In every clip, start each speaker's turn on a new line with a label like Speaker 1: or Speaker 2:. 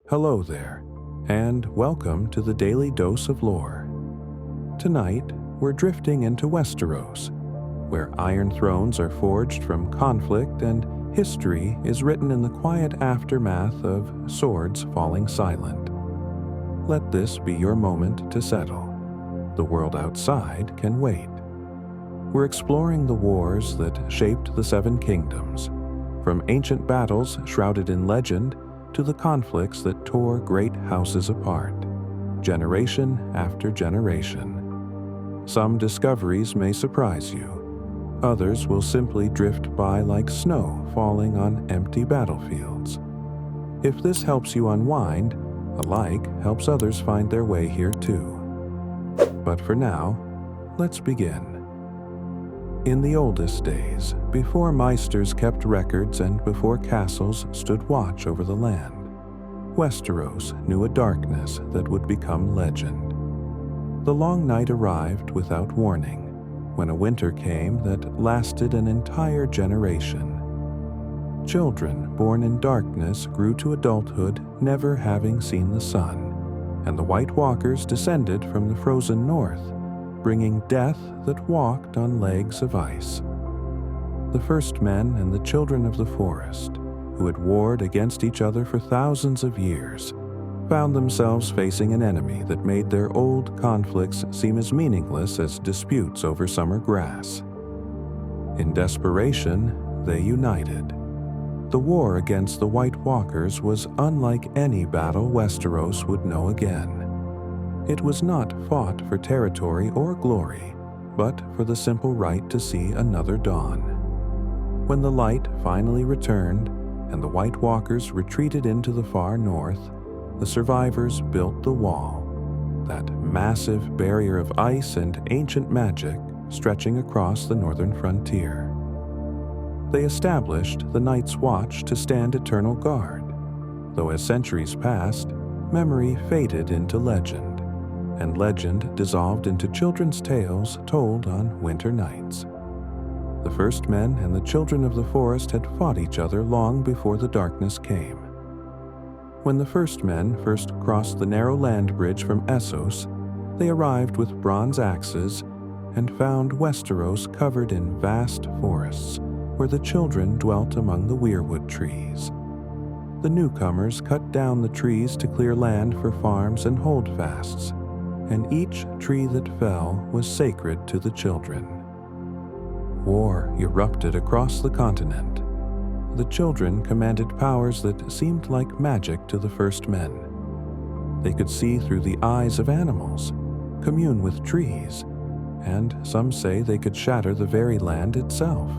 Speaker 1: Hello there, and welcome to the Daily Dose of Lore. Tonight, we're drifting into Westeros, where iron thrones are forged from conflict and history is written in the quiet aftermath of swords falling silent. Let this be your moment to settle. The world outside can wait. We're exploring the wars that shaped the Seven Kingdoms, from ancient battles shrouded in legend to the conflicts that tore great houses apart, generation after generation. Some discoveries may surprise you. Others will simply drift by like snow falling on empty battlefields. If this helps you unwind, a like helps others find their way here too. But for now, let's begin. In the oldest days, before Meisters kept records and before castles stood watch over the land, Westeros knew a darkness that would become legend. The long night arrived without warning, when a winter came that lasted an entire generation. Children born in darkness grew to adulthood never having seen the sun, and the White Walkers descended from the frozen north, bringing death that walked on legs of ice. The first men and the children of the forest, who had warred against each other for thousands of years, found themselves facing an enemy that made their old conflicts seem as meaningless as disputes over summer grass. In desperation, they united. The war against the White Walkers was unlike any battle Westeros would know again. It was not fought for territory or glory, but for the simple right to see another dawn. When the light finally returned and the White Walkers retreated into the far north, the survivors built the wall, that massive barrier of ice and ancient magic stretching across the northern frontier. They established the Night's Watch to stand eternal guard, though as centuries passed, memory faded into legend, and legend dissolved into children's tales told on winter nights. The first men and the children of the forest had fought each other long before the darkness came. When the first men first crossed the narrow land bridge from Essos, they arrived with bronze axes and found Westeros covered in vast forests, where the children dwelt among the weirwood trees. The newcomers cut down the trees to clear land for farms and holdfasts, and each tree that fell was sacred to the children. War erupted across the continent. The children commanded powers that seemed like magic to the first men. They could see through the eyes of animals, commune with trees, and some say they could shatter the very land itself.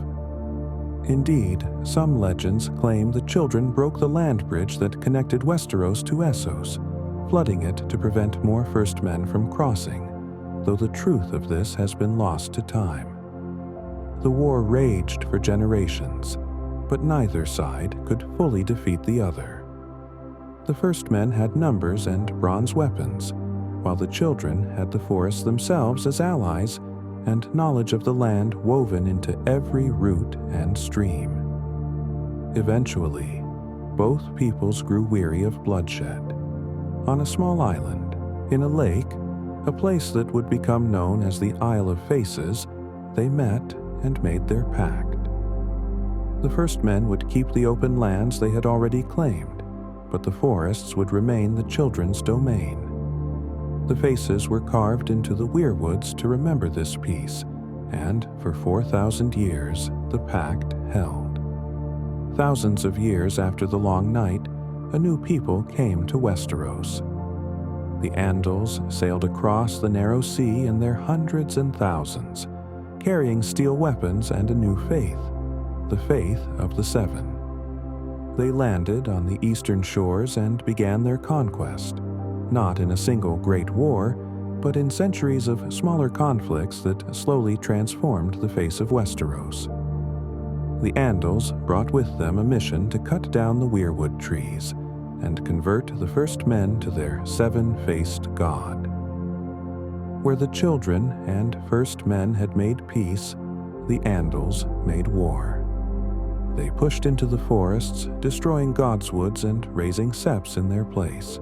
Speaker 1: Indeed, some legends claim the children broke the land bridge that connected Westeros to Essos, flooding it to prevent more first men from crossing, though the truth of this has been lost to time. The war raged for generations, but neither side could fully defeat the other. The first men had numbers and bronze weapons, while the children had the forests themselves as allies and knowledge of the land woven into every root and stream. Eventually, both peoples grew weary of bloodshed. On a small island, in a lake, a place that would become known as the Isle of Faces, they met and made their pact. The first men would keep the open lands they had already claimed, but the forests would remain the children's domain. The faces were carved into the weirwoods to remember this peace, and for 4,000 years the pact held. Thousands of years after the long night, a new people came to Westeros. The Andals sailed across the narrow sea in their hundreds and thousands, carrying steel weapons and a new faith, the faith of the Seven. They landed on the eastern shores and began their conquest, not in a single great war, but in centuries of smaller conflicts that slowly transformed the face of Westeros. The Andals brought with them a mission to cut down the weirwood trees and convert the first men to their seven-faced god. Where the children and first men had made peace, the Andals made war. They pushed into the forests, destroying godswoods and raising septs in their place.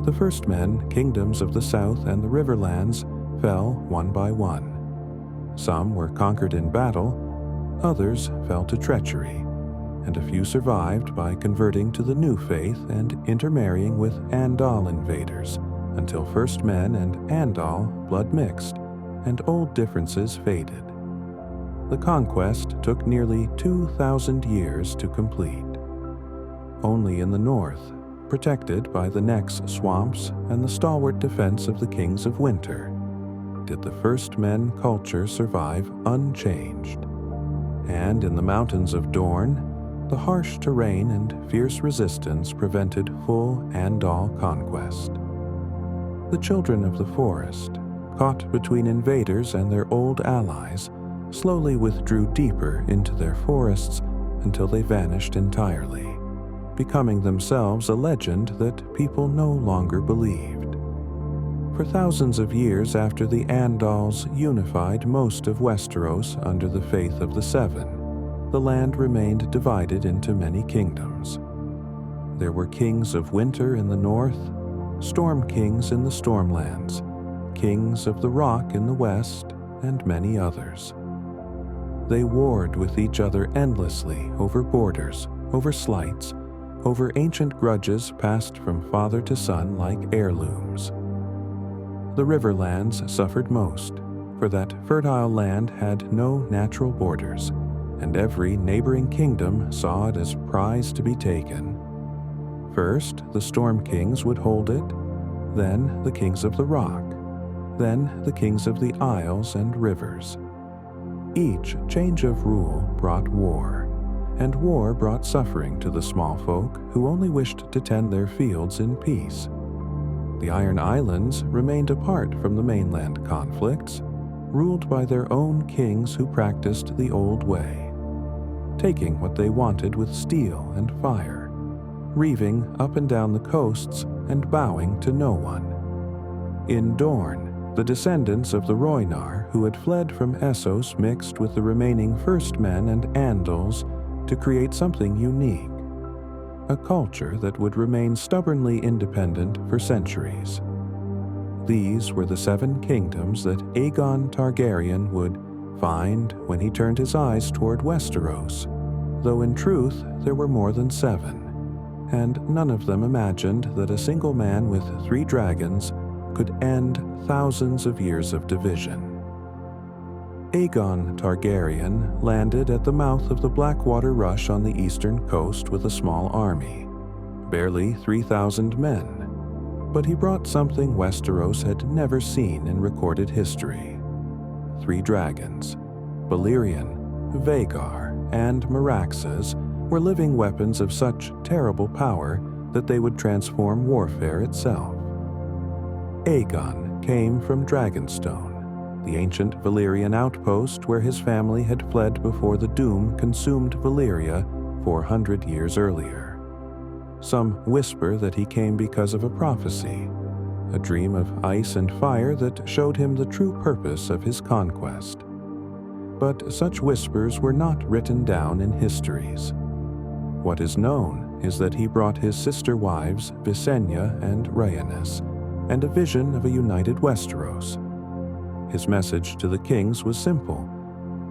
Speaker 1: The first men, kingdoms of the south and the riverlands, fell one by one. Some were conquered in battle, others fell to treachery, and a few survived by converting to the new faith and intermarrying with Andal invaders, until first men and Andal blood mixed, and old differences faded. The conquest took nearly 2,000 years to complete. Only in the north, protected by the Neck's swamps and the stalwart defense of the Kings of Winter, did the first men culture survive unchanged. And in the mountains of Dorne, the harsh terrain and fierce resistance prevented full Andal conquest. The children of the forest, caught between invaders and their old allies, slowly withdrew deeper into their forests until they vanished entirely, becoming themselves a legend that people no longer believed. For thousands of years after the Andals unified most of Westeros under the faith of the Seven, the land remained divided into many kingdoms. There were kings of winter in the north, storm kings in the stormlands, kings of the rock in the west, and many others. They warred with each other endlessly over borders, over slights, over ancient grudges passed from father to son like heirlooms. The riverlands suffered most, for that fertile land had no natural borders, and every neighboring kingdom saw it as prize to be taken. First, the Storm Kings would hold it, then the Kings of the Rock, then the Kings of the Isles and Rivers. Each change of rule brought war, and war brought suffering to the small folk who only wished to tend their fields in peace. The Iron Islands remained apart from the mainland conflicts, ruled by their own kings who practiced the old way, taking what they wanted with steel and fire, reaving up and down the coasts and bowing to no one. In Dorne, the descendants of the Rhoynar who had fled from Essos mixed with the remaining First Men and Andals to create something unique, a culture that would remain stubbornly independent for centuries. These were the 7 kingdoms that Aegon Targaryen would find when he turned his eyes toward Westeros, though in truth there were more than 7, and none of them imagined that a single man with 3 dragons could end thousands of years of division. Aegon Targaryen landed at the mouth of the Blackwater Rush on the eastern coast with a small army, barely 3,000 men, but he brought something Westeros had never seen in recorded history. 3 dragons, Valyrian, Vhagar, and Meraxes, were living weapons of such terrible power that they would transform warfare itself. Aegon came from Dragonstone, the ancient Valyrian outpost where his family had fled before the doom consumed Valyria 400 years earlier. Some whisper that he came because of a prophecy, a dream of ice and fire that showed him the true purpose of his conquest. But such whispers were not written down in histories. What is known is that he brought his sister wives Visenya and Rhaenys, and a vision of a united Westeros. His message to the kings was simple: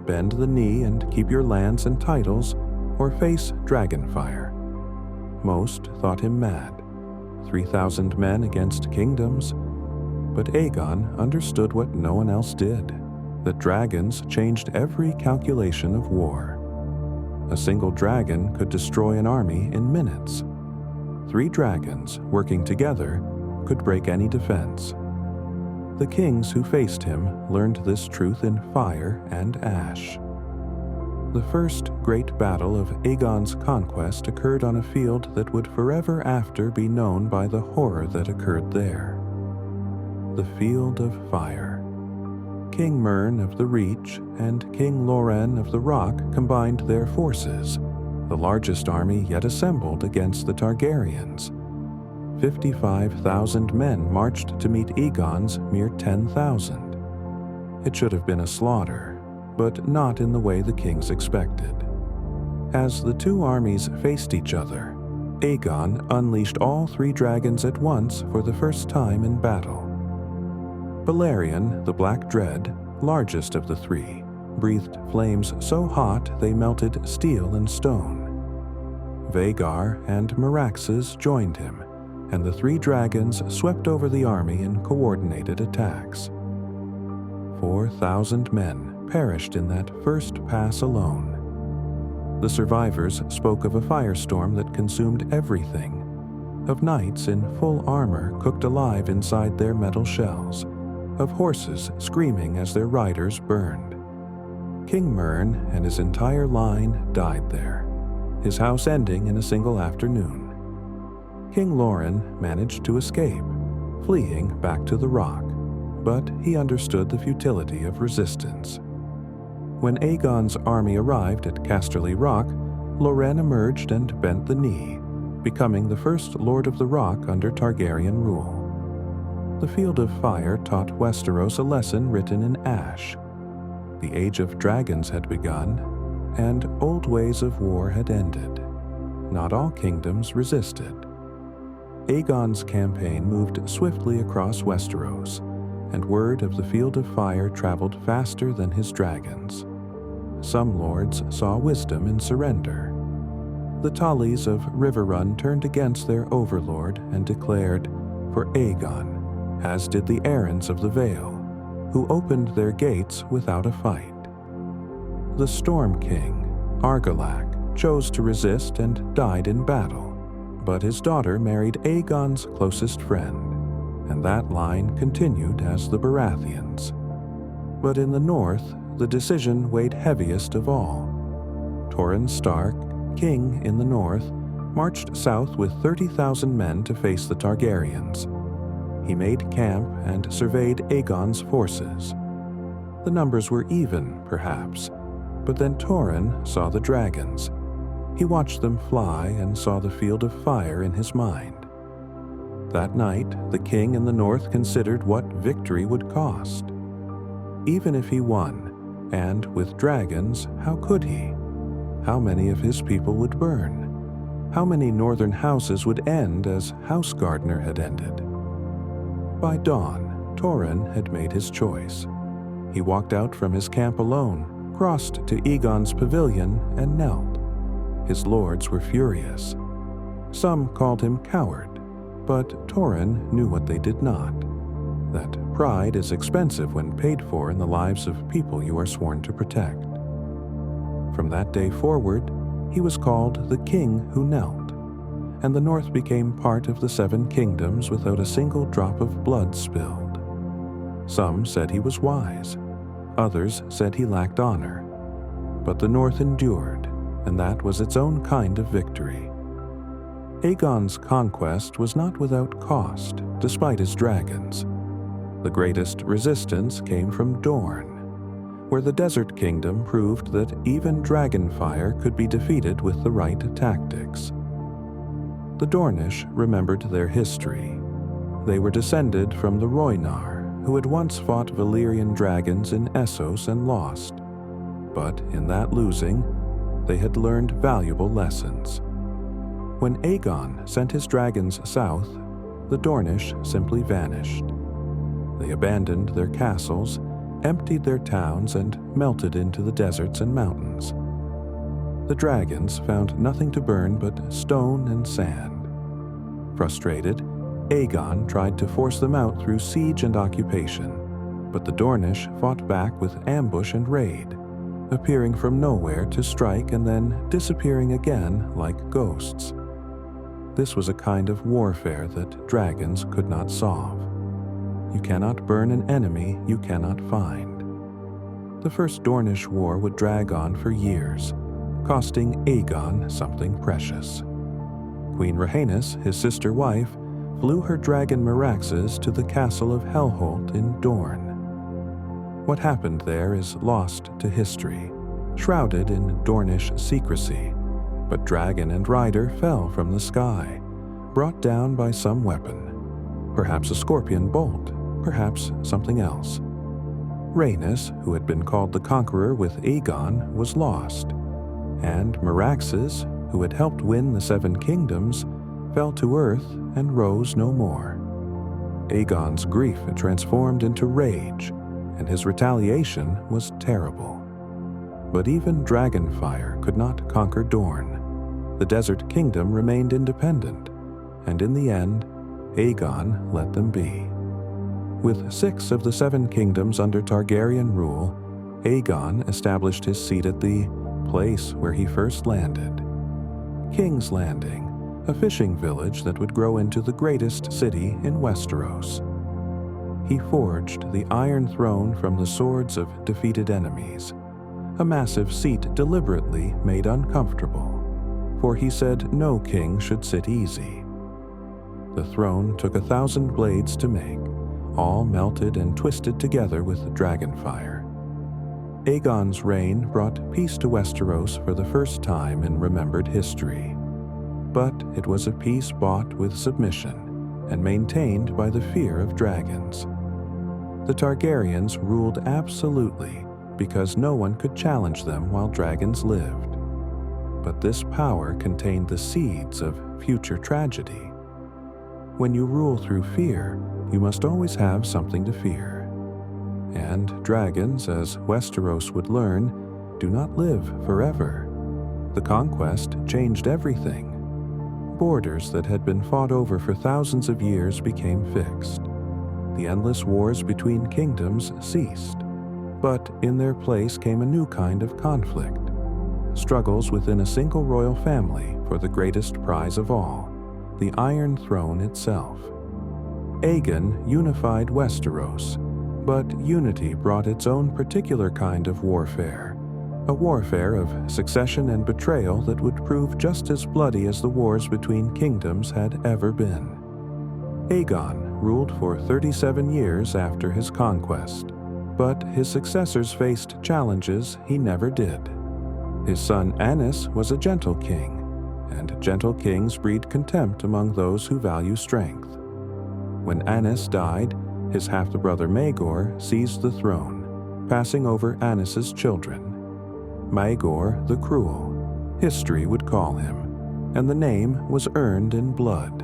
Speaker 1: bend the knee and keep your lands and titles, or face dragonfire. Most thought him mad. 3,000 men against kingdoms. But Aegon understood what no one else did, that dragons changed every calculation of war. A single dragon could destroy an army in minutes. 3 dragons, working together, could break any defense. The kings who faced him learned this truth in fire and ash. The first great battle of Aegon's conquest occurred on a field that would forever after be known by the horror that occurred there. The Field of Fire. King Mern of the Reach and King Loren of the Rock combined their forces, the largest army yet assembled against the Targaryens. 55,000 men marched to meet Aegon's mere 10,000. It should have been a slaughter, but not in the way the kings expected. As the two armies faced each other, Aegon unleashed all three dragons at once for the first time in battle. Balerion, the Black Dread, largest of the three, breathed flames so hot they melted steel and stone. Vhagar and Meraxes joined him, and the three dragons swept over the army in coordinated attacks. 4,000 men perished in that first pass alone. The survivors spoke of a firestorm that consumed everything, of knights in full armor cooked alive inside their metal shells, of horses screaming as their riders burned. King Mern and his entire line died there, his house ending in a single afternoon. King Loren managed to escape, fleeing back to the Rock, but he understood the futility of resistance. When Aegon's army arrived at Casterly Rock, Loren emerged and bent the knee, becoming the first Lord of the Rock under Targaryen rule. The Field of Fire taught Westeros a lesson written in ash. The Age of Dragons had begun, and old ways of war had ended. Not all kingdoms resisted. Aegon's campaign moved swiftly across Westeros, and word of the Field of Fire traveled faster than his dragons. Some lords saw wisdom in surrender. The Tullys of Riverrun turned against their overlord and declared for Aegon, as did the Arryns of the Vale, who opened their gates without a fight. The Storm King, Argilac, chose to resist and died in battle, but his daughter married Aegon's closest friend, and that line continued as the Baratheons. But in the north, the decision weighed heaviest of all. Torrhen Stark, king in the north, marched south with 30,000 men to face the Targaryens. He made camp and surveyed Aegon's forces. The numbers were even, perhaps, but then Torrhen saw the dragons. He watched them fly and saw the Field of Fire in his mind. That night, the king in the north considered what victory would cost. Even if he won, and with dragons, how could he? How many of his people would burn? How many northern houses would end as Housegardener had ended? By dawn, Torrhen had made his choice. He walked out from his camp alone, crossed to Aegon's pavilion, and knelt. His lords were furious. Some called him coward, but Torrhen knew what they did not: that pride is expensive when paid for in the lives of people you are sworn to protect. From that day forward, he was called the King Who Knelt, and the North became part of the Seven Kingdoms without a single drop of blood spilled. Some said he was wise, others said he lacked honor, but the North endured, and that was its own kind of victory. Aegon's conquest was not without cost, despite his dragons. The greatest resistance came from Dorne, where the Desert Kingdom proved that even dragonfire could be defeated with the right tactics. The Dornish remembered their history. They were descended from the Rhoynar, who had once fought Valyrian dragons in Essos and lost. But in that losing, they had learned valuable lessons. When Aegon sent his dragons south, the Dornish simply vanished. They abandoned their castles, emptied their towns, and melted into the deserts and mountains. The dragons found nothing to burn but stone and sand. Frustrated, Aegon tried to force them out through siege and occupation, but the Dornish fought back with ambush and raid, appearing from nowhere to strike and then disappearing again like ghosts. This was a kind of warfare that dragons could not solve. You cannot burn an enemy you cannot find. The First Dornish War would drag on for years, costing Aegon something precious. Queen Rhaenys, his sister wife, flew her dragon Meraxes to the castle of Hellholt in Dorne. What happened there is lost to history, shrouded in Dornish secrecy, but dragon and rider fell from the sky, brought down by some weapon, perhaps a scorpion bolt, perhaps something else. Rhaenys, who had been called the Conqueror with Aegon, was lost, and Meraxes, who had helped win the Seven Kingdoms, fell to earth and rose no more. Aegon's grief had transformed into rage, and his retaliation was terrible. But even Dragonfire could not conquer Dorne. The Desert Kingdom remained independent, and in the end, Aegon let them be. With 6 of the 7 kingdoms under Targaryen rule, Aegon established his seat at the place where he first landed, King's Landing, a fishing village that would grow into the greatest city in Westeros. He forged the Iron Throne from the swords of defeated enemies, a massive seat deliberately made uncomfortable, for he said no king should sit easy. The throne took 1,000 blades to make, all melted and twisted together with dragonfire. Aegon's reign brought peace to Westeros for the first time in remembered history. But it was a peace bought with submission and maintained by the fear of dragons. The Targaryens ruled absolutely because no one could challenge them while dragons lived. But this power contained the seeds of future tragedy. When you rule through fear, you must always have something to fear. And dragons, as Westeros would learn, do not live forever. The conquest changed everything. Borders that had been fought over for thousands of years became fixed. The endless wars between kingdoms ceased. But in their place came a new kind of conflict. Struggles within a single royal family for the greatest prize of all, the Iron Throne itself. Aegon unified Westeros, but unity brought its own particular kind of warfare, a warfare of succession and betrayal that would prove just as bloody as the wars between kingdoms had ever been. Aegon ruled for 37 years after his conquest, but his successors faced challenges he never did. His son Aenys was a gentle king, and gentle kings breed contempt among those who value strength. When Aenys died, his half-brother Maegor seized the throne, passing over Aenys's children. Maegor the Cruel, history would call him, and the name was earned in blood.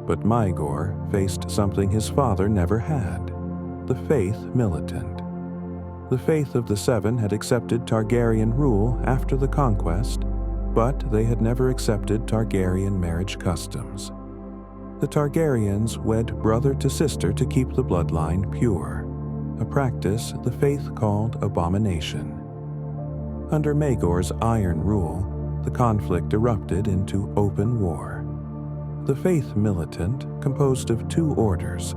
Speaker 1: But Maegor faced something his father never had, the Faith Militant. The Faith of the Seven had accepted Targaryen rule after the conquest, but they had never accepted Targaryen marriage customs. The Targaryens wed brother to sister to keep the bloodline pure, a practice the Faith called abomination. Under Maegor's iron rule, the conflict erupted into open war. The Faith Militant, composed of 2 orders,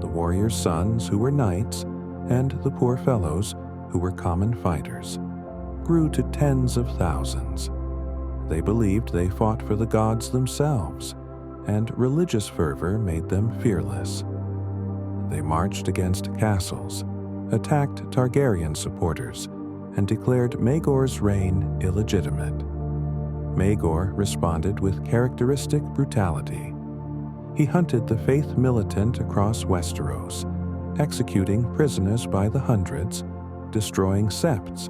Speaker 1: the warriors' sons who were knights, and the poor fellows who were common fighters, grew to tens of thousands. They believed they fought for the gods themselves, and religious fervor made them fearless. They marched against castles, attacked Targaryen supporters, and declared Maegor's reign illegitimate. Maegor responded with characteristic brutality. He hunted the Faith Militant across Westeros, executing prisoners by the hundreds, destroying septs,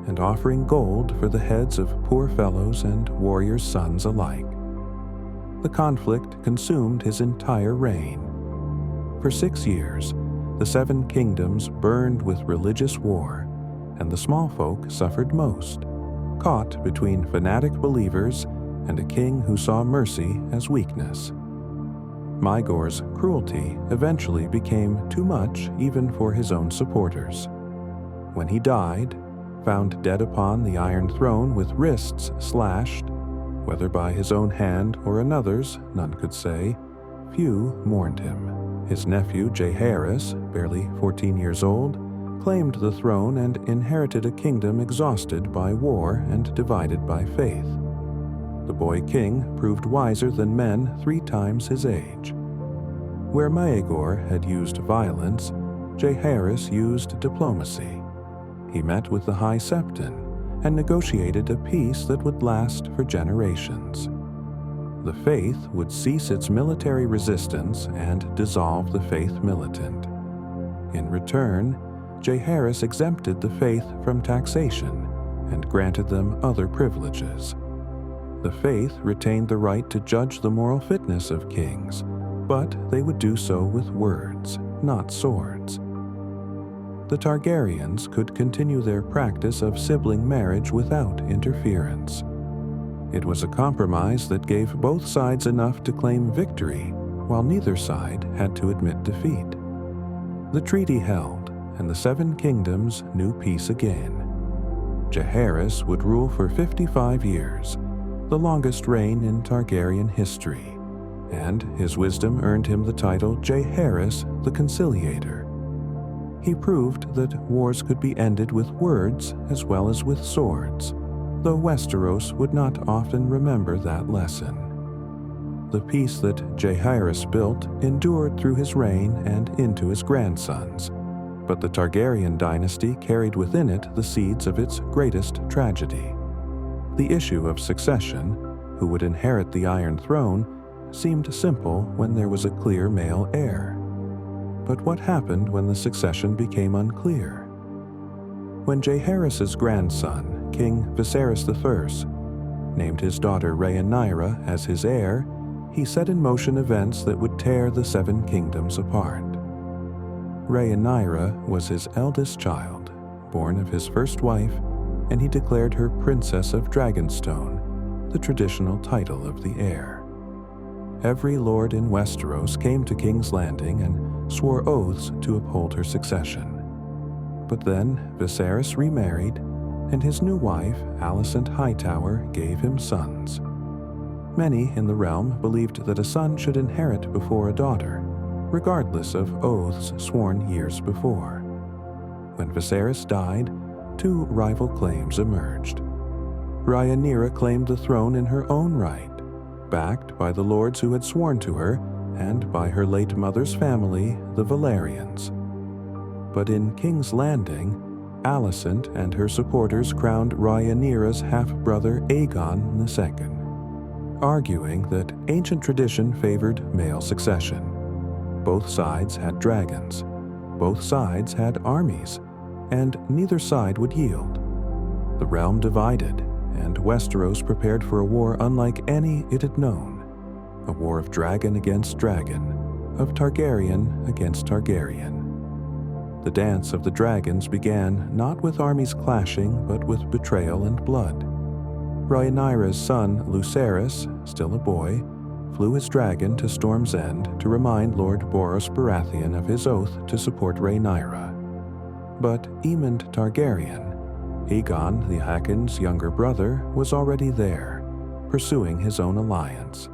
Speaker 1: and offering gold for the heads of poor fellows and warriors' sons alike. The conflict consumed his entire reign. For 6 years, the 7 kingdoms burned with religious war, and the small folk suffered most, caught between fanatic believers and a king who saw mercy as weakness. Maegor's cruelty eventually became too much even for his own supporters. When he died, found dead upon the Iron Throne with wrists slashed, whether by his own hand or another's, none could say, few mourned him. His nephew Jaehaerys, barely 14 years old, claimed the throne and inherited a kingdom exhausted by war and divided by faith. The boy king proved wiser than men 3 times his age. Where Maegor had used violence, Jaehaerys used diplomacy. He met with the High Septon and negotiated a peace that would last for generations. The Faith would cease its military resistance and dissolve the Faith Militant. In return, Jaehaerys exempted the Faith from taxation and granted them other privileges. The faith retained the right to judge the moral fitness of kings, but they would do so with words, not swords. The Targaryens could continue their practice of sibling marriage without interference. It was a compromise that gave both sides enough to claim victory, while neither side had to admit defeat. The treaty held, and the Seven Kingdoms knew peace again. Jaehaerys would rule for 55 years, the longest reign in Targaryen history, and his wisdom earned him the title Jaehaerys the Conciliator. He proved that wars could be ended with words as well as with swords, though Westeros would not often remember that lesson. The peace that Jaehaerys built endured through his reign and into his grandsons, but the Targaryen dynasty carried within it the seeds of its greatest tragedy. The issue of succession, who would inherit the Iron Throne, seemed simple when there was a clear male heir. But what happened when the succession became unclear? When Jaehaerys' grandson, King Viserys I, named his daughter Rhaenyra as his heir, he set in motion events that would tear the Seven Kingdoms apart. Rhaenyra was his eldest child, born of his first wife, and he declared her Princess of Dragonstone, the traditional title of the heir. Every lord in Westeros came to King's Landing and swore oaths to uphold her succession. But then Viserys remarried, and his new wife, Alicent Hightower, gave him sons. Many in the realm believed that a son should inherit before a daughter, regardless of oaths sworn years before. When Viserys died, two rival claims emerged. Rhaenyra claimed the throne in her own right, backed by the lords who had sworn to her and by her late mother's family, the Valerians. But in King's Landing, Alicent and her supporters crowned Rhaenyra's half-brother Aegon II, arguing that ancient tradition favored male succession. Both sides had dragons, both sides had armies, and neither side would yield. The realm divided, and Westeros prepared for a war unlike any it had known, a war of dragon against dragon, of Targaryen against Targaryen. The dance of the dragons began not with armies clashing, but with betrayal and blood. Rhaenyra's son, Lucerys, still a boy, flew his dragon to Storm's End to remind Lord Boros Baratheon of his oath to support Rhaenyra. But Aemond Targaryen, Aegon the Hakon's younger brother, was already there, pursuing his own alliance.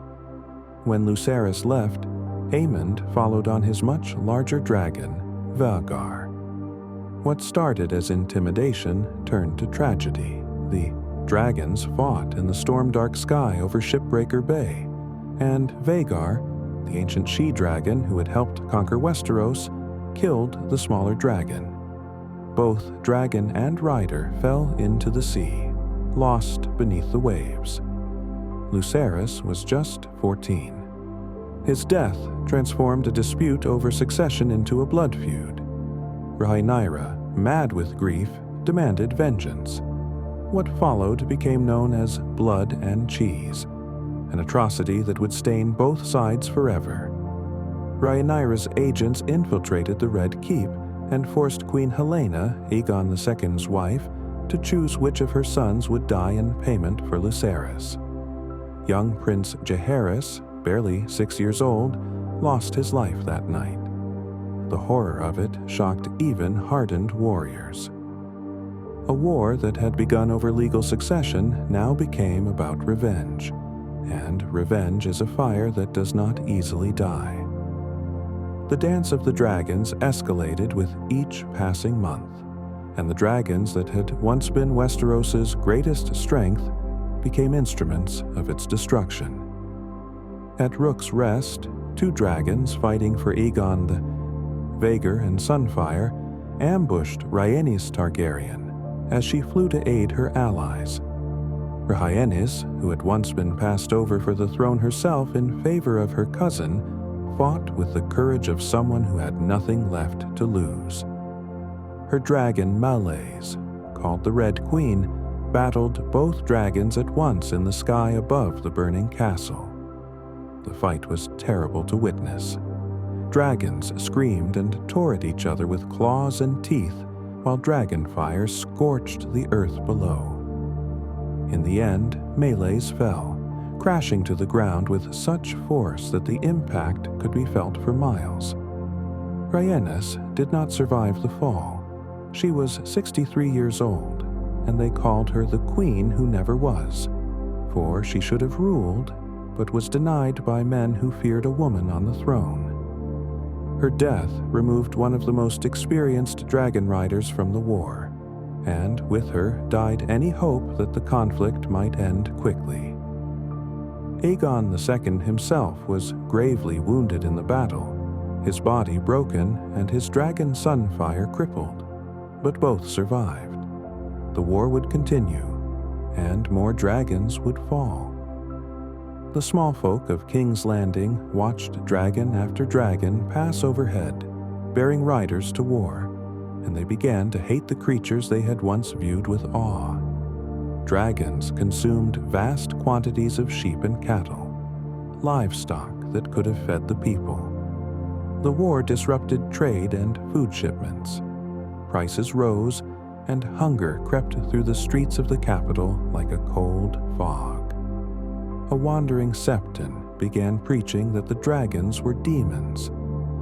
Speaker 1: When Lucerys left, Aemond followed on his much larger dragon, Vhagar. What started as intimidation turned to tragedy. The dragons fought in the storm-dark sky over Shipbreaker Bay, and Vhagar, the ancient she-dragon who had helped conquer Westeros, killed the smaller dragon. Both dragon and rider fell into the sea, lost beneath the waves. Lucerys was just 14. His death transformed a dispute over succession into a blood feud. Rhaenyra, mad with grief, demanded vengeance. What followed became known as blood and cheese, an atrocity that would stain both sides forever. Rhaenyra's agents infiltrated the Red Keep and forced Queen Helaena, Aegon II's wife, to choose which of her sons would die in payment for Lucerys. Young Prince Jaehaerys, barely 6 years old, lost his life that night. The horror of it shocked even hardened warriors. A war that had begun over legal succession now became about revenge, and revenge is a fire that does not easily die. The dance of the dragons escalated with each passing month, and the dragons that had once been Westeros's greatest strength became instruments of its destruction. At Rook's Rest, two dragons fighting for Aegon the Vhagar and Sunfire ambushed Rhaenys Targaryen as she flew to aid her allies. Rhaenys, who had once been passed over for the throne herself in favor of her cousin, fought with the courage of someone who had nothing left to lose. Her dragon Maleys, called the Red Queen, battled both dragons at once in the sky above the burning castle. The fight was terrible to witness. Dragons screamed and tore at each other with claws and teeth, while dragon fire scorched the earth below. In the end, melees fell, crashing to the ground with such force that the impact could be felt for miles. Rhaenys did not survive the fall. She was 63 years old, and they called her the Queen Who Never Was, for she should have ruled, but was denied by men who feared a woman on the throne. Her death removed one of the most experienced dragon riders from the war, and with her died any hope that the conflict might end quickly. Aegon II himself was gravely wounded in the battle, his body broken and his dragon Sunfire crippled, but both survived. The war would continue, and more dragons would fall. The small folk of King's Landing watched dragon after dragon pass overhead, bearing riders to war, and they began to hate the creatures they had once viewed with awe. Dragons consumed vast quantities of sheep and cattle, livestock that could have fed the people. The war disrupted trade and food shipments. Prices rose, and hunger crept through the streets of the capital like a cold fog. A wandering septon began preaching that the dragons were demons,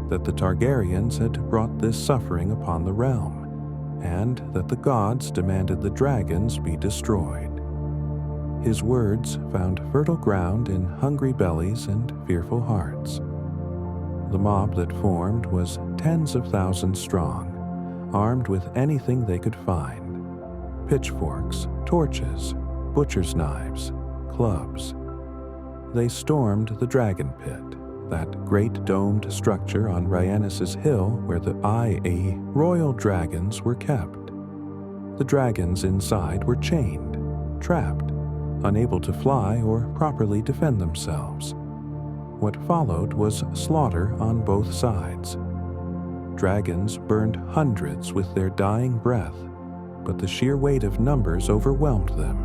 Speaker 1: that the Targaryens had brought this suffering upon the realm, and that the gods demanded the dragons be destroyed. His words found fertile ground in hungry bellies and fearful hearts. The mob that formed was tens of thousands strong, armed with anything they could find: pitchforks, torches, butcher's knives, clubs. They stormed the Dragon Pit, that great domed structure on Rhaenys' hill where the royal dragons were kept. The dragons inside were chained, trapped, unable to fly or properly defend themselves. What followed was slaughter on both sides. Dragons burned hundreds with their dying breath, but the sheer weight of numbers overwhelmed them.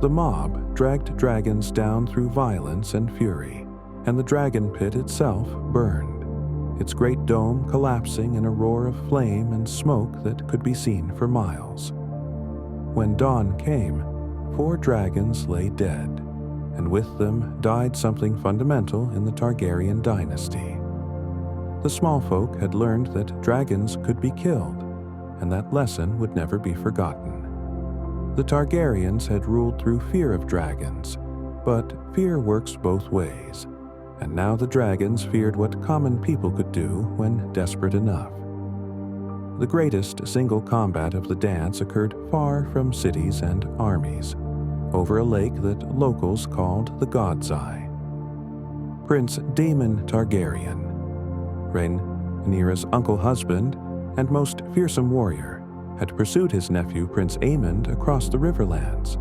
Speaker 1: The mob dragged dragons down through violence and fury, and the dragon pit itself burned, its great dome collapsing in a roar of flame and smoke that could be seen for miles. When dawn came, 4 dragons lay dead, and with them died something fundamental in the Targaryen dynasty. The small folk had learned that dragons could be killed, and that lesson would never be forgotten. The Targaryens had ruled through fear of dragons, but fear works both ways, and now the dragons feared what common people could do when desperate enough. The greatest single combat of the dance occurred far from cities and armies, over a lake that locals called the God's Eye. Prince Daemon Targaryen, Rhaenyra's uncle-husband and most fearsome warrior, had pursued his nephew Prince Aemond across the Riverlands.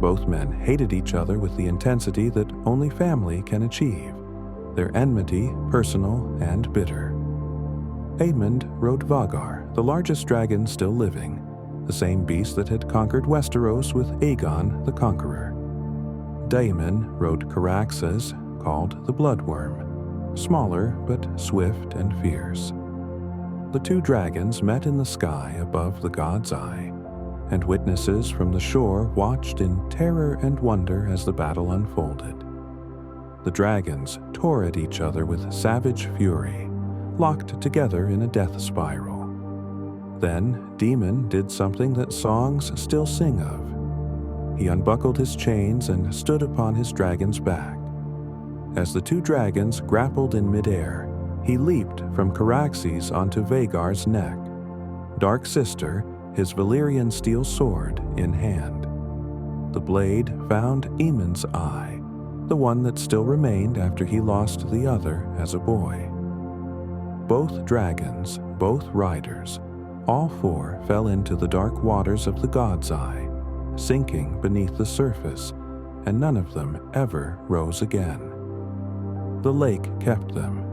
Speaker 1: Both men hated each other with the intensity that only family can achieve, their enmity personal and bitter. Aemond rode Vhagar, the largest dragon still living, the same beast that had conquered Westeros with Aegon the Conqueror. Daemon rode Caraxes, called the Bloodworm, smaller but swift and fierce. The 2 dragons met in the sky above the God's Eye, and witnesses from the shore watched in terror and wonder as the battle unfolded. The dragons tore at each other with savage fury, locked together in a death spiral. Then Daemon did something that songs still sing of. He unbuckled his chains and stood upon his dragon's back. As the 2 dragons grappled in midair, he leaped from Caraxes onto Vhagar's neck, Dark Sister, his Valyrian steel sword in hand. The blade found Aemond's eye, the one that still remained after he lost the other as a boy. Both dragons, both riders, all 4 fell into the dark waters of the God's Eye, sinking beneath the surface, and none of them ever rose again. The lake kept them,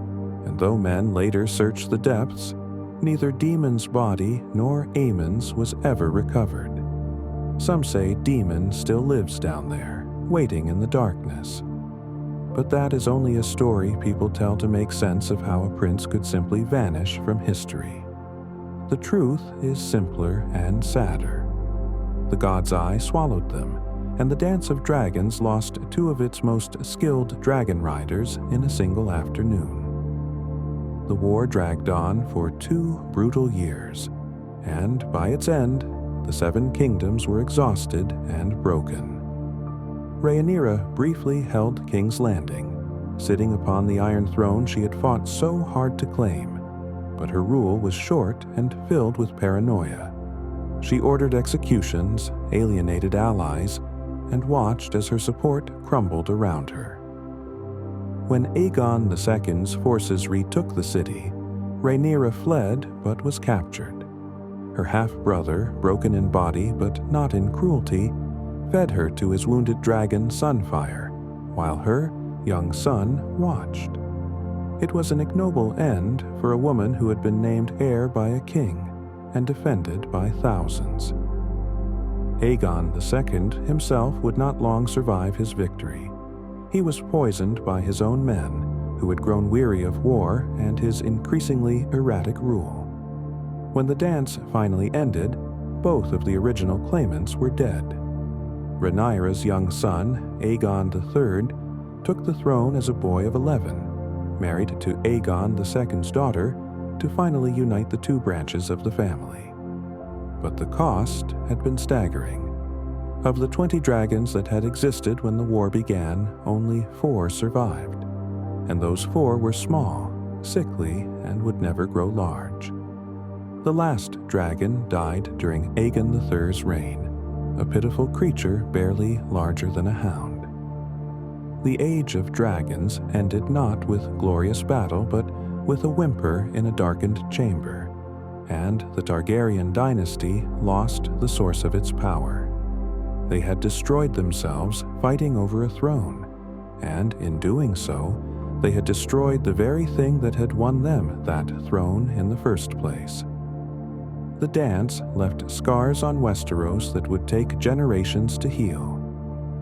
Speaker 1: and though men later searched the depths, neither Daemon's body nor Aemond's was ever recovered. Some say Demon still lives down there, waiting in the darkness. But that is only a story people tell to make sense of how a prince could simply vanish from history. The truth is simpler and sadder. The God's Eye swallowed them, and the Dance of Dragons lost two of its most skilled dragon riders in a single afternoon. The war dragged on for 2 brutal years, and by its end, the 7 kingdoms were exhausted and broken. Rhaenyra briefly held King's Landing, sitting upon the Iron Throne she had fought so hard to claim, but her rule was short and filled with paranoia. She ordered executions, alienated allies, and watched as her support crumbled around her. When Aegon II's forces retook the city, Rhaenyra fled but was captured. Her half-brother, broken in body but not in cruelty, fed her to his wounded dragon Sunfire, while her young son watched. It was an ignoble end for a woman who had been named heir by a king and defended by thousands. Aegon II himself would not long survive his victory. He was poisoned by his own men, who had grown weary of war and his increasingly erratic rule. When the dance finally ended, both of the original claimants were dead. Rhaenyra's young son, Aegon III, took the throne as a boy of 11, married to Aegon II's daughter, to finally unite the 2 branches of the family. But the cost had been staggering. Of the 20 dragons that had existed when the war began, only 4 survived, and those 4 were small, sickly, and would never grow large. The last dragon died during Aegon III's reign, a pitiful creature barely larger than a hound. The age of dragons ended not with glorious battle, but with a whimper in a darkened chamber, and the Targaryen dynasty lost the source of its power. They had destroyed themselves fighting over a throne, and in doing so, they had destroyed the very thing that had won them that throne in the first place. The dance left scars on Westeros that would take generations to heal.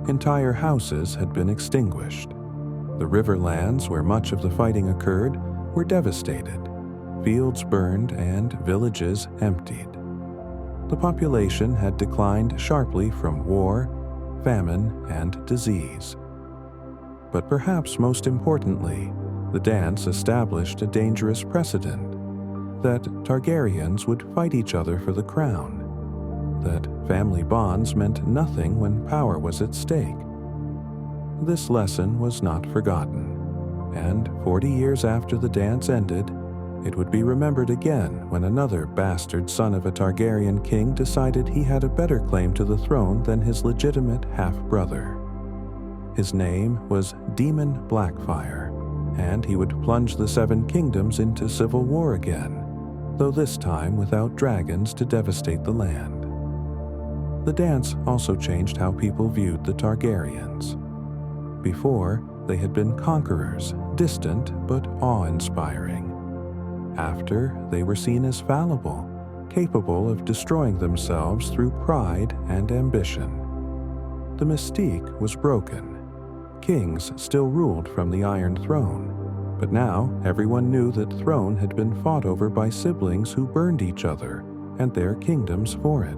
Speaker 1: Entire houses had been extinguished. The riverlands where much of the fighting occurred were devastated, fields burned, and villages emptied. The population had declined sharply from war, famine, and disease. But perhaps most importantly, the dance established a dangerous precedent that Targaryens would fight each other for the crown, that family bonds meant nothing when power was at stake. This lesson was not forgotten, and 40 years after the dance ended, it would be remembered again when another bastard son of a Targaryen king decided he had a better claim to the throne than his legitimate half-brother. His name was Daemon Blackfyre, and he would plunge the 7 kingdoms into civil war again, though this time without dragons to devastate the land. The dance also changed how people viewed the Targaryens. Before, they had been conquerors, distant but awe-inspiring. After, they were seen as fallible, capable of destroying themselves through pride and ambition. The mystique was broken. Kings still ruled from the Iron Throne, but now everyone knew that throne had been fought over by siblings who burned each other and their kingdoms for it.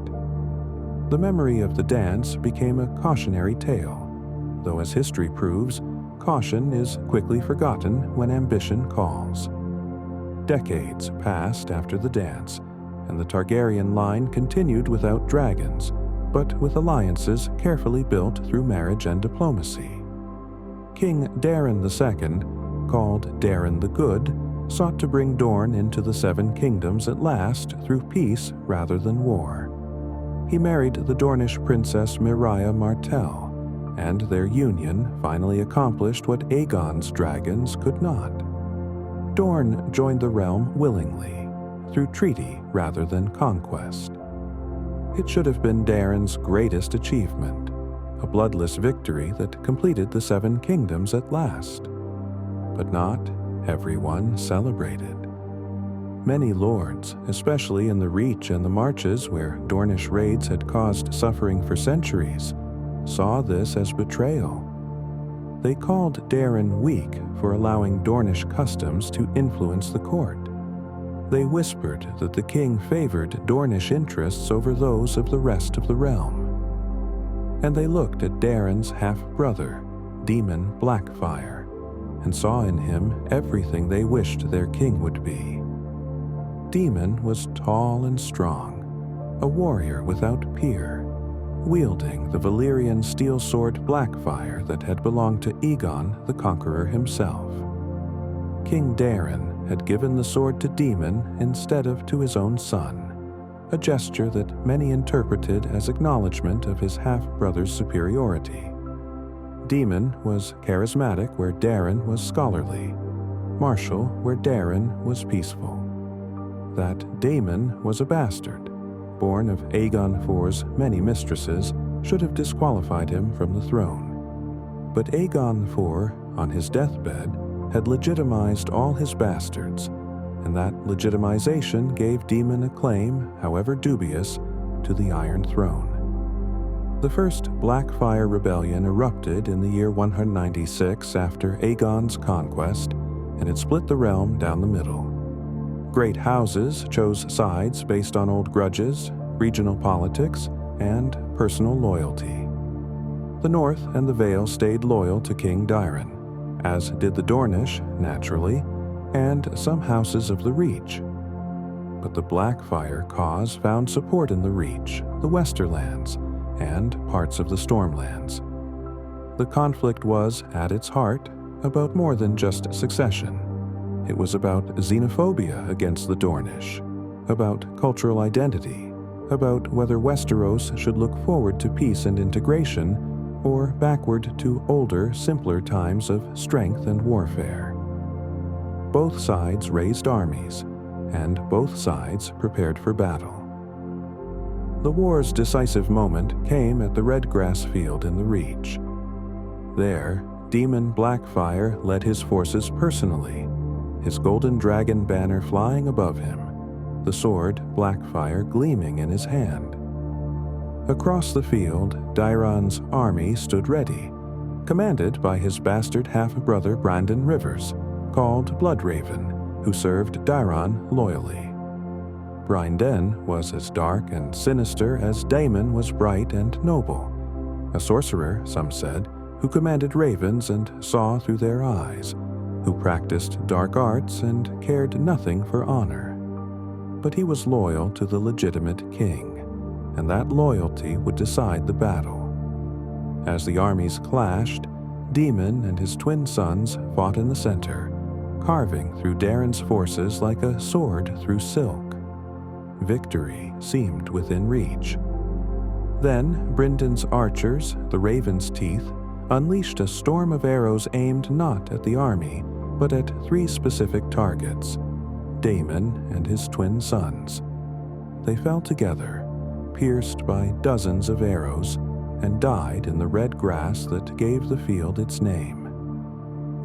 Speaker 1: The memory of the dance became a cautionary tale, though as history proves, caution is quickly forgotten when ambition calls. Decades passed after the dance, and the Targaryen line continued without dragons, but with alliances carefully built through marriage and diplomacy. King Daeron II, called Daeron the Good, sought to bring Dorne into the 7 kingdoms at last through peace rather than war. He married the Dornish princess Mireia Martell, and their union finally accomplished what Aegon's dragons could not. Dorne joined the realm willingly, through treaty rather than conquest. It should have been Daeron's greatest achievement, a bloodless victory that completed the 7 kingdoms at last. But not everyone celebrated. Many lords, especially in the Reach and the Marches where Dornish raids had caused suffering for centuries, saw this as betrayal. They called Daeron weak for allowing Dornish customs to influence the court. They whispered that the king favored Dornish interests over those of the rest of the realm. And they looked at Daeron's half-brother, Daemon Blackfyre, and saw in him everything they wished their king would be. Daemon was tall and strong, a warrior without peer, wielding the Valyrian steel sword Blackfyre that had belonged to Aegon the Conqueror himself. King Daeron had given the sword to Daemon instead of to his own son, a gesture that many interpreted as acknowledgement of his half-brother's superiority. Daemon was charismatic where Daeron was scholarly, martial where Daeron was peaceful. That Daemon was a bastard, born of Aegon IV's many mistresses, should have disqualified him from the throne. But Aegon IV, on his deathbed, had legitimized all his bastards, and that legitimization gave Daemon a claim, however dubious, to the Iron Throne. The first Blackfyre rebellion erupted in the year 196 after Aegon's conquest, and it split the realm down the middle. Great houses chose sides based on old grudges, regional politics, and personal loyalty. The North and the Vale stayed loyal to King Daeron, as did the Dornish, naturally, and some houses of the Reach. But the Blackfyre cause found support in the Reach, the Westerlands, and parts of the Stormlands. The conflict was, at its heart, about more than just succession. It was about xenophobia against the Dornish, about cultural identity, about whether Westeros should look forward to peace and integration or backward to older, simpler times of strength and warfare. Both sides raised armies, and both sides prepared for battle. The war's decisive moment came at the red grass field in the Reach. There, Daemon Blackfyre led his forces personally, his golden dragon banner flying above him, the sword Blackfyre gleaming in his hand. Across the field, Daeron's army stood ready, commanded by his bastard half-brother Brandon Rivers, called Bloodraven, who served Daeron loyally. Brynden was as dark and sinister as Daemon was bright and noble, a sorcerer, some said, who commanded ravens and saw through their eyes, who practiced dark arts and cared nothing for honor. But he was loyal to the legitimate king, and that loyalty would decide the battle. As the armies clashed, Daemon and his twin sons fought in the center, carving through Daeron's forces like a sword through silk. Victory seemed within reach. Then Bryndon's archers, the Raven's Teeth, unleashed a storm of arrows aimed not at the army, but at 3 specific targets: Daemon and his twin sons. They fell together, pierced by dozens of arrows, and died in the red grass that gave the field its name.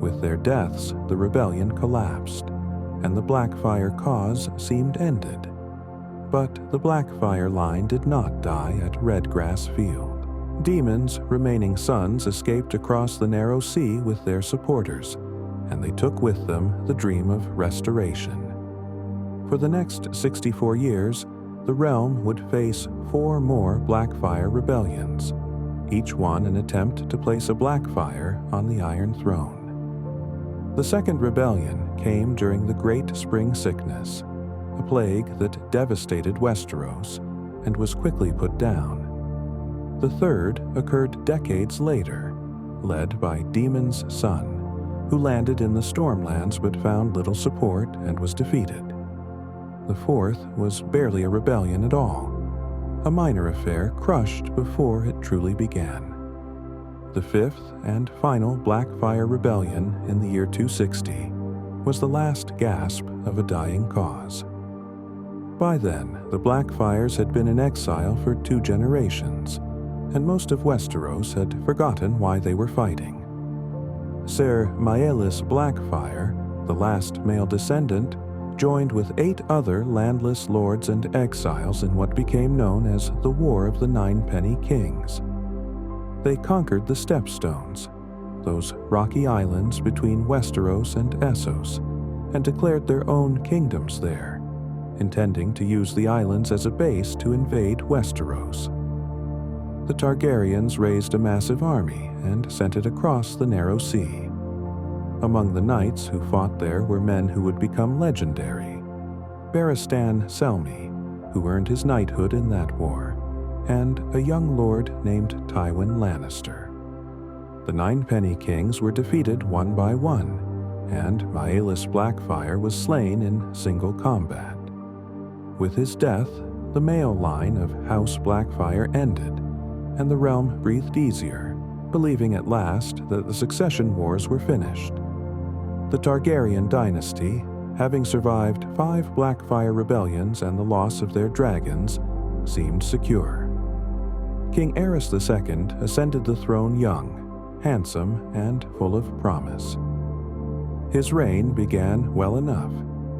Speaker 1: With their deaths, the rebellion collapsed, and the Blackfyre cause seemed ended. But the Blackfyre line did not die at Redgrass Field. Daemon's remaining sons escaped across the narrow sea with their supporters, and they took with them the dream of restoration. For the next 64 years, the realm would face 4 more Blackfyre rebellions, each one an attempt to place a Blackfyre on the Iron Throne. The second rebellion came during the Great Spring Sickness, a plague that devastated Westeros and was quickly put down. The third occurred decades later, led by Daemon's son, who landed in the Stormlands but found little support and was defeated. The fourth was barely a rebellion at all, a minor affair crushed before it truly began. The fifth and final Blackfyre rebellion in the year 260 was the last gasp of a dying cause. By then, the Blackfyres had been in exile for 2 generations, and most of Westeros had forgotten why they were fighting. Ser Maelis Blackfyre, the last male descendant, joined with 8 other landless lords and exiles in what became known as the War of the Ninepenny Kings. They conquered the Stepstones, those rocky islands between Westeros and Essos, and declared their own kingdoms there, intending to use the islands as a base to invade Westeros. The Targaryens raised a massive army and sent it across the narrow sea. Among the knights who fought there were men who would become legendary: Barristan Selmy, who earned his knighthood in that war, and a young lord named Tywin Lannister. The Ninepenny Kings were defeated one by one, and Maelys Blackfyre was slain in single combat. With his death, the male line of House Blackfyre ended, and the realm breathed easier, believing at last that the succession wars were finished. The Targaryen dynasty, having survived 5 Blackfyre rebellions and the loss of their dragons, seemed secure. King Aerys II ascended the throne young, handsome, and full of promise. His reign began well enough,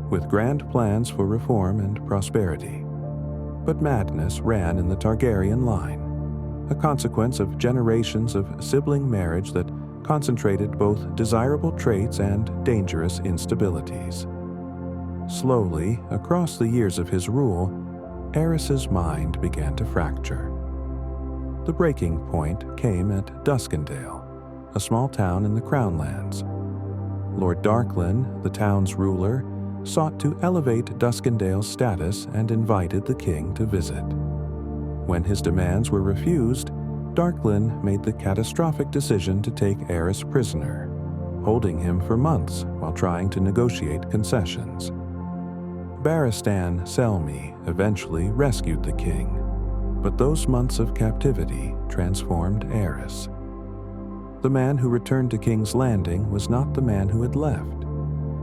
Speaker 1: with grand plans for reform and prosperity. But madness ran in the Targaryen line, a consequence of generations of sibling marriage that concentrated both desirable traits and dangerous instabilities. Slowly, across the years of his rule, Aerys's mind began to fracture. The breaking point came at Duskendale, a small town in the Crownlands. Lord Darklyn, the town's ruler, sought to elevate Duskendale's status and invited the king to visit. When his demands were refused, Darklyn made the catastrophic decision to take Aerys prisoner, holding him for months while trying to negotiate concessions. Barristan Selmy eventually rescued the king, but those months of captivity transformed Aerys. The man who returned to King's Landing was not the man who had left.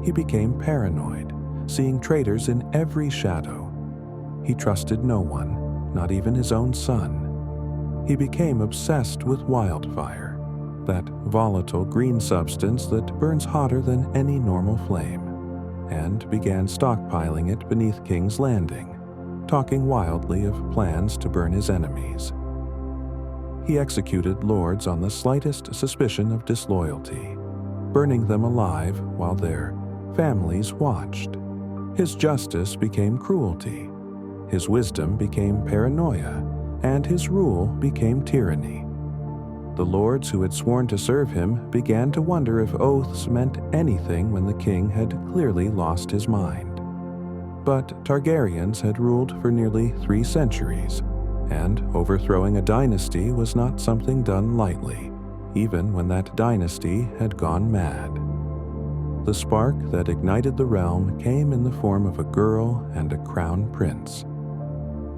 Speaker 1: He became paranoid, seeing traitors in every shadow. He trusted no one, not even his own son. He became obsessed with wildfire, that volatile green substance that burns hotter than any normal flame, and began stockpiling it beneath King's Landing, talking wildly of plans to burn his enemies. He executed lords on the slightest suspicion of disloyalty, burning them alive while their families watched. His justice became cruelty, his wisdom became paranoia, and his rule became tyranny. The lords who had sworn to serve him began to wonder if oaths meant anything when the king had clearly lost his mind. But Targaryens had ruled for nearly 3 centuries, and overthrowing a dynasty was not something done lightly, even when that dynasty had gone mad. The spark that ignited the realm came in the form of a girl and a crown prince.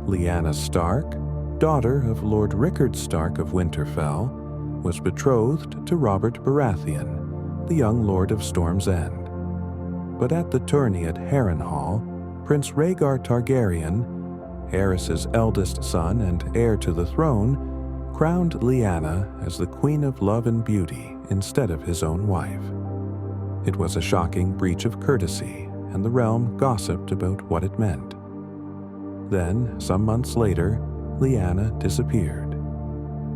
Speaker 1: Lyanna Stark, daughter of Lord Rickard Stark of Winterfell, was betrothed to Robert Baratheon, the young lord of Storm's End. But at the tourney at Harrenhal, Prince Rhaegar Targaryen, Aerys's eldest son and heir to the throne, crowned Lyanna as the Queen of Love and Beauty instead of his own wife. It was a shocking breach of courtesy, and the realm gossiped about what it meant. Then, some months later, Lyanna disappeared.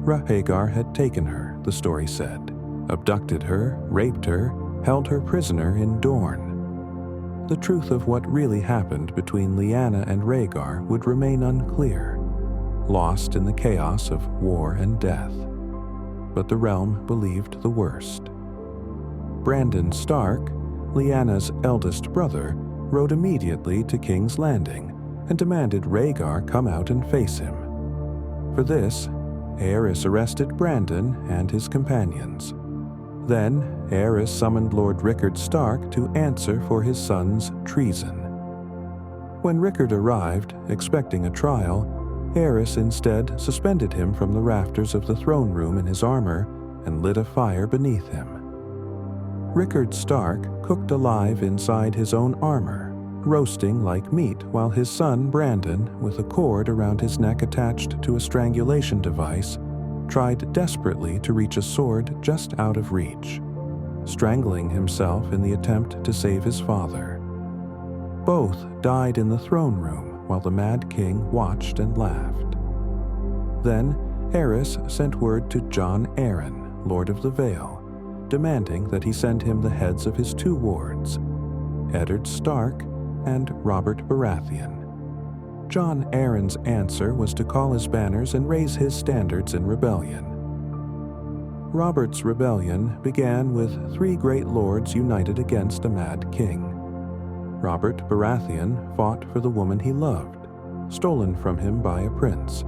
Speaker 1: Rhaegar had taken her, the story said, abducted her, raped her, held her prisoner in Dorne. The truth of what really happened between Lyanna and Rhaegar would remain unclear, lost in the chaos of war and death. But the realm believed the worst. Brandon Stark, Lyanna's eldest brother, rode immediately to King's Landing and demanded Rhaegar come out and face him. For this, Aerys arrested Brandon and his companions. Then, Aerys summoned Lord Rickard Stark to answer for his son's treason. When Rickard arrived, expecting a trial, Aerys instead suspended him from the rafters of the throne room in his armor and lit a fire beneath him. Rickard Stark cooked alive inside his own armor, roasting like meat while his son Brandon, with a cord around his neck attached to a strangulation device, tried desperately to reach a sword just out of reach, strangling himself in the attempt to save his father. Both died in the throne room while the Mad King watched and laughed. Then Aerys sent word to Jon Arryn, Lord of the Vale, demanding that he send him the heads of his 2 wards, Eddard Stark and Robert Baratheon. Jon Arryn's answer was to call his banners and raise his standards in rebellion. Robert's rebellion began with 3 great lords united against a mad king. Robert Baratheon fought for the woman he loved, stolen from him by a prince.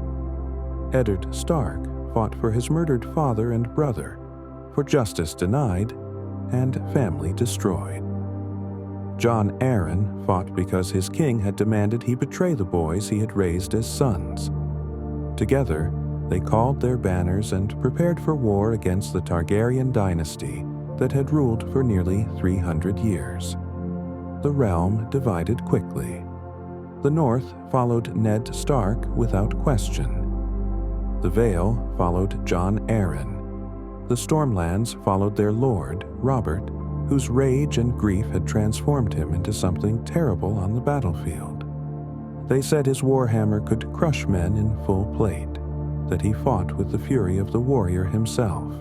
Speaker 1: Eddard Stark fought for his murdered father and brother, for justice denied and family destroyed. Jon Arryn fought because his king had demanded he betray the boys he had raised as sons. Together, they called their banners and prepared for war against the Targaryen dynasty that had ruled for nearly 300 years. The realm divided quickly. The North followed Ned Stark without question. The Vale followed Jon Arryn. The Stormlands followed their lord, Robert, whose rage and grief had transformed him into something terrible on the battlefield. They said his warhammer could crush men in full plate, that he fought with the fury of the warrior himself.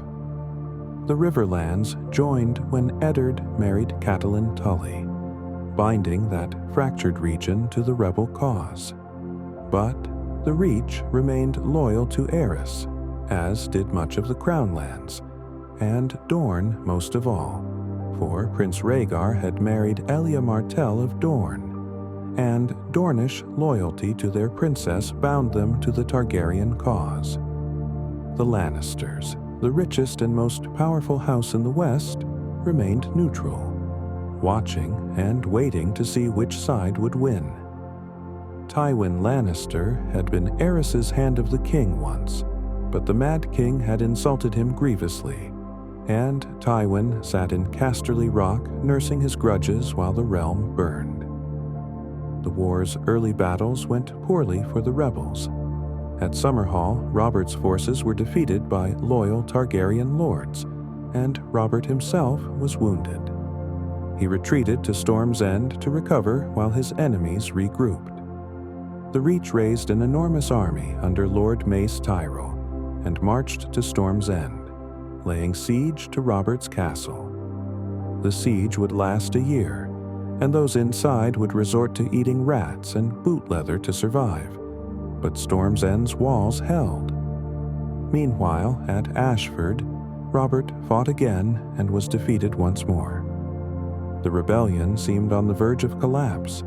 Speaker 1: The Riverlands joined when Eddard married Catelyn Tully, binding that fractured region to the rebel cause. But the Reach remained loyal to Aerys, as did much of the Crownlands, and Dorne most of all, for Prince Rhaegar had married Elia Martell of Dorne, and Dornish loyalty to their princess bound them to the Targaryen cause. The Lannisters, the richest and most powerful house in the West, remained neutral, watching and waiting to see which side would win. Tywin Lannister had been Aerys's hand of the king once, but the Mad King had insulted him grievously, and Tywin sat in Casterly Rock nursing his grudges while the realm burned. The war's early battles went poorly for the rebels. At Summerhall, Robert's forces were defeated by loyal Targaryen lords, and Robert himself was wounded. He retreated to Storm's End to recover while his enemies regrouped. The Reach raised an enormous army under Lord Mace Tyrell and marched to Storm's End, laying siege to Robert's castle. The siege would last a year, and those inside would resort to eating rats and boot leather to survive, but Storm's End's walls held. Meanwhile, at Ashford, Robert fought again and was defeated once more. The rebellion seemed on the verge of collapse.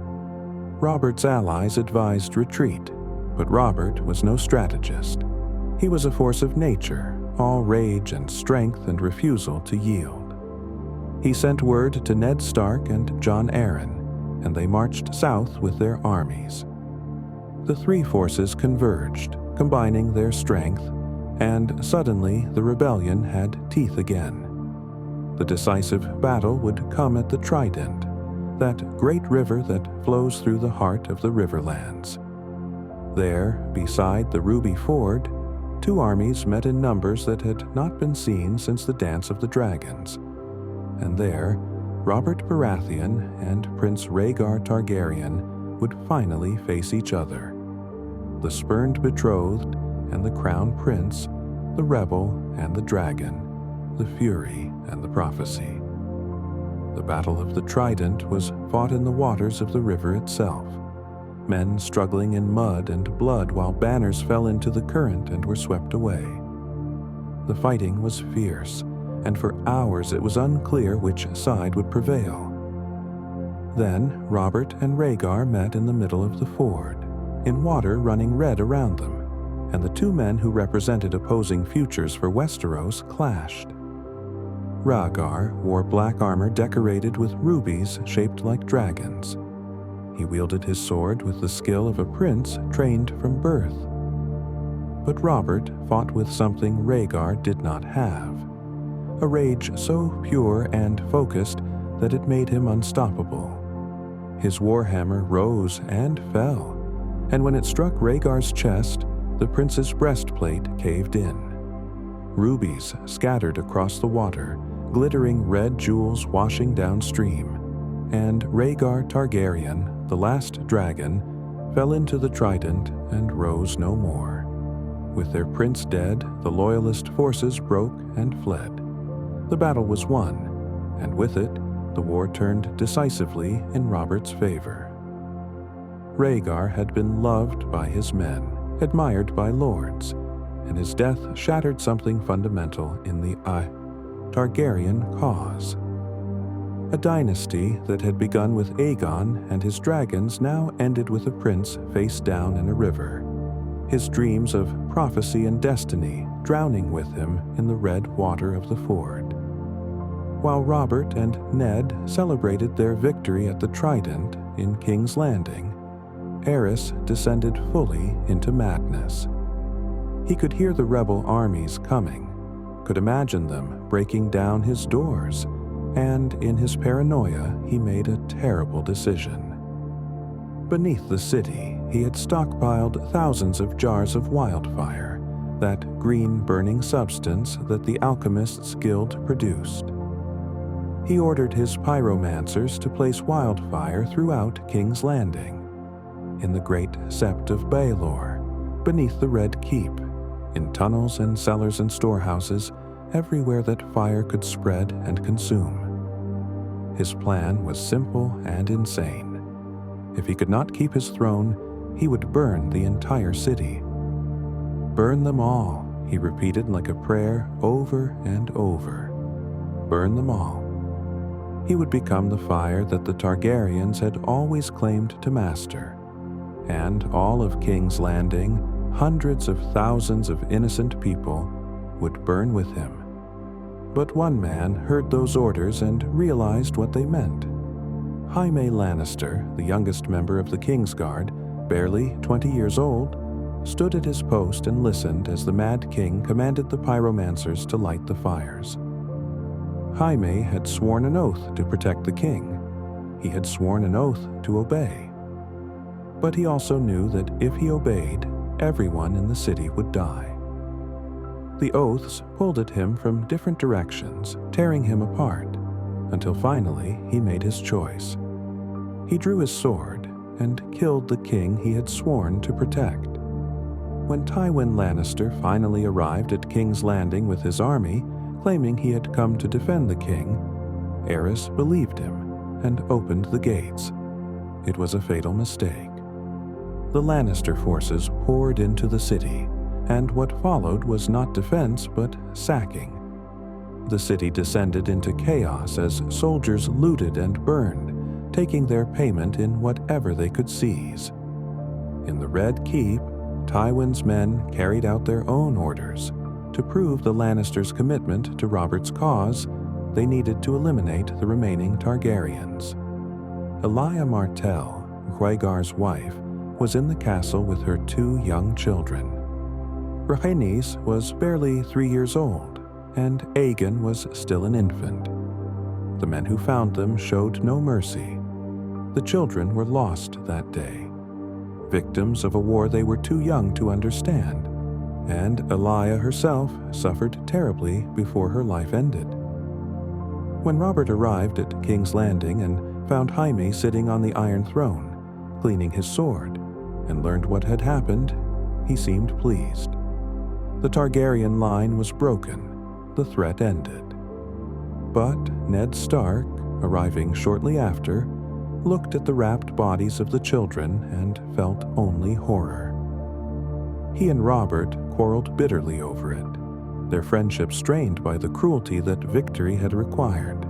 Speaker 1: Robert's allies advised retreat, but Robert was no strategist. He was a force of nature, all rage and strength and refusal to yield. He sent word to Ned Stark and Jon Arryn, and they marched south with their armies. The 3 forces converged, combining their strength, and suddenly the rebellion had teeth again. The decisive battle would come at the Trident, that great river that flows through the heart of the Riverlands. There, beside the Ruby Ford, 2 armies met in numbers that had not been seen since the Dance of the Dragons. And there, Robert Baratheon and Prince Rhaegar Targaryen would finally face each other. The spurned betrothed and the crown prince, the rebel and the dragon, the fury and the prophecy. The Battle of the Trident was fought in the waters of the river itself, men struggling in mud and blood while banners fell into the current and were swept away. The fighting was fierce, and for hours it was unclear which side would prevail. Then Robert and Rhaegar met in the middle of the ford, in water running red around them, and the 2 men who represented opposing futures for Westeros clashed. Rhaegar wore black armor decorated with rubies shaped like dragons. He wielded his sword with the skill of a prince trained from birth. But Robert fought with something Rhaegar did not have, a rage so pure and focused that it made him unstoppable. His warhammer rose and fell, and when it struck Rhaegar's chest, the prince's breastplate caved in. Rubies scattered across the water, glittering red jewels washing downstream. and Rhaegar Targaryen, the last dragon, fell into the trident and rose no more. With their prince dead, the loyalist forces broke and fled. The battle was won, and with it, the war turned decisively in Robert's favor. Rhaegar had been loved by his men, admired by lords, and his death shattered something fundamental in the Targaryen cause. A dynasty that had begun with Aegon and his dragons now ended with a prince face down in a river, his dreams of prophecy and destiny drowning with him in the red water of the ford. While Robert and Ned celebrated their victory at the Trident in King's Landing, Aerys descended fully into madness. He could hear the rebel armies coming, could imagine them breaking down his doors, and in his paranoia he made a terrible decision. Beneath the city, he had stockpiled thousands of jars of wildfire, that green burning substance that the Alchemists' Guild produced. He ordered his pyromancers to place wildfire throughout King's Landing, in the great sept of Baelor, beneath the Red Keep, in tunnels and cellars and storehouses, everywhere that fire could spread and consume. His plan was simple and insane. If he could not keep his throne, he would burn the entire city. Burn them all, he repeated like a prayer over and over. Burn them all. He would become the fire that the Targaryens had always claimed to master, and all of King's Landing, hundreds of thousands of innocent people, would burn with him. But one man heard those orders and realized what they meant. Jaime Lannister, the youngest member of the Kingsguard, barely 20 years old, stood at his post and listened as the Mad King commanded the pyromancers to light the fires. Jaime had sworn an oath to protect the king. He had sworn an oath to obey. But he also knew that if he obeyed, everyone in the city would die. The oaths pulled at him from different directions, tearing him apart, until finally he made his choice. He drew his sword and killed the king he had sworn to protect. When Tywin Lannister finally arrived at King's Landing with his army, claiming he had come to defend the king, Aerys believed him and opened the gates. It was a fatal mistake. The Lannister forces poured into the city, and what followed was not defense but sacking. The city descended into chaos as soldiers looted and burned, taking their payment in whatever they could seize. In the Red Keep, Tywin's men carried out their own orders. To prove the Lannisters' commitment to Robert's cause, they needed to eliminate the remaining Targaryens. Elia Martell, Rhaegar's wife, was in the castle with her 2 young children. Rhaenys was barely 3 years old, and Aegon was still an infant. The men who found them showed no mercy. The children were lost that day, victims of a war they were too young to understand, and Elia herself suffered terribly before her life ended. When Robert arrived at King's Landing and found Jaime sitting on the Iron Throne, cleaning his sword, and learned what had happened, he seemed pleased. The Targaryen line was broken, the threat ended. But Ned Stark, arriving shortly after, looked at the wrapped bodies of the children and felt only horror. He and Robert quarreled bitterly over it, their friendship strained by the cruelty that victory had required.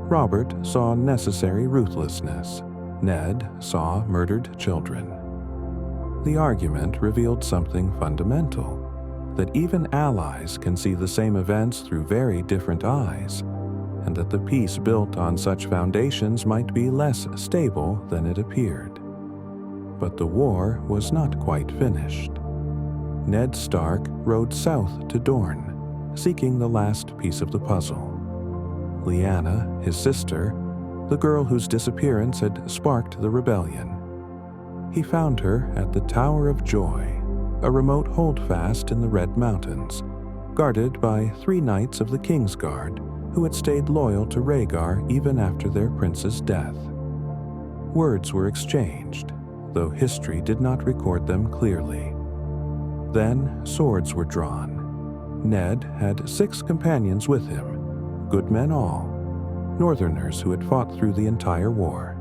Speaker 1: Robert saw necessary ruthlessness. Ned saw murdered children. The argument revealed something fundamental, that even allies can see the same events through very different eyes, and that the peace built on such foundations might be less stable than it appeared. But the war was not quite finished. Ned Stark rode south to Dorne, seeking the last piece of the puzzle. Lyanna, his sister, the girl whose disappearance had sparked the rebellion. He found her at the Tower of Joy, a remote holdfast in the Red Mountains, guarded by 3 knights of the Kingsguard who had stayed loyal to Rhaegar even after their prince's death. Words were exchanged, though history did not record them clearly. Then swords were drawn. Ned had 6 companions with him, good men all, Northerners who had fought through the entire war.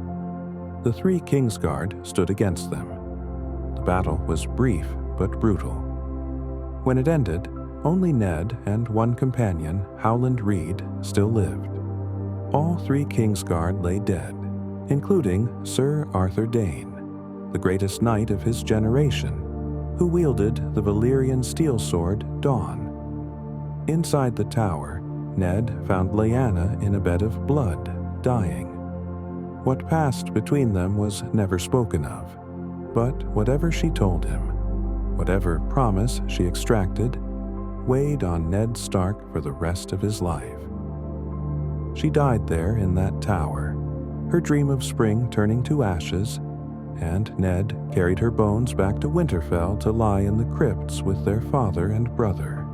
Speaker 1: The 3 Kingsguard stood against them. The battle was brief but brutal. When it ended, only Ned and 1 companion, Howland Reed, still lived. All 3 Kingsguard lay dead, including Sir Arthur Dayne, the greatest knight of his generation, who wielded the Valyrian steel sword Dawn. Inside the tower, Ned found Lyanna in a bed of blood, dying. What passed between them was never spoken of, but whatever she told him, whatever promise she extracted, weighed on Ned Stark for the rest of his life. She died there in that tower, her dream of spring turning to ashes, and Ned carried her bones back to Winterfell to lie in the crypts with their father and brother.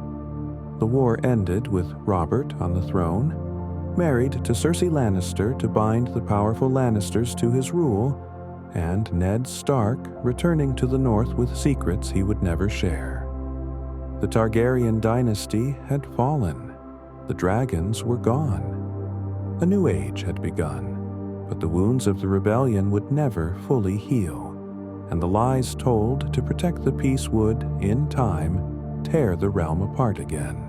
Speaker 1: The war ended with Robert on the throne, married to Cersei Lannister to bind the powerful Lannisters to his rule, and Ned Stark returning to the North with secrets he would never share. The Targaryen dynasty had fallen. The dragons were gone. A new age had begun, but the wounds of the rebellion would never fully heal, and the lies told to protect the peace would, in time, tear the realm apart again.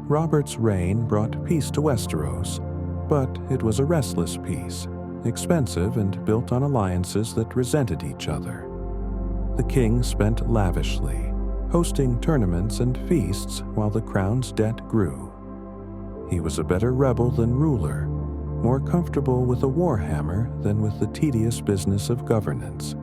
Speaker 1: Robert's reign brought peace to Westeros, but it was a restless peace, expensive and built on alliances that resented each other. The king spent lavishly, hosting tournaments and feasts while the crown's debt grew. He was a better rebel than ruler, more comfortable with a warhammer than with the tedious business of governance.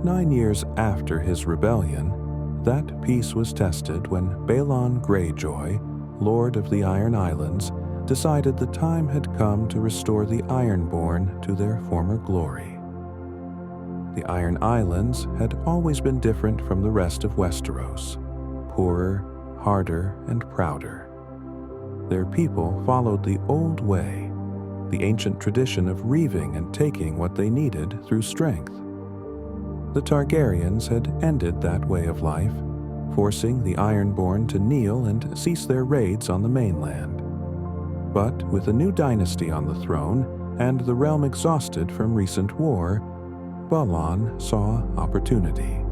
Speaker 1: 9 years after his rebellion, that peace was tested when Balon Greyjoy, Lord of the Iron Islands, decided the time had come to restore the Ironborn to their former glory. The Iron Islands had always been different from the rest of Westeros, poorer, harder, and prouder. Their people followed the old way, the ancient tradition of reaving and taking what they needed through strength. The Targaryens had ended that way of life, forcing the Ironborn to kneel and cease their raids on the mainland. But with a new dynasty on the throne and the realm exhausted from recent war, Balon saw opportunity.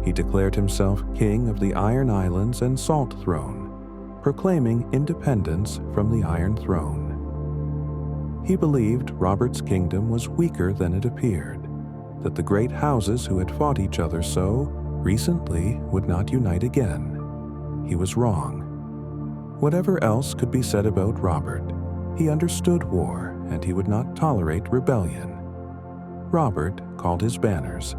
Speaker 1: He declared himself king of the Iron Islands and Salt Throne, proclaiming independence from the Iron Throne. He believed Robert's kingdom was weaker than it appeared, that the great houses who had fought each other so recently would not unite again. He was wrong. Whatever else could be said about Robert, he understood war and he would not tolerate rebellion. Robert called his banners,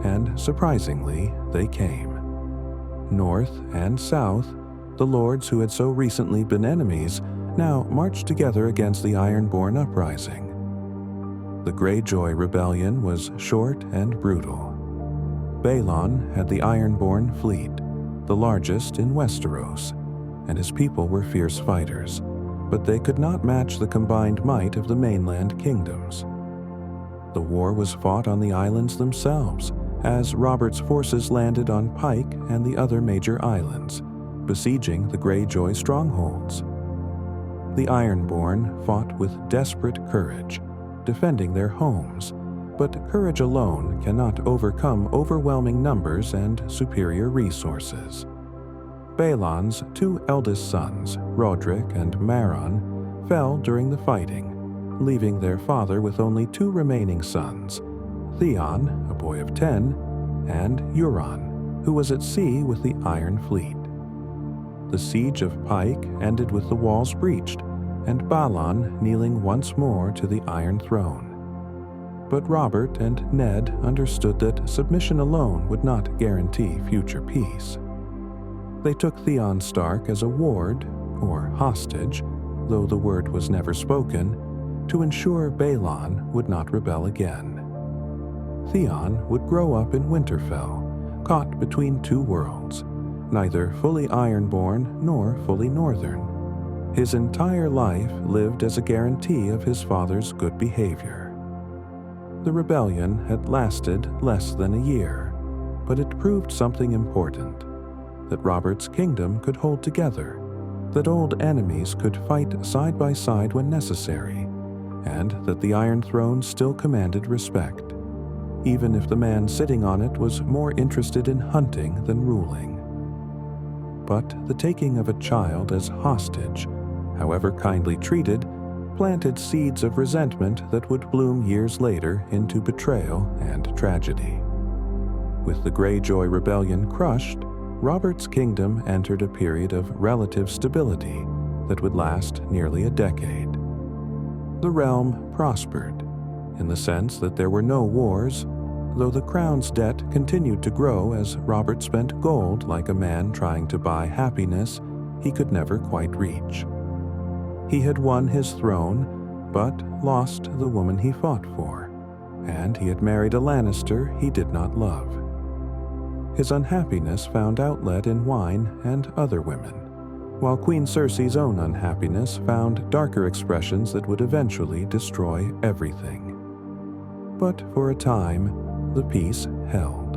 Speaker 1: and surprisingly, they came. North and south, the lords who had so recently been enemies now marched together against the Ironborn uprising. The Greyjoy rebellion was short and brutal. Balon had the Ironborn fleet, the largest in Westeros, and his people were fierce fighters, but they could not match the combined might of the mainland kingdoms. The war was fought on the islands themselves, as Robert's forces landed on Pike and the other major islands, besieging the Greyjoy strongholds. The Ironborn fought with desperate courage, defending their homes, but courage alone cannot overcome overwhelming numbers and superior resources. Balon's 2 eldest sons, Rodrik and Maron, fell during the fighting, leaving their father with only 2 remaining sons, Theon, a boy of 10, and Euron, who was at sea with the Iron Fleet. The siege of Pike ended with the walls breached, and Balon kneeling once more to the Iron Throne. But Robert and Ned understood that submission alone would not guarantee future peace. They took Theon Stark as a ward, or hostage, though the word was never spoken, to ensure Balon would not rebel again. Theon would grow up in Winterfell, caught between 2 worlds, neither fully Ironborn nor fully Northern. His entire life lived as a guarantee of his father's good behavior. The rebellion had lasted less than a year, but it proved something important: that Robert's kingdom could hold together, that old enemies could fight side by side when necessary, and that the Iron Throne still commanded respect, even if the man sitting on it was more interested in hunting than ruling. But the taking of a child as hostage, however kindly treated, planted seeds of resentment that would bloom years later into betrayal and tragedy. With the Greyjoy rebellion crushed, Robert's kingdom entered a period of relative stability that would last nearly a decade. The realm prospered, in the sense that there were no wars, though the crown's debt continued to grow as Robert spent gold like a man trying to buy happiness he could never quite reach. He had won his throne, but lost the woman he fought for, and he had married a Lannister he did not love. His unhappiness found outlet in wine and other women, while Queen Cersei's own unhappiness found darker expressions that would eventually destroy everything. But for a time, the peace held.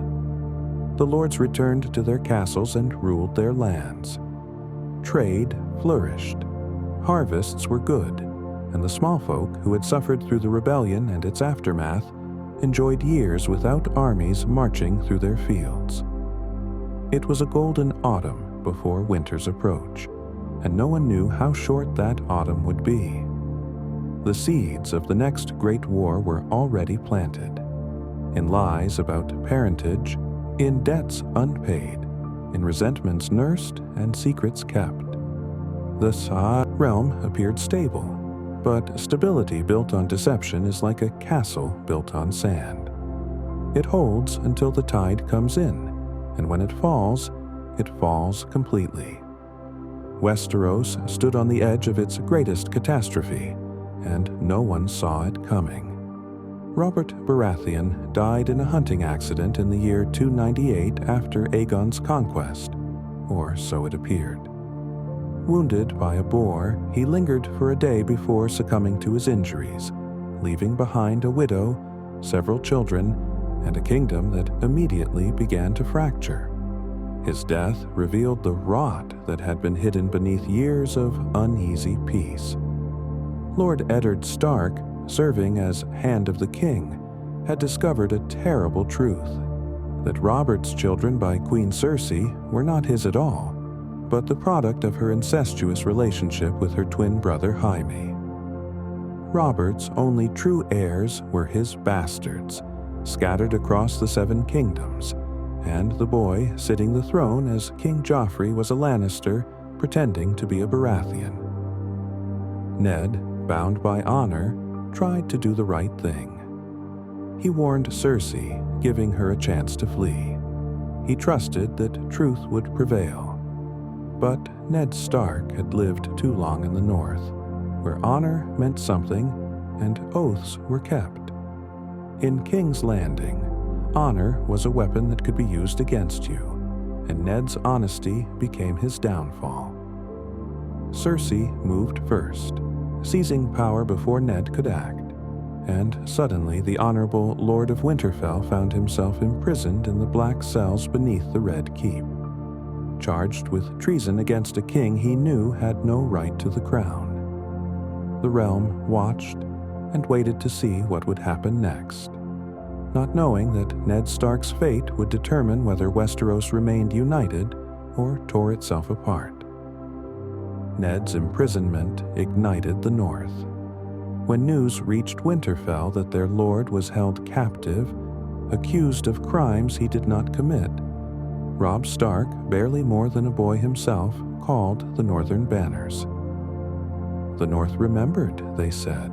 Speaker 1: The lords returned to their castles and ruled their lands. Trade flourished. Harvests were good, and the small folk who had suffered through the rebellion and its aftermath enjoyed years without armies marching through their fields. It was a golden autumn before winter's approach, and no one knew how short that autumn would be. The seeds of the next great war were already planted, in lies about parentage, in debts unpaid, in resentments nursed and secrets kept. The Saar realm appeared stable, but stability built on deception is like a castle built on sand. It holds until the tide comes in, and when it falls completely. Westeros stood on the edge of its greatest catastrophe, and no one saw it coming. Robert Baratheon died in a hunting accident in the year 298 after Aegon's conquest, or so it appeared. Wounded by a boar, he lingered for a day before succumbing to his injuries, leaving behind a widow, several children, and a kingdom that immediately began to fracture. His death revealed the rot that had been hidden beneath years of uneasy peace. Lord Eddard Stark, serving as Hand of the King, had discovered a terrible truth: that Robert's children by Queen Cersei were not his at all, but the product of her incestuous relationship with her twin brother Jaime. Robert's only true heirs were his bastards, scattered across the Seven Kingdoms, and the boy sitting the throne as King Joffrey was a Lannister pretending to be a Baratheon. Ned, bound by honor, tried to do the right thing. He warned Cersei, giving her a chance to flee. He trusted that truth would prevail. But Ned Stark had lived too long in the North, where honor meant something and oaths were kept. In King's Landing, honor was a weapon that could be used against you, and Ned's honesty became his downfall. Cersei moved first, seizing power before Ned could act, and suddenly the Honorable Lord of Winterfell found himself imprisoned in the black cells beneath the Red Keep, charged with treason against a king he knew had no right to the crown. The realm watched and waited to see what would happen next, not knowing that Ned Stark's fate would determine whether Westeros remained united or tore itself apart. Ned's imprisonment ignited the North. When news reached Winterfell that their lord was held captive, accused of crimes he did not commit, Robb Stark, barely more than a boy himself, called the Northern Banners. The North remembered, they said.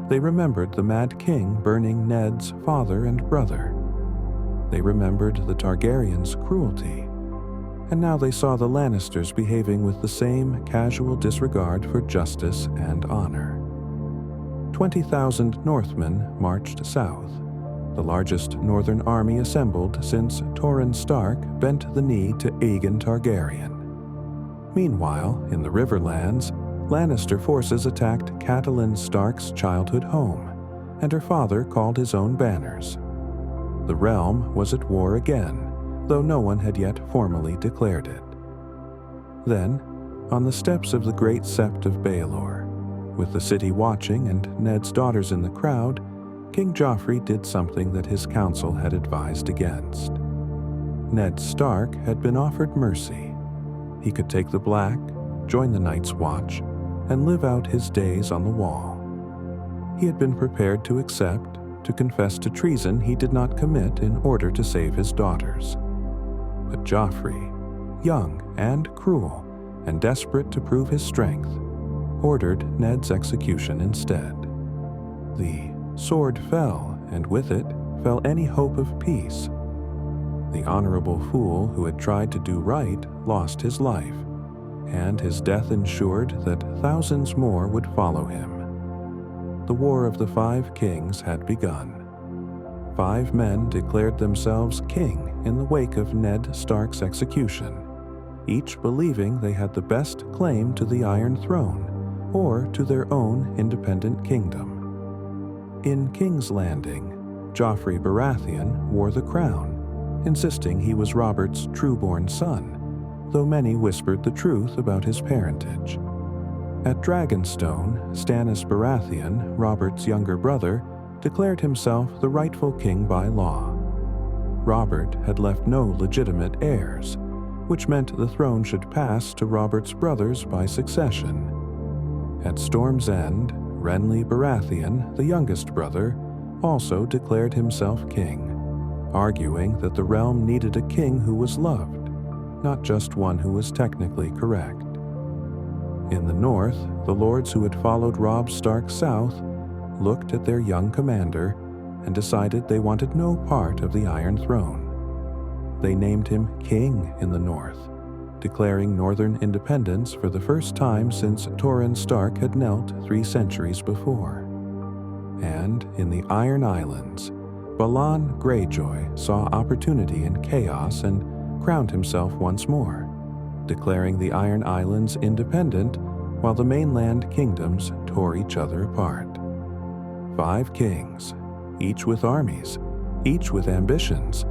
Speaker 1: They remembered the Mad King burning Ned's father and brother. They remembered the Targaryens' cruelty. And now they saw the Lannisters behaving with the same casual disregard for justice and honor. 20,000 Northmen marched south, the largest northern army assembled since Torrhen Stark bent the knee to Aegon Targaryen. Meanwhile, in the Riverlands, Lannister forces attacked Catelyn Stark's childhood home, and her father called his own banners. The realm was at war again, though no one had yet formally declared it. Then, on the steps of the great sept of Baelor, with the city watching and Ned's daughters in the crowd, King Joffrey did something that his council had advised against. Ned Stark had been offered mercy. He could take the Black, join the Night's Watch, and live out his days on the Wall. He had been prepared to accept, to confess to treason he did not commit in order to save his daughters. But Joffrey, young and cruel, and desperate to prove his strength, ordered Ned's execution instead. The sword fell, and with it fell any hope of peace. The honorable fool who had tried to do right lost his life, and his death ensured that thousands more would follow him. The War of the Five Kings had begun. 5 men declared themselves king in the wake of Ned Stark's execution, each believing they had the best claim to the Iron Throne or to their own independent kingdom. In King's Landing, Joffrey Baratheon wore the crown, insisting he was Robert's true-born son, though many whispered the truth about his parentage. At Dragonstone, Stannis Baratheon, Robert's younger brother, declared himself the rightful king by law. Robert had left no legitimate heirs, which meant the throne should pass to Robert's brothers by succession. At Storm's End, Renly Baratheon, the youngest brother, also declared himself king, arguing that the realm needed a king who was loved, not just one who was technically correct. In the north, the lords who had followed Robb Stark south looked at their young commander and decided they wanted no part of the Iron Throne. They named him king in the north, declaring northern independence for the first time since Torrhen Stark had knelt 3 centuries before. And in the Iron Islands, Balon Greyjoy saw opportunity in chaos and crowned himself once more, declaring the Iron Islands independent while the mainland kingdoms tore each other apart. 5 kings, each with armies, each with ambitions,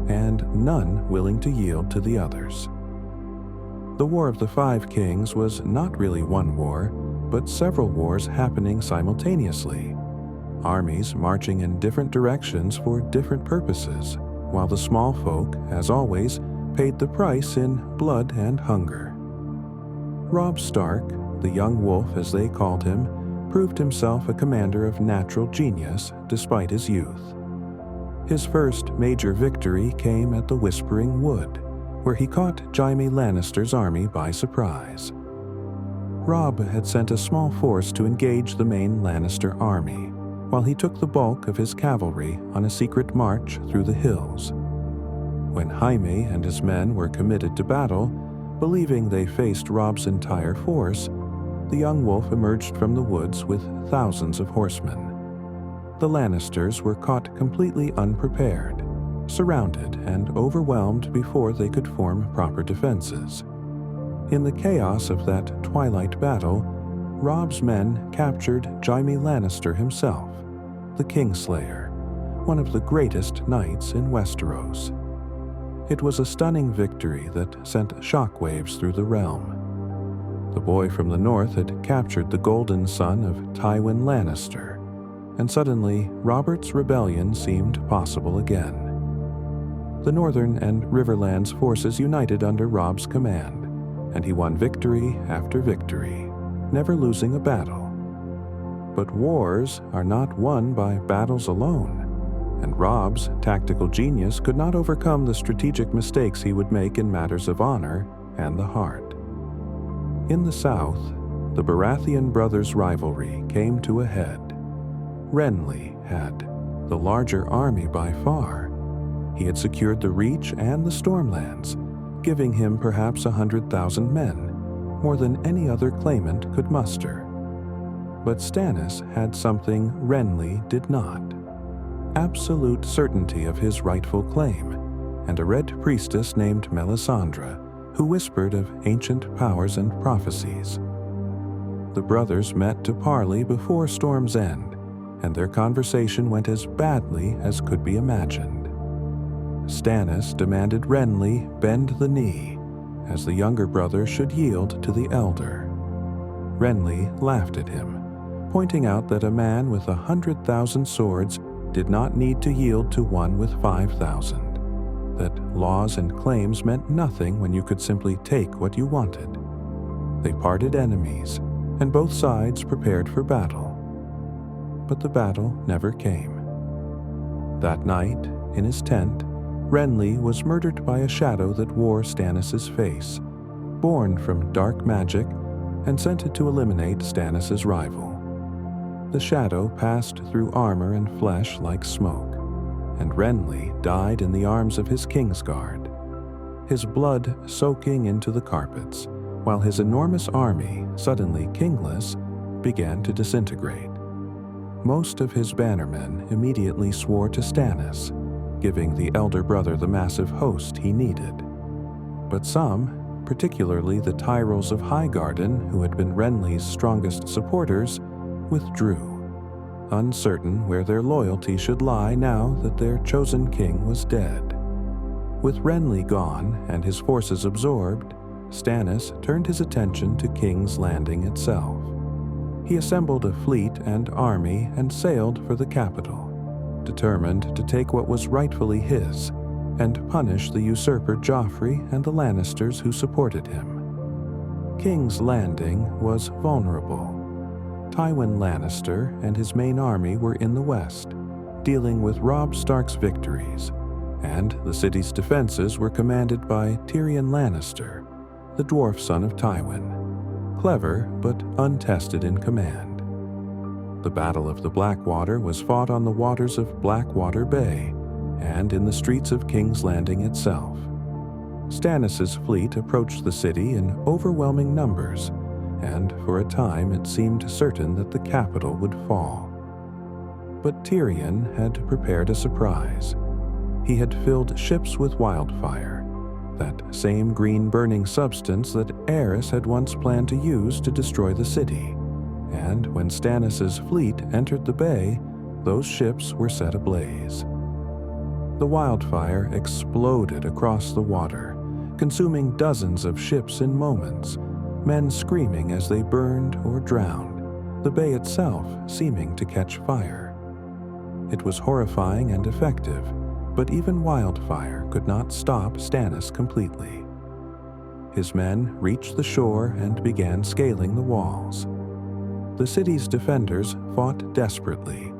Speaker 1: and none willing to yield to the others. The War of the Five Kings was not really one war, but several wars happening simultaneously, armies marching in different directions for different purposes, while the small folk, as always, paid the price in blood and hunger. Robb Stark, the young wolf as they called him, proved himself a commander of natural genius despite his youth. His first major victory came at the Whispering Wood, where he caught Jaime Lannister's army by surprise. Robb had sent a small force to engage the main Lannister army, while he took the bulk of his cavalry on a secret march through the hills. When Jaime and his men were committed to battle, believing they faced Robb's entire force, the young wolf emerged from the woods with thousands of horsemen. The Lannisters were caught completely unprepared, surrounded and overwhelmed before they could form proper defenses. In the chaos of that twilight battle, Robb's men captured Jaime Lannister himself, the Kingslayer, one of the greatest knights in Westeros. It was a stunning victory that sent shockwaves through the realm. The boy from the north had captured the golden son of Tywin Lannister, and suddenly Robert's rebellion seemed possible again. The Northern and Riverlands forces united under Robb's command, and he won victory after victory, never losing a battle. But wars are not won by battles alone, and Robb's tactical genius could not overcome the strategic mistakes he would make in matters of honor and the heart. In the south, the Baratheon brothers' rivalry came to a head. Renly had the larger army by far. He had secured the Reach and the Stormlands, giving him perhaps 100,000 men, more than any other claimant could muster. But Stannis had something Renly did not: absolute certainty of his rightful claim, and a red priestess named Melisandre, who whispered of ancient powers and prophecies. the brothers met to parley before Storm's End, and their conversation went as badly as could be imagined. Stannis demanded Renly bend the knee, as the younger brother should yield to the elder. Renly laughed at him, pointing out that a man with 100,000 swords did not need to yield to one with 5,000, that laws and claims meant nothing when you could simply take what you wanted. They parted enemies, and both sides prepared for battle. But the battle never came. That night, in his tent, Renly was murdered by a shadow that wore Stannis' face, born from dark magic and sent it to eliminate Stannis' rival. The shadow passed through armor and flesh like smoke, and Renly died in the arms of his Kingsguard, his blood soaking into the carpets, while his enormous army, suddenly kingless, began to disintegrate. Most of his bannermen immediately swore to Stannis, giving the elder brother the massive host he needed. But some, particularly the Tyrells of Highgarden, who had been Renly's strongest supporters, withdrew, uncertain where their loyalty should lie now that their chosen king was dead. With Renly gone and his forces absorbed, Stannis turned his attention to King's Landing itself. He assembled a fleet and army and sailed for the capital, determined to take what was rightfully his and punish the usurper Joffrey and the Lannisters who supported him. King's Landing was vulnerable. Tywin Lannister and his main army were in the west, dealing with Robb Stark's victories, and the city's defenses were commanded by Tyrion Lannister, the dwarf son of Tywin, clever but untested in command. The Battle of the Blackwater was fought on the waters of Blackwater Bay and in the streets of King's Landing itself. Stannis' fleet approached the city in overwhelming numbers, and for a time it seemed certain that the capital would fall. But Tyrion had prepared a surprise. He had filled ships with wildfire, that same green burning substance that Aerys had once planned to use to destroy the city, and when Stannis' fleet entered the bay, those ships were set ablaze. The wildfire exploded across the water, consuming dozens of ships in moments, men screaming as they burned or drowned, the bay itself seeming to catch fire. It was horrifying and effective, but even wildfire could not stop Stannis completely. His men reached the shore and began scaling the walls. The city's defenders fought desperately,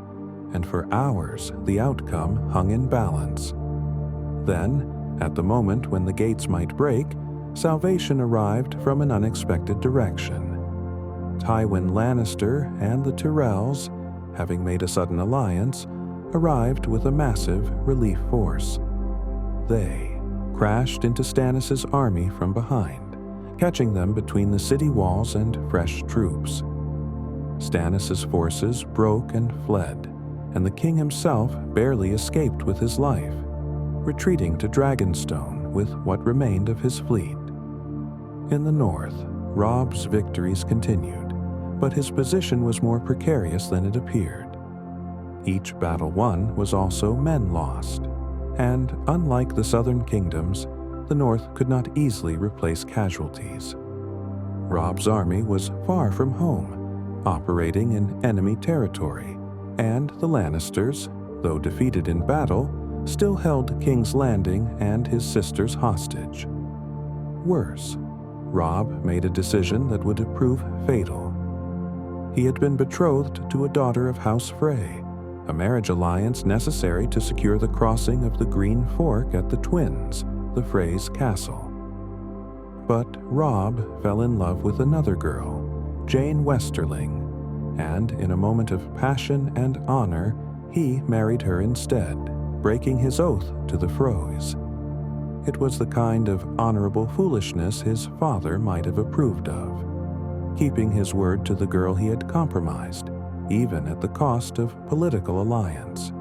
Speaker 1: and for hours the outcome hung in balance. Then, at the moment when the gates might break, salvation arrived from an unexpected direction. Tywin Lannister and the Tyrells, having made a sudden alliance, arrived with a massive relief force. They crashed into Stannis' army from behind, catching them between the city walls and fresh troops. Stannis' forces broke and fled, and the king himself barely escaped with his life, retreating to Dragonstone with what remained of his fleet. In the north, Robb's victories continued, but his position was more precarious than it appeared. Each battle won was also men lost, and unlike the southern kingdoms, the north could not easily replace casualties. Robb's army was far from home, operating in enemy territory, and the Lannisters, though defeated in battle, still held King's Landing and his sisters hostage. Worse, Robb made a decision that would prove fatal. He had been betrothed to a daughter of House Frey, a marriage alliance necessary to secure the crossing of the Green Fork at the Twins, the Frey's castle. But Robb fell in love with another girl, Jane Westerling, and in a moment of passion and honor, he married her instead, breaking his oath to the Froys. It was the kind of honorable foolishness his father might have approved of, keeping his word to the girl he had compromised, even at the cost of political alliance.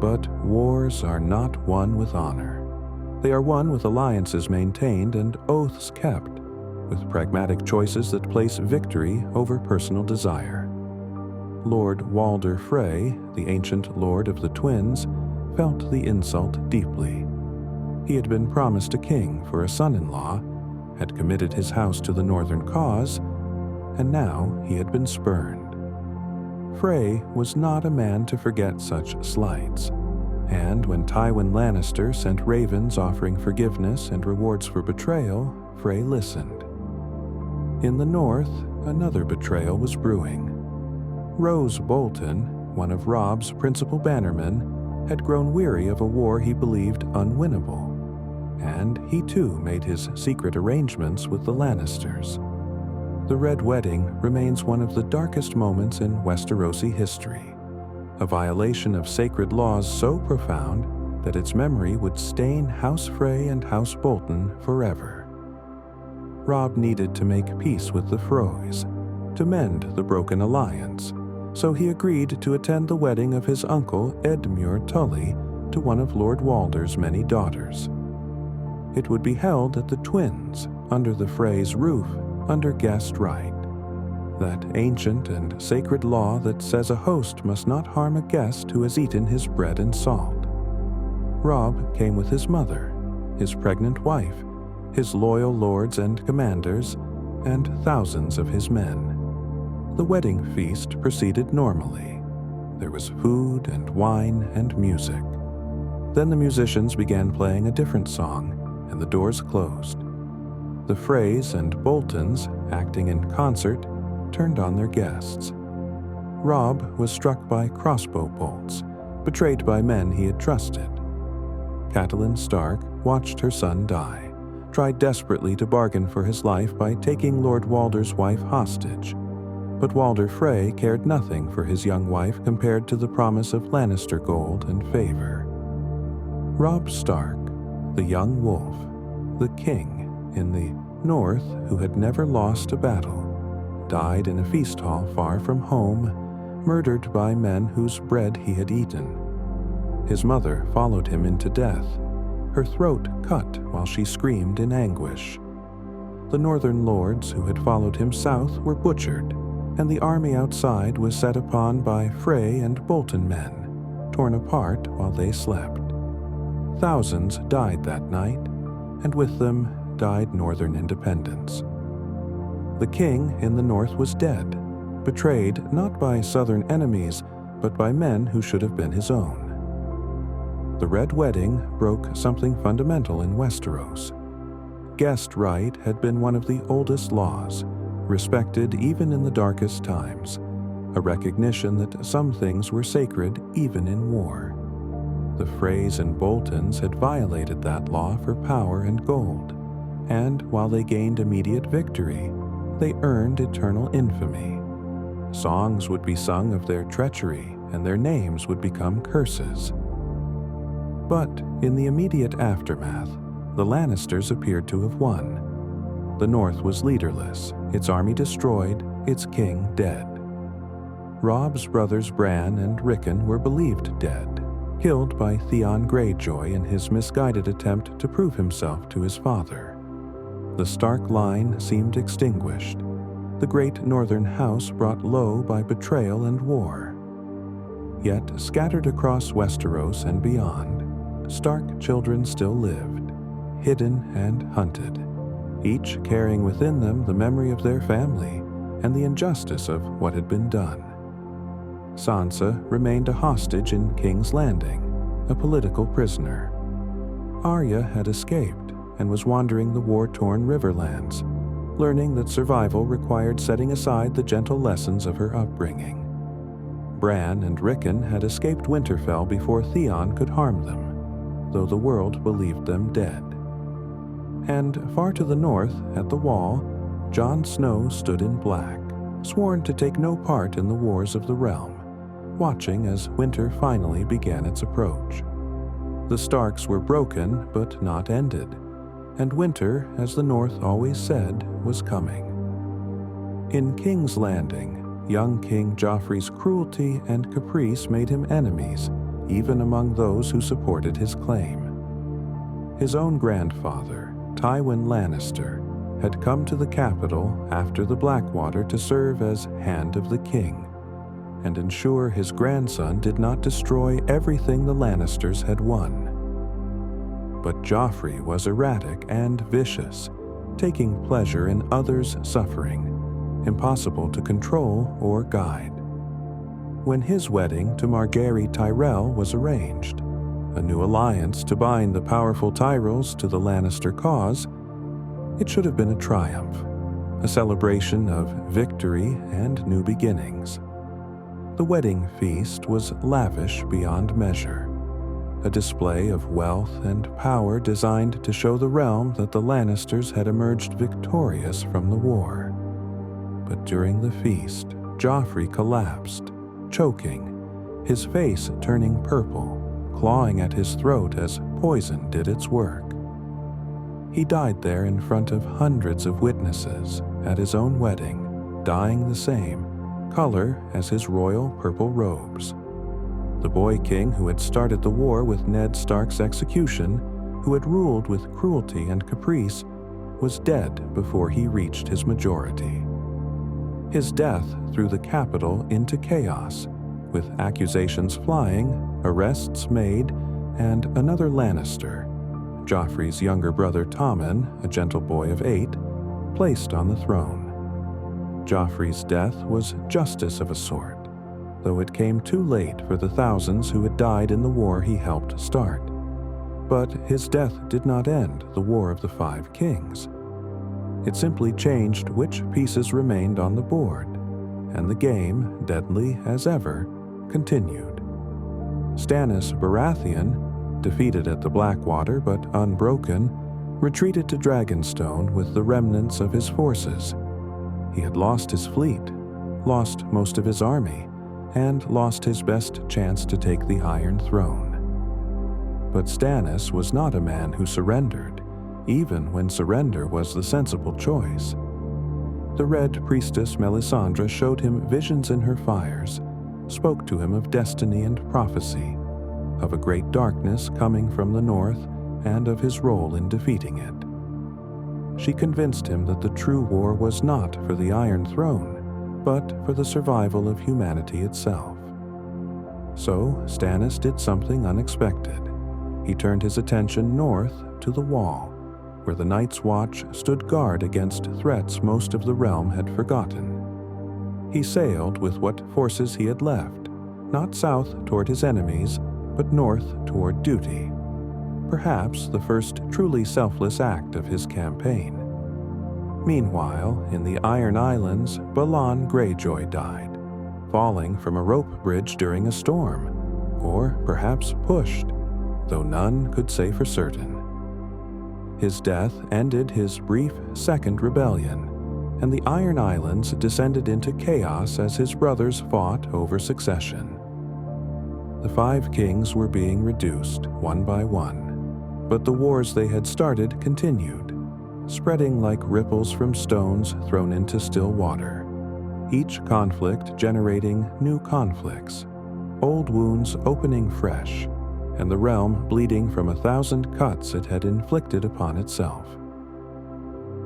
Speaker 1: But wars are not won with honor. They are won with alliances maintained and oaths kept, with pragmatic choices that place victory over personal desire. Lord Walder Frey, the ancient lord of the twins, felt the insult deeply. He had been promised a king for a son-in-law, had committed his house to the northern cause, and now he had been spurned. Frey was not a man to forget such slights, and when Tywin Lannister sent ravens offering forgiveness and rewards for betrayal, Frey listened. In the north, another betrayal was brewing. Rose Bolton, one of Robb's principal bannermen, had grown weary of a war he believed unwinnable, and he too made his secret arrangements with the Lannisters. The Red Wedding remains one of the darkest moments in Westerosi history, a violation of sacred laws so profound that its memory would stain House Frey and House Bolton forever. Robb needed to make peace with the Freys, to mend the broken alliance, so he agreed to attend the wedding of his uncle Edmure Tully to one of Lord Walder's many daughters. It would be held at the Twins, under the Freys' roof, under guest right, that ancient and sacred law that says a host must not harm a guest who has eaten his bread and salt. Robb came with his mother, his pregnant wife, his loyal lords and commanders, and thousands of his men. The wedding feast proceeded normally. There was food and wine and music. Then the musicians began playing a different song, and the doors closed. The Freys and Boltons, acting in concert, turned on their guests. Robb was struck by crossbow bolts, betrayed by men he had trusted. Catelyn Stark watched her son die, tried desperately to bargain for his life by taking Lord Walder's wife hostage, but Walder Frey cared nothing for his young wife compared to the promise of Lannister gold and favor. Robb Stark, the young wolf, the king in the north who had never lost a battle, died in a feast hall far from home, murdered by men whose bread he had eaten. His mother followed him into death, her throat cut while she screamed in anguish. The northern lords who had followed him south were butchered, and the army outside was set upon by Frey and Bolton men, torn apart while they slept. Thousands died that night, and with them died northern independence. The king in the north was dead, betrayed not by southern enemies, but by men who should have been his own. The Red Wedding broke something fundamental in Westeros. Guest right had been one of the oldest laws, respected even in the darkest times, a recognition that some things were sacred even in war. The Freys and Boltons had violated that law for power and gold, and while they gained immediate victory, they earned eternal infamy. Songs would be sung of their treachery, and their names would become curses. But in the immediate aftermath, the Lannisters appeared to have won. The North was leaderless, its army destroyed, its king dead. Robb's brothers Bran and Rickon were believed dead, killed by Theon Greyjoy in his misguided attempt to prove himself to his father. The Stark line seemed extinguished, the great northern house brought low by betrayal and war. Yet, scattered across Westeros and beyond, Stark children still lived, hidden and hunted, each carrying within them the memory of their family and the injustice of what had been done. Sansa remained a hostage in King's Landing, a political prisoner. Arya had escaped and was wandering the war-torn Riverlands, learning that survival required setting aside the gentle lessons of her upbringing. Bran and Rickon had escaped Winterfell before Theon could harm them, though the world believed them dead. And far to the north, at the Wall, Jon Snow stood in black, sworn to take no part in the wars of the realm, watching as winter finally began its approach. The Starks were broken, but not ended, and winter, as the North always said, was coming. In King's Landing, young King Joffrey's cruelty and caprice made him enemies, even among those who supported his claim. His own grandfather, Tywin Lannister, had come to the capital after the Blackwater to serve as Hand of the King and ensure his grandson did not destroy everything the Lannisters had won. But Joffrey was erratic and vicious, taking pleasure in others' suffering, impossible to control or guide. When his wedding to Margaery Tyrell was arranged, a new alliance to bind the powerful Tyrells to the Lannister cause, it should have been a triumph, a celebration of victory and new beginnings. The wedding feast was lavish beyond measure, a display of wealth and power designed to show the realm that the Lannisters had emerged victorious from the war. But during the feast, Joffrey collapsed, choking, his face turning purple, clawing at his throat as poison did its work. He died there in front of hundreds of witnesses at his own wedding, dyeing the same color as his royal purple robes. The boy king who had started the war with Ned Stark's execution, who had ruled with cruelty and caprice, was dead before he reached his majority. His death threw the capital into chaos, with accusations flying, arrests made, and another Lannister, Joffrey's younger brother Tommen, a gentle boy of 8, placed on the throne. Joffrey's death was justice of a sort, though it came too late for the thousands who had died in the war he helped start. But his death did not end the War of the Five Kings. It simply changed which pieces remained on the board, and the game, deadly as ever, continued. Stannis Baratheon, defeated at the Blackwater but unbroken, retreated to Dragonstone with the remnants of his forces. He had lost his fleet, lost most of his army, and lost his best chance to take the Iron Throne. But Stannis was not a man who surrendered, even when surrender was the sensible choice. The Red Priestess Melisandre showed him visions in her fires, spoke to him of destiny and prophecy, of a great darkness coming from the north, and of his role in defeating it. She convinced him that the true war was not for the Iron Throne, but for the survival of humanity itself. So Stannis did something unexpected. He turned his attention north to the Wall, where the Night's Watch stood guard against threats most of the realm had forgotten. He sailed with what forces he had left, not south toward his enemies, but north toward duty. Perhaps the first truly selfless act of his campaign. Meanwhile, in the Iron Islands, Balon Greyjoy died, falling from a rope bridge during a storm, or perhaps pushed, though none could say for certain. His death ended his brief second rebellion, and the Iron Islands descended into chaos as his brothers fought over succession. The Five Kings were being reduced one by one, but the wars they had started continued, spreading like ripples from stones thrown into still water, each conflict generating new conflicts, old wounds opening fresh, and the realm bleeding from 1,000 cuts it had inflicted upon itself.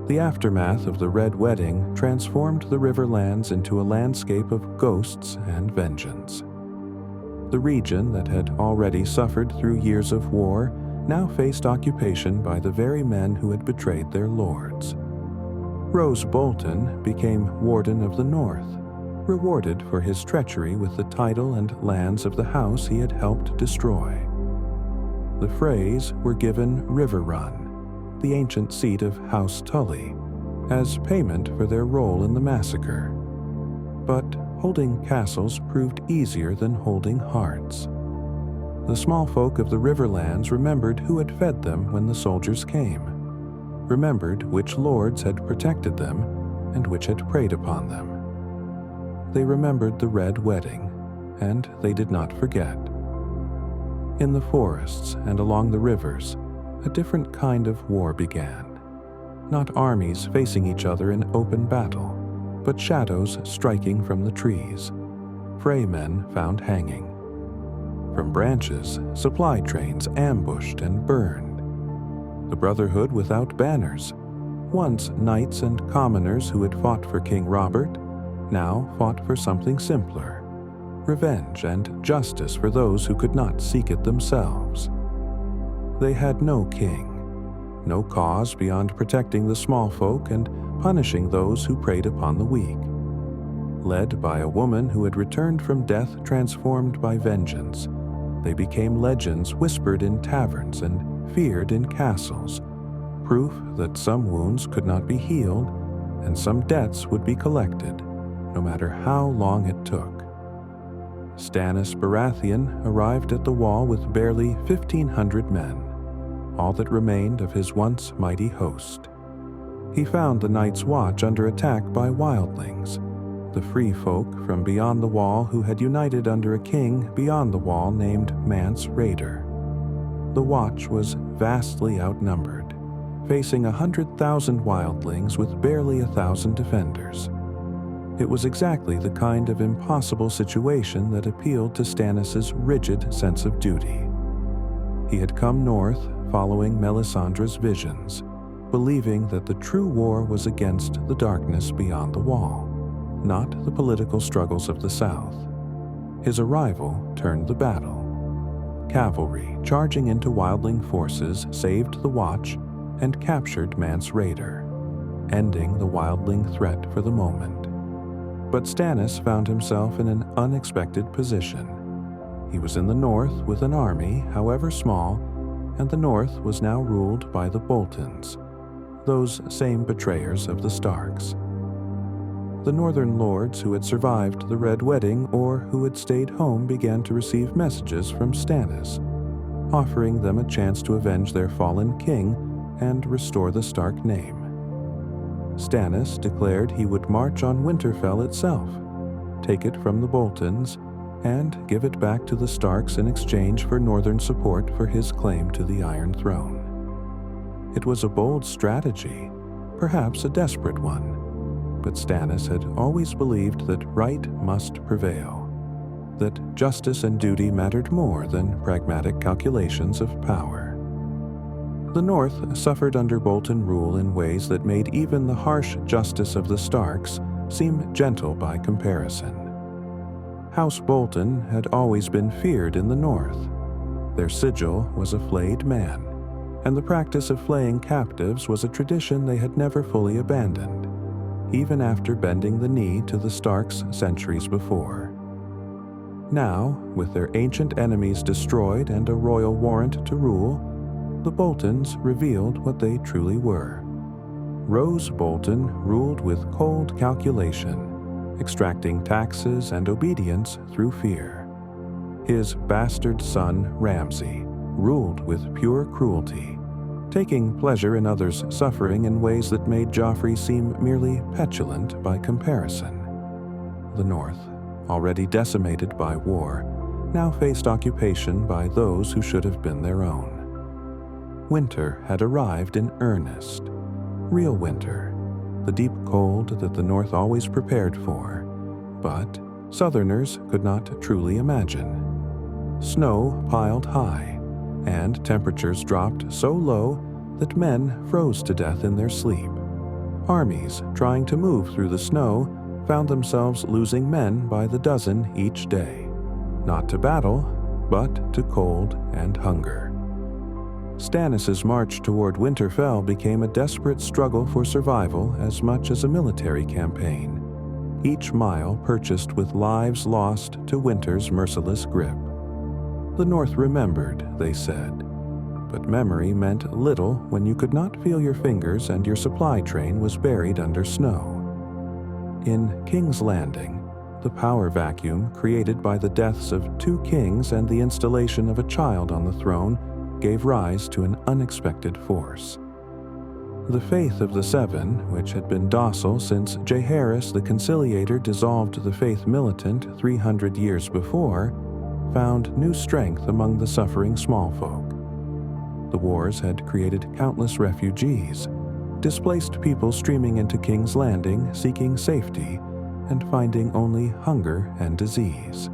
Speaker 1: The aftermath of the Red Wedding transformed the Riverlands into a landscape of ghosts and vengeance. The region that had already suffered through years of war now faced occupation by the very men who had betrayed their lords. Roose Bolton became Warden of the North, rewarded for his treachery with the title and lands of the house he had helped destroy. The Freys were given Riverrun, the ancient seat of House Tully, as payment for their role in the massacre. But holding castles proved easier than holding hearts. The small folk of the Riverlands remembered who had fed them when the soldiers came, remembered which lords had protected them and which had preyed upon them. They remembered the Red Wedding, and they did not forget. In the forests and along the rivers, a different kind of war began. Not armies facing each other in open battle, but shadows striking from the trees, Frey men found hanging. From branches, supply trains ambushed and burned. The Brotherhood without banners, Once knights and commoners who had fought for King Robert now fought for something simpler: revenge and justice for those who could not seek it themselves. They had no king, no cause beyond protecting the small folk and punishing those who preyed upon the weak. Led by a woman who had returned from death transformed by vengeance, they became legends whispered in taverns and feared in castles, proof that some wounds could not be healed and some debts would be collected, no matter how long it took. Stannis Baratheon arrived at the wall with barely 1,500 men, all that remained of his once mighty host. He found the Night's Watch under attack by wildlings, the free folk from beyond the wall who had united under a king beyond the wall named Mance Rayder. The Watch was vastly outnumbered, facing 100,000 wildlings with barely 1,000 defenders. It was exactly the kind of impossible situation that appealed to Stannis' rigid sense of duty. He had come north following Melisandre's visions, believing that the true war was against the darkness beyond the wall, not the political struggles of the South. His arrival turned the battle. Cavalry charging into wildling forces saved the Watch and captured Mance Rayder, ending the wildling threat for the moment. But Stannis found himself in an unexpected position. He was in the north with an army, however small, and the north was now ruled by the Boltons, those same betrayers of the Starks. The northern lords who had survived the Red Wedding or who had stayed home began to receive messages from Stannis, offering them a chance to avenge their fallen king and restore the Stark name. Stannis declared he would march on Winterfell itself, take it from the Boltons, and give it back to the Starks in exchange for northern support for his claim to the Iron Throne. It was a bold strategy, perhaps a desperate one, but Stannis had always believed that right must prevail, that justice and duty mattered more than pragmatic calculations of power. The North suffered under Bolton rule in ways that made even the harsh justice of the Starks seem gentle by comparison. House Bolton had always been feared in the North. Their sigil was a flayed man, and the practice of flaying captives was a tradition they had never fully abandoned, even after bending the knee to the Starks centuries before. Now, with their ancient enemies destroyed and a royal warrant to rule, the Boltons revealed what they truly were. Rose Bolton ruled with cold calculation, extracting taxes and obedience through fear. His bastard son, Ramsay, ruled with pure cruelty, taking pleasure in others' suffering in ways that made Joffrey seem merely petulant by comparison. The North, already decimated by war, now faced occupation by those who should have been their own. Winter had arrived in earnest. Real winter, the deep cold that the North always prepared for, but Southerners could not truly imagine. Snow piled high, and temperatures dropped so low that men froze to death in their sleep. Armies trying to move through the snow found themselves losing men by the dozen each day, not to battle, but to cold and hunger. Stannis' march toward Winterfell became a desperate struggle for survival as much as a military campaign, each mile purchased with lives lost to winter's merciless grip. The North remembered, they said, but memory meant little when you could not feel your fingers and your supply train was buried under snow. In King's Landing, the power vacuum created by the deaths of 2 kings and the installation of a child on the throne gave rise to an unexpected force. The faith of the Seven, which had been docile since Jaehaerys the Conciliator dissolved the faith militant 300 years before, found new strength among the suffering smallfolk. The wars had created countless refugees, displaced people streaming into King's Landing seeking safety and finding only hunger and disease.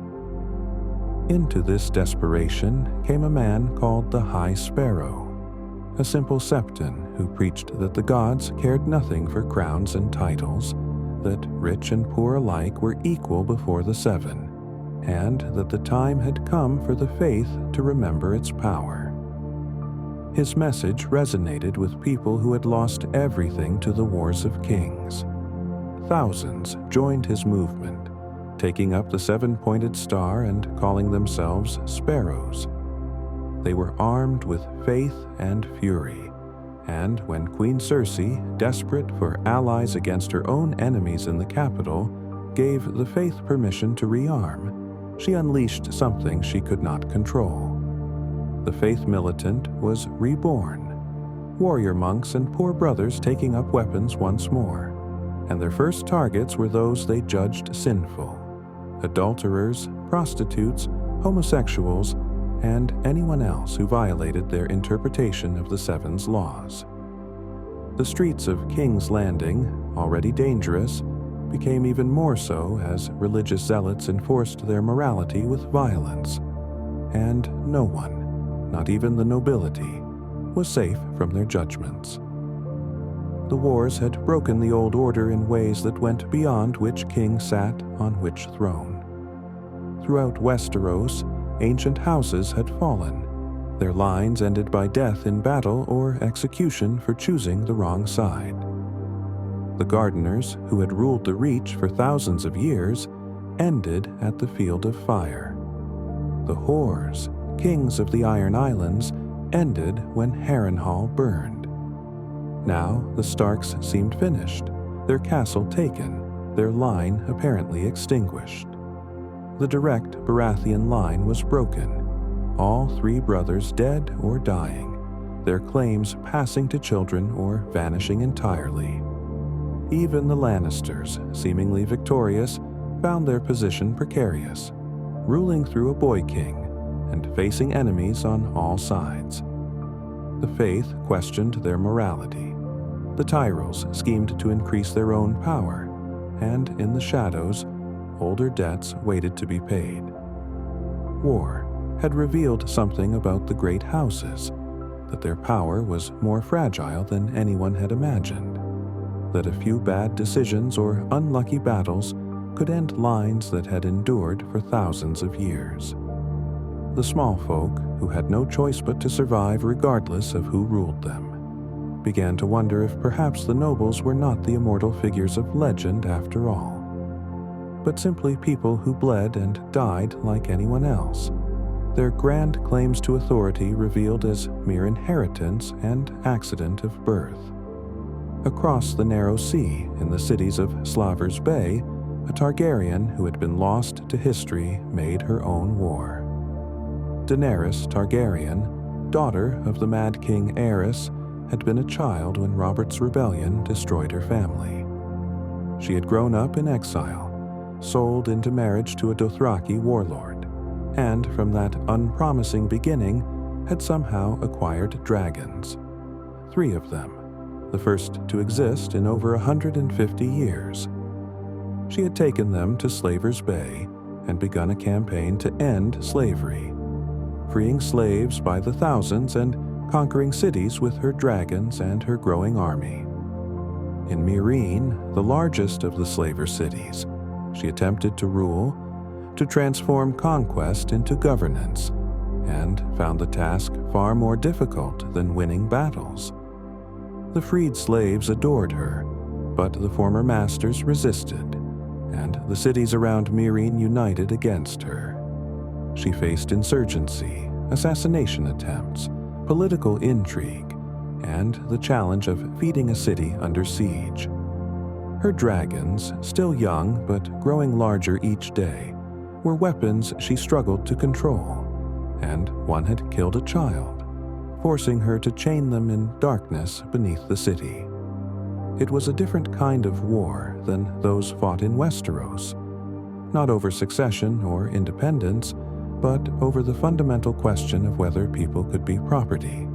Speaker 1: Into this desperation came a man called the High Sparrow. a simple septon who preached that the gods cared nothing for crowns and titles, that rich and poor alike were equal before the seven, and that the time had come for the faith to remember its power. His message resonated with people who had lost everything to the wars of kings. Thousands joined his movement, taking up the seven-pointed star and calling themselves sparrows. They were armed with faith and fury, and when Queen Cersei, desperate for allies against her own enemies in the capital, gave the faith permission to rearm, she unleashed something she could not control. The faith militant was reborn, warrior monks and poor brothers taking up weapons once more, and their first targets were those they judged sinful: adulterers, prostitutes, homosexuals, and anyone else who violated their interpretation of the Seven's laws. The streets of King's Landing, already dangerous, became even more so as religious zealots enforced their morality with violence, and no one, not even the nobility, was safe from their judgments. The wars had broken the old order in ways that went beyond which king sat on which throne. Throughout Westeros, ancient houses had fallen, their lines ended by death in battle or execution for choosing the wrong side. The gardeners, who had ruled the Reach for thousands of years, ended at the Field of Fire. The whores, kings of the Iron Islands, ended when Harrenhal burned. Now the Starks seemed finished, their castle taken, their line apparently extinguished. The direct Baratheon line was broken, all three brothers dead or dying, their claims passing to children or vanishing entirely. Even the Lannisters, seemingly victorious, found their position precarious, ruling through a boy king and facing enemies on all sides. The Faith questioned their morality. The Tyrells schemed to increase their own power, and in the shadows, older debts waited to be paid. War had revealed something about the great houses, that their power was more fragile than anyone had imagined, that a few bad decisions or unlucky battles could end lines that had endured for thousands of years. The small folk, who had no choice but to survive regardless of who ruled them, began to wonder if perhaps the nobles were not the immortal figures of legend after all, but simply people who bled and died like anyone else, their grand claims to authority revealed as mere inheritance and accident of birth. Across the narrow sea in the cities of Slaver's Bay, a Targaryen who had been lost to history made her own war. Daenerys Targaryen, daughter of the Mad King Aerys, had been a child when Robert's rebellion destroyed her family. She had grown up in exile, sold into marriage to a Dothraki warlord, and from that unpromising beginning had somehow acquired dragons. 3 of them, the first to exist in over 150 years. She had taken them to Slaver's Bay and begun a campaign to end slavery, freeing slaves by the thousands and conquering cities with her dragons and her growing army. In Meereen, the largest of the slaver cities, she attempted to rule, to transform conquest into governance, and found the task far more difficult than winning battles. The freed slaves adored her, but the former masters resisted, and the cities around Meereen united against her. She faced insurgency, assassination attempts, political intrigue, and the challenge of feeding a city under siege. Her dragons, still young but growing larger each day, were weapons she struggled to control, and one had killed a child, forcing her to chain them in darkness beneath the city. It was a different kind of war than those fought in Westeros, not over succession or independence, but over the fundamental question of whether people could be property,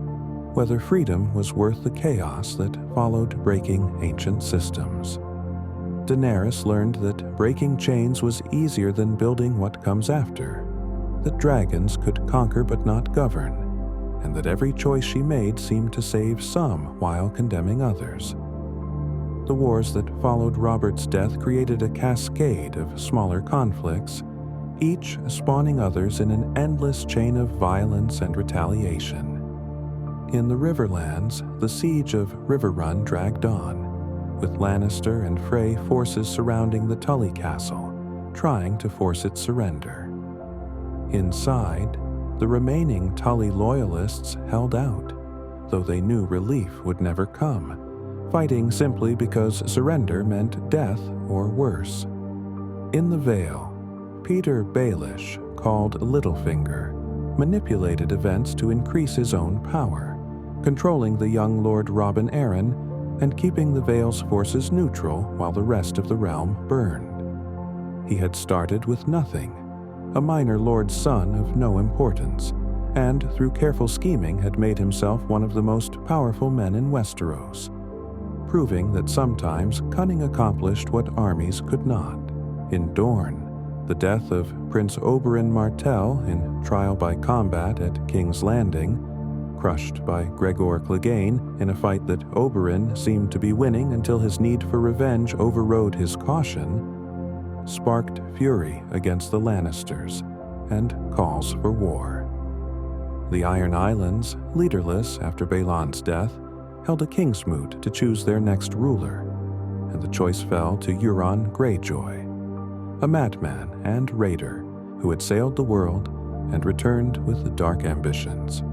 Speaker 1: whether freedom was worth the chaos that followed breaking ancient systems. Daenerys learned that breaking chains was easier than building what comes after, that dragons could conquer but not govern, and that every choice she made seemed to save some while condemning others. The wars that followed Robert's death created a cascade of smaller conflicts, each spawning others in an endless chain of violence and retaliation. In the Riverlands, the siege of Riverrun dragged on, with Lannister and Frey forces surrounding the Tully Castle, trying to force its surrender. Inside, the remaining Tully loyalists held out, though they knew relief would never come, fighting simply because surrender meant death or worse. In the Vale, Peter Baelish, called Littlefinger, manipulated events to increase his own power, controlling the young Lord Robin Arryn and keeping the Vale's forces neutral while the rest of the realm burned. He had started with nothing, a minor lord's son of no importance, and through careful scheming had made himself one of the most powerful men in Westeros, proving that sometimes cunning accomplished what armies could not. In Dorne, the death of Prince Oberyn Martell in trial by combat at King's Landing, crushed by Gregor Clegane in a fight that Oberyn seemed to be winning until his need for revenge overrode his caution, sparked fury against the Lannisters and calls for war. The Iron Islands, leaderless after Balon's death, held a kingsmoot to choose their next ruler, and the choice fell to Euron Greyjoy, a madman and raider who had sailed the world and returned with dark ambitions.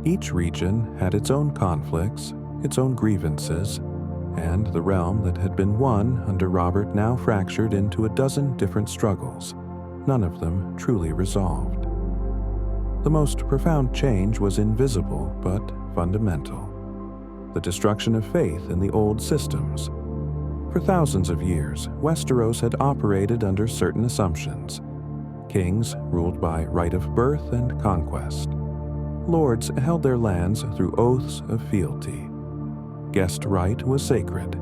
Speaker 1: Each region had its own conflicts, its own grievances, and the realm that had been won under Robert now fractured into a dozen different struggles, none of them truly resolved. The most profound change was invisible but fundamental: the destruction of faith in the old systems. For thousands of years, Westeros had operated under certain assumptions. Kings ruled by right of birth and conquest. Lords held their lands through oaths of fealty. Guest right was sacred.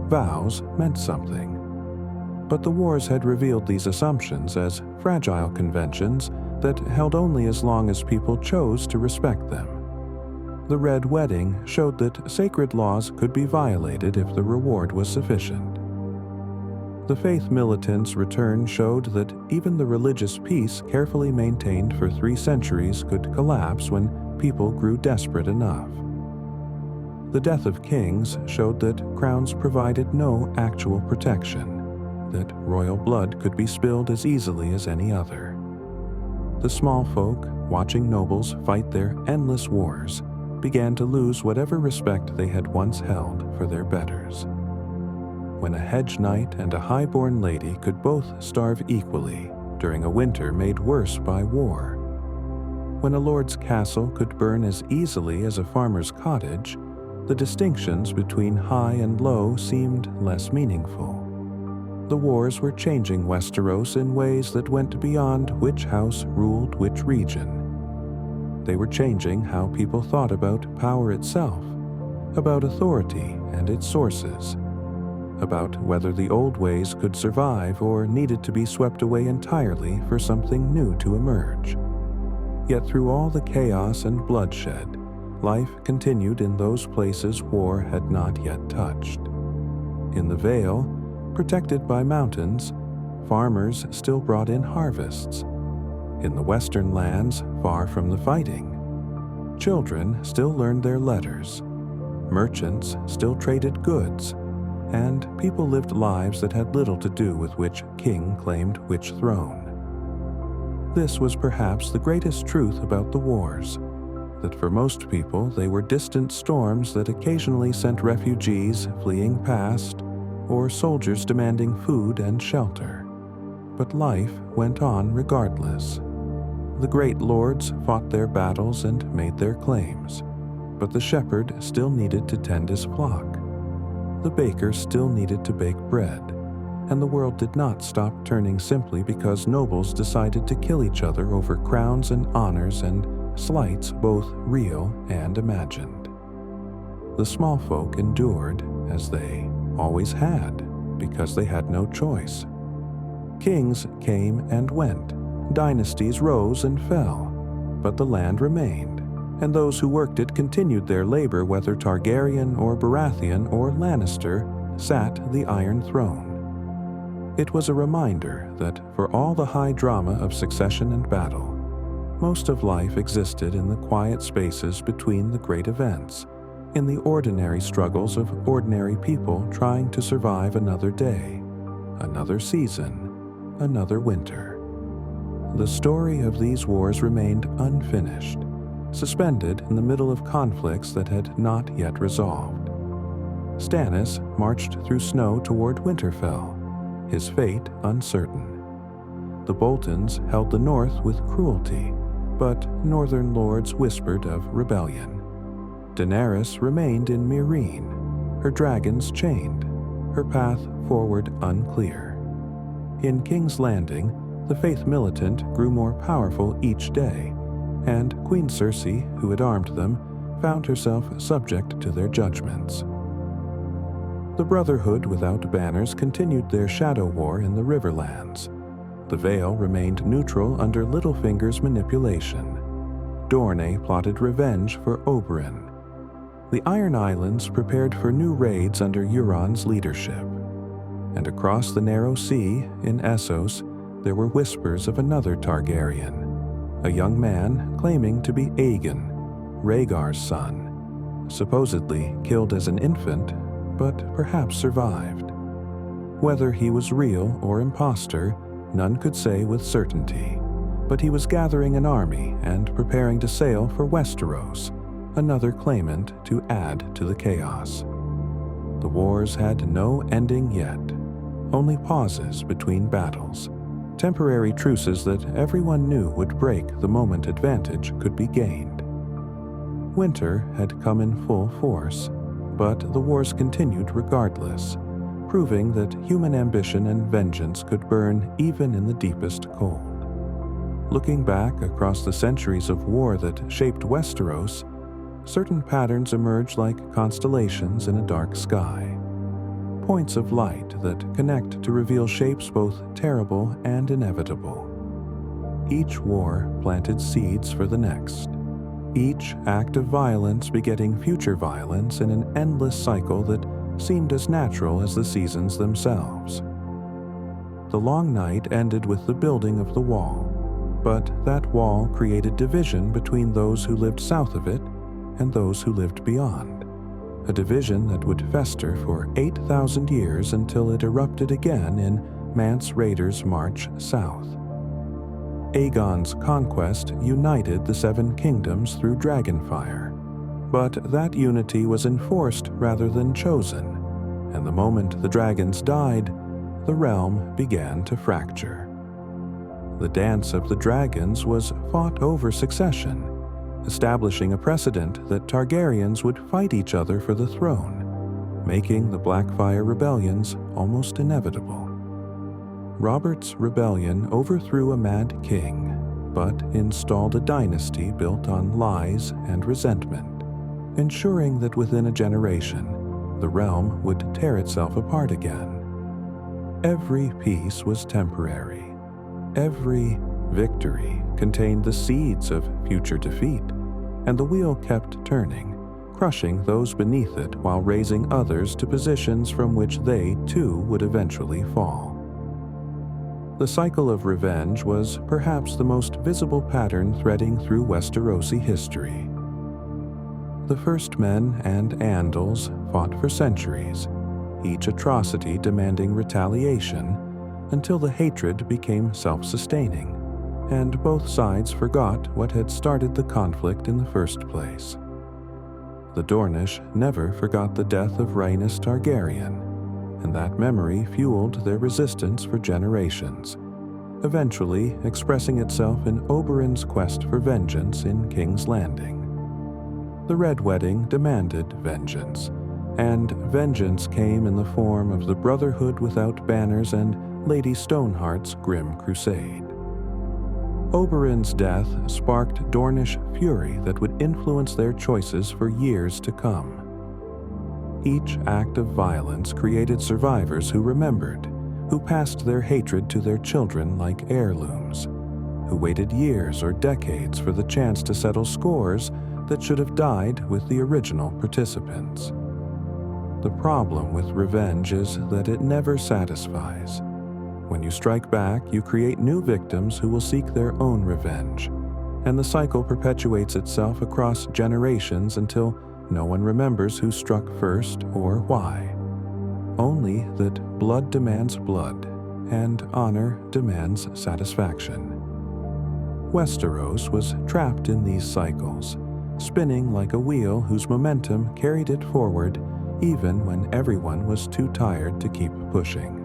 Speaker 1: Vows meant something. But the wars had revealed these assumptions as fragile conventions that held only as long as people chose to respect them. The Red Wedding showed that sacred laws could be violated if the reward was sufficient. The faith militants' return showed that even the religious peace carefully maintained for 3 centuries could collapse when people grew desperate enough. The death of kings showed that crowns provided no actual protection, that royal blood could be spilled as easily as any other. The small folk, watching nobles fight their endless wars, began to lose whatever respect they had once held for their betters. When a hedge knight and a highborn lady could both starve equally during a winter made worse by war. When a lord's castle could burn as easily as a farmer's cottage, the distinctions between high and low seemed less meaningful. The wars were changing Westeros in ways that went beyond which house ruled which region. They were changing how people thought about power itself, about authority and its sources, about whether the old ways could survive or needed to be swept away entirely for something new to emerge. Yet through all the chaos and bloodshed, life continued in those places war had not yet touched. In the Vale, protected by mountains, farmers still brought in harvests. In the western lands, far from the fighting, children still learned their letters. Merchants still traded goods, and people lived lives that had little to do with which king claimed which throne. This was perhaps the greatest truth about the wars, that for most people they were distant storms that occasionally sent refugees fleeing past, or soldiers demanding food and shelter. But life went on regardless. The great lords fought their battles and made their claims, but the shepherd still needed to tend his flock. The baker still needed to bake bread, and the world did not stop turning simply because nobles decided to kill each other over crowns and honors and slights both real and imagined. The small folk endured, as they always had, because they had no choice. Kings came and went, dynasties rose and fell, but the land remained, and those who worked it continued their labor whether Targaryen or Baratheon or Lannister sat the Iron Throne. It was a reminder that for all the high drama of succession and battle, most of life existed in the quiet spaces between the great events, in the ordinary struggles of ordinary people trying to survive another day, another season, another winter. The story of these wars remained unfinished, suspended in the middle of conflicts that had not yet resolved. Stannis marched through snow toward Winterfell, his fate uncertain. The Boltons held the north with cruelty, but northern lords whispered of rebellion. Daenerys remained in Meereen, her dragons chained, her path forward unclear. In King's Landing, the faith militant grew more powerful each day, and Queen Cersei, who had armed them, found herself subject to their judgments. The Brotherhood without banners continued their shadow war in the Riverlands. The Vale remained neutral under Littlefinger's manipulation. Dorne plotted revenge for Oberyn. The Iron Islands prepared for new raids under Euron's leadership. And across the Narrow Sea, in Essos, there were whispers of another Targaryen, a young man claiming to be Aegon, Rhaegar's son, supposedly killed as an infant, but perhaps survived. Whether he was real or imposter, none could say with certainty, but he was gathering an army and preparing to sail for Westeros, another claimant to add to the chaos. The wars had no ending yet, only pauses between battles, temporary truces that everyone knew would break the moment advantage could be gained. Winter had come in full force, but the wars continued regardless, proving that human ambition and vengeance could burn even in the deepest cold. Looking back across the centuries of war that shaped Westeros, certain patterns emerge like constellations in a dark sky, points of light that connect to reveal shapes both terrible and inevitable. Each war planted seeds for the next, each act of violence begetting future violence in an endless cycle that seemed as natural as the seasons themselves. The long night ended with the building of the wall, but that wall created division between those who lived south of it and those who lived beyond, a division that would fester for 8,000 years until it erupted again in Mance Rayder's march south. Aegon's conquest united the Seven Kingdoms through dragonfire, but that unity was enforced rather than chosen, and the moment the dragons died, the realm began to fracture. The dance of the dragons was fought over succession, establishing a precedent that Targaryens would fight each other for the throne, making the Blackfyre rebellions almost inevitable. Robert's rebellion overthrew a mad king, but installed a dynasty built on lies and resentment, ensuring that within a generation, the realm would tear itself apart again. Every peace was temporary. Every victory contained the seeds of future defeat, and the wheel kept turning, crushing those beneath it while raising others to positions from which they, too, would eventually fall. The cycle of revenge was perhaps the most visible pattern threading through Westerosi history. The First Men and Andals fought for centuries, each atrocity demanding retaliation, until the hatred became self-sustaining, and both sides forgot what had started the conflict in the first place. The Dornish never forgot the death of Rhaenys Targaryen, and that memory fueled their resistance for generations, eventually expressing itself in Oberyn's quest for vengeance in King's Landing. The Red Wedding demanded vengeance, and vengeance came in the form of the Brotherhood without banners and Lady Stoneheart's grim crusade. Oberyn's death sparked Dornish fury that would influence their choices for years to come. Each act of violence created survivors who remembered, who passed their hatred to their children like heirlooms, who waited years or decades for the chance to settle scores that should have died with the original participants. The problem with revenge is that it never satisfies. When you strike back, you create new victims who will seek their own revenge, and the cycle perpetuates itself across generations until no one remembers who struck first or why. Only that blood demands blood, and honor demands satisfaction. Westeros was trapped in these cycles, spinning like a wheel whose momentum carried it forward even when everyone was too tired to keep pushing.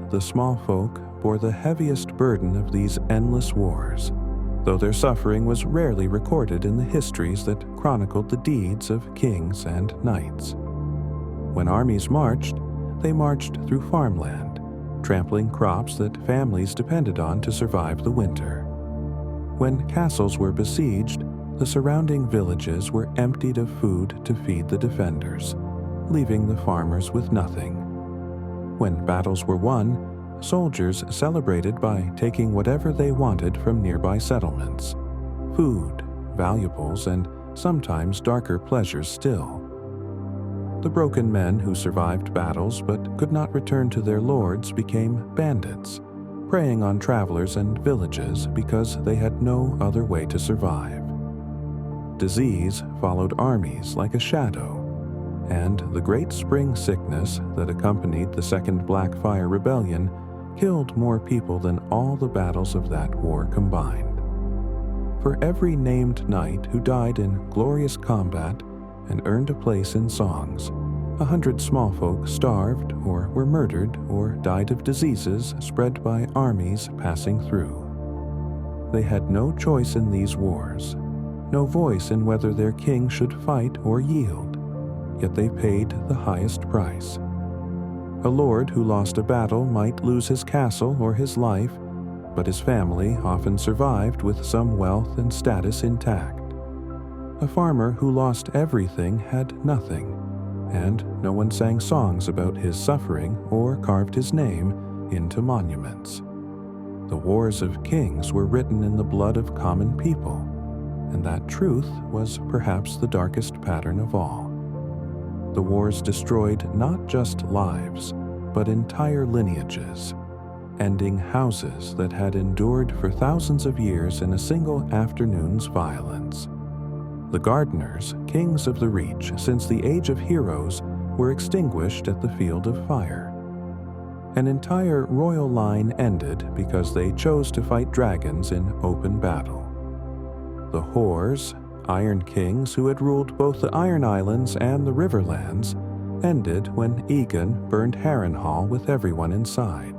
Speaker 1: The small folk bore the heaviest burden of these endless wars, though their suffering was rarely recorded in the histories that chronicled the deeds of kings and knights. When armies marched, they marched through farmland, trampling crops that families depended on to survive the winter. When castles were besieged, the surrounding villages were emptied of food to feed the defenders, leaving the farmers with nothing. When battles were won, soldiers celebrated by taking whatever they wanted from nearby settlements: food, valuables, and sometimes darker pleasures still. The broken men who survived battles but could not return to their lords became bandits, preying on travelers and villages because they had no other way to survive. Disease followed armies like a shadow, and the great spring sickness that accompanied the Second Blackfire Rebellion killed more people than all the battles of that war combined. For every named knight who died in glorious combat and earned a place in songs, 100 small folk starved or were murdered or died of diseases spread by armies passing through. They had no choice in these wars, no voice in whether their king should fight or yield, yet they paid the highest price. A lord who lost a battle might lose his castle or his life, but his family often survived with some wealth and status intact. A farmer who lost everything had nothing, and no one sang songs about his suffering or carved his name into monuments. The wars of kings were written in the blood of common people, and that truth was perhaps the darkest pattern of all. The wars destroyed not just lives, but entire lineages, ending houses that had endured for thousands of years in a single afternoon's violence. The gardeners, kings of the Reach since the Age of Heroes, were extinguished at the Field of Fire. An entire royal line ended because they chose to fight dragons in open battle. The whores, Iron Kings who had ruled both the Iron Islands and the Riverlands, ended when Aegon burned Harrenhal with everyone inside.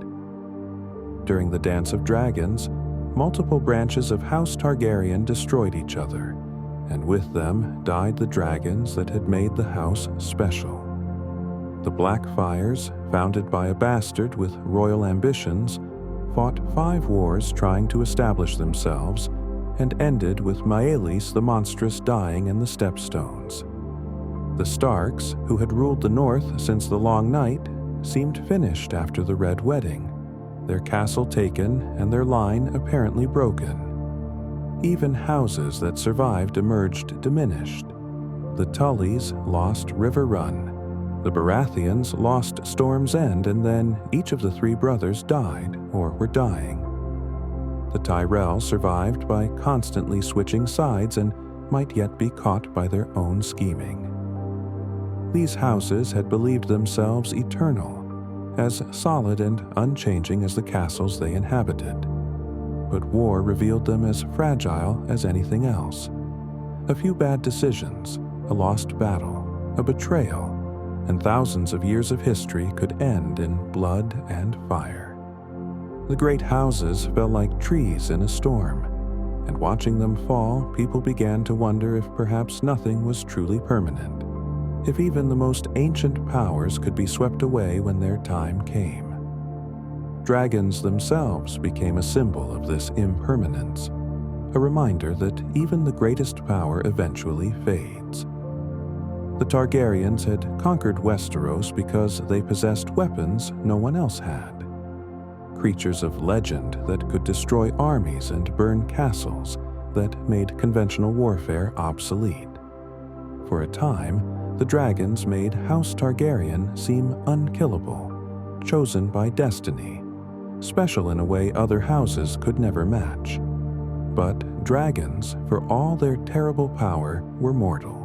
Speaker 1: During the Dance of Dragons, multiple branches of House Targaryen destroyed each other, and with them died the dragons that had made the house special. The Blackfires, founded by a bastard with royal ambitions, fought 5 wars trying to establish themselves, and ended with Maelis the Monstrous dying in the Stepstones. The Starks, who had ruled the North since the Long Night, seemed finished after the Red Wedding, their castle taken and their line apparently broken. Even houses that survived emerged diminished. The Tullys lost River Run, the Baratheons lost Storm's End, and then each of the 3 brothers died or were dying. The Tyrells survived by constantly switching sides and might yet be caught by their own scheming. These houses had believed themselves eternal, as solid and unchanging as the castles they inhabited. But war revealed them as fragile as anything else. A few bad decisions, a lost battle, a betrayal, and thousands of years of history could end in blood and fire. The great houses fell like trees in a storm, and watching them fall, people began to wonder if perhaps nothing was truly permanent, if even the most ancient powers could be swept away when their time came. Dragons themselves became a symbol of this impermanence, a reminder that even the greatest power eventually fades. The Targaryens had conquered Westeros because they possessed weapons no one else had. Creatures of legend that could destroy armies and burn castles, that made conventional warfare obsolete. For a time, the dragons made House Targaryen seem unkillable, chosen by destiny, special in a way other houses could never match. But dragons, for all their terrible power, were mortal.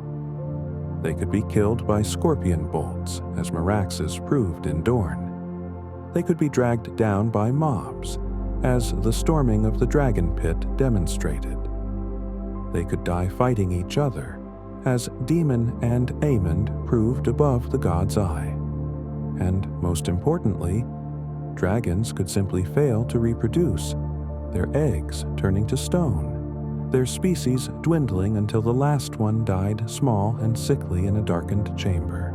Speaker 1: They could be killed by scorpion bolts, as Meraxes proved in Dorne. They could be dragged down by mobs, as the storming of the dragon pit demonstrated. They could die fighting each other, as Daemon and Aemond proved above the god's eye. And most importantly, dragons could simply fail to reproduce, their eggs turning to stone, their species dwindling until the last one died small and sickly in a darkened chamber.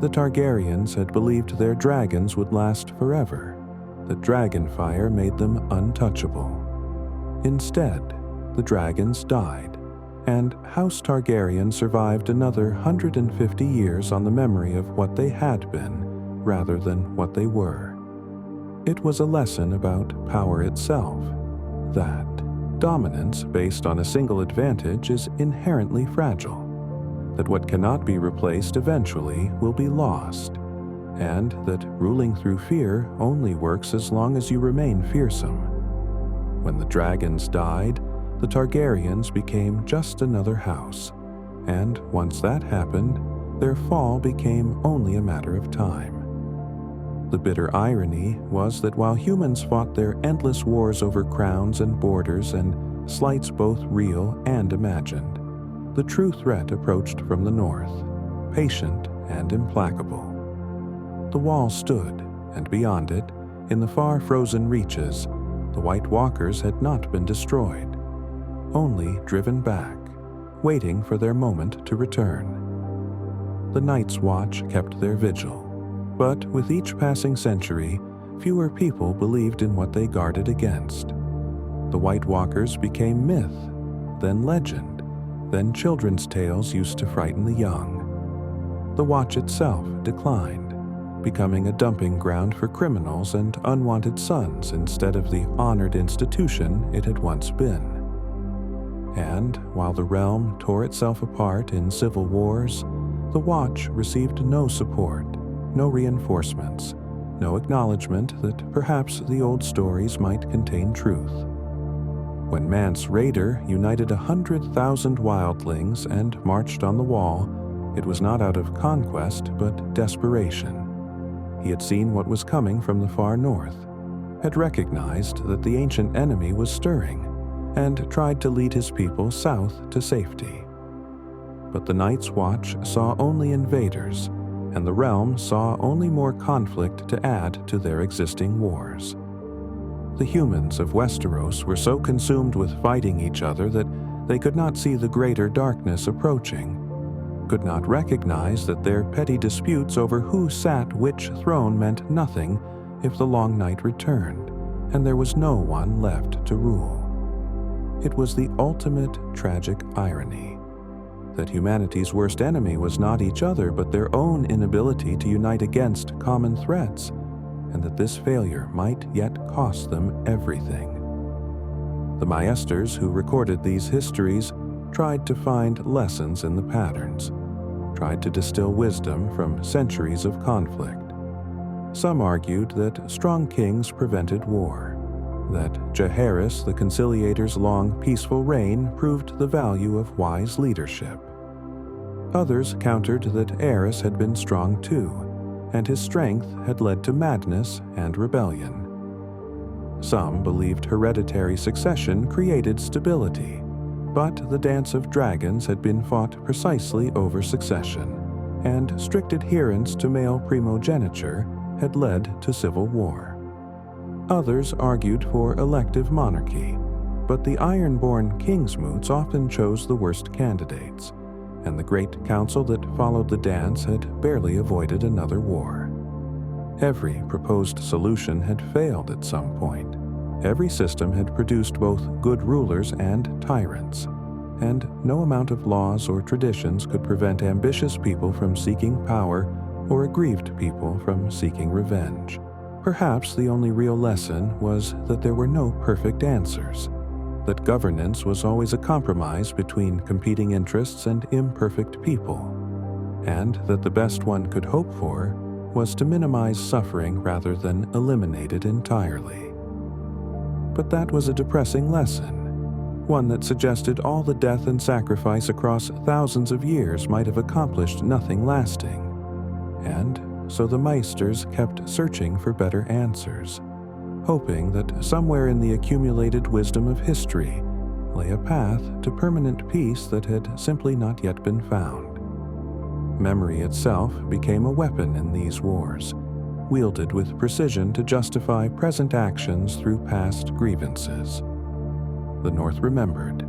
Speaker 1: The Targaryens had believed their dragons would last forever, that dragon fire made them untouchable. Instead, the dragons died, and House Targaryen survived another 150 years on the memory of what they had been, rather than what they were. It was a lesson about power itself, that dominance based on a single advantage is inherently fragile, that what cannot be replaced eventually will be lost, and that ruling through fear only works as long as you remain fearsome. When the dragons died, the Targaryens became just another house, and once that happened, their fall became only a matter of time. The bitter irony was that while humans fought their endless wars over crowns and borders and slights both real and imagined, the true threat approached from the north, patient and implacable. The wall stood, and beyond it, in the far frozen reaches, the White Walkers had not been destroyed, only driven back, waiting for their moment to return. The Night's Watch kept their vigil, but with each passing century, fewer people believed in what they guarded against. The White Walkers became myth, then legend, then children's tales used to frighten the young. The Watch itself declined, becoming a dumping ground for criminals and unwanted sons instead of the honored institution it had once been. And while the realm tore itself apart in civil wars, the Watch received no support, no reinforcements, no acknowledgement that perhaps the old stories might contain truth. When Mance Rayder united 100,000 wildlings and marched on the wall, it was not out of conquest but desperation. He had seen what was coming from the far north, had recognized that the ancient enemy was stirring, and tried to lead his people south to safety. But the Night's Watch saw only invaders, and the realm saw only more conflict to add to their existing wars. The humans of Westeros were so consumed with fighting each other that they could not see the greater darkness approaching, could not recognize that their petty disputes over who sat which throne meant nothing if the long night returned, and there was no one left to rule. It was the ultimate tragic irony that humanity's worst enemy was not each other but their own inability to unite against common threats, and that this failure might yet cost them everything. The Maesters who recorded these histories tried to find lessons in the patterns, tried to distill wisdom from centuries of conflict. Some argued that strong kings prevented war, that Jaehaerys the Conciliator's long, peaceful reign proved the value of wise leadership. Others countered that Aerys had been strong too, and his strength had led to madness and rebellion. Some believed hereditary succession created stability, but the dance of dragons had been fought precisely over succession, and strict adherence to male primogeniture had led to civil war. Others argued for elective monarchy, but the iron-born kingsmoots often chose the worst candidates, and the great council that followed the dance had barely avoided another war. Every proposed solution had failed at some point. Every system had produced both good rulers and tyrants, and no amount of laws or traditions could prevent ambitious people from seeking power or aggrieved people from seeking revenge. Perhaps the only real lesson was that there were no perfect answers, that governance was always a compromise between competing interests and imperfect people, and that the best one could hope for was to minimize suffering rather than eliminate it entirely. But that was a depressing lesson, one that suggested all the death and sacrifice across thousands of years might have accomplished nothing lasting, and so the Meisters kept searching for better answers, hoping that somewhere in the accumulated wisdom of history lay a path to permanent peace that had simply not yet been found. Memory itself became a weapon in these wars, wielded with precision to justify present actions through past grievances. The North remembered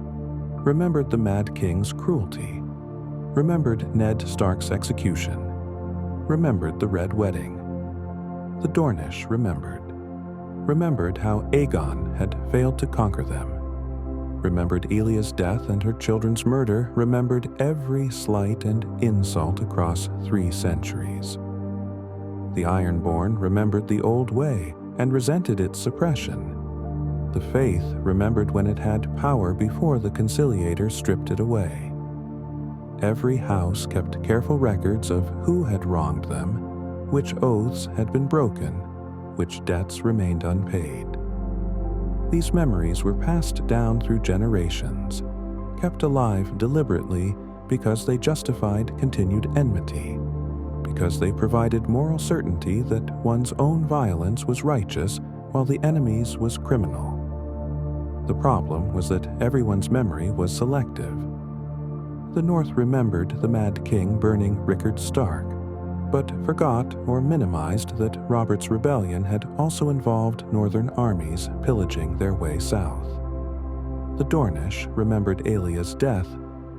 Speaker 1: the Mad King's cruelty, remembered Ned Stark's execution, remembered the Red Wedding. The Dornish remembered how Aegon had failed to conquer them, remembered Elia's death and her children's murder, remembered every slight and insult across 3 centuries. The Ironborn remembered the old way and resented its suppression. The Faith remembered when it had power before the Conciliator stripped it away. Every house kept careful records of who had wronged them, which oaths had been broken, which debts remained unpaid. These memories were passed down through generations, kept alive deliberately because they justified continued enmity, because they provided moral certainty that one's own violence was righteous while the enemy's was criminal. The problem was that everyone's memory was selective. The North remembered the Mad King burning Rickard Stark, but forgot or minimized that Robert's rebellion had also involved northern armies pillaging their way south. The Dornish remembered Elia's death,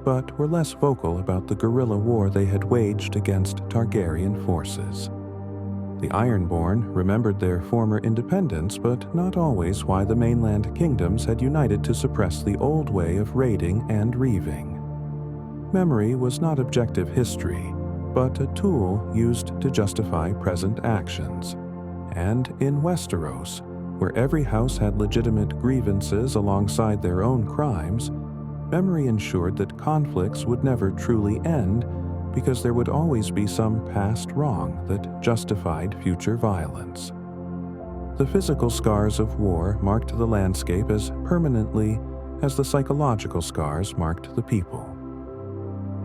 Speaker 1: but were less vocal about the guerrilla war they had waged against Targaryen forces. The Ironborn remembered their former independence, but not always why the mainland kingdoms had united to suppress the old way of raiding and reaving. Memory was not objective history, but a tool used to justify present actions. And in Westeros, where every house had legitimate grievances alongside their own crimes, memory ensured that conflicts would never truly end because there would always be some past wrong that justified future violence. The physical scars of war marked the landscape as permanently as the psychological scars marked the people.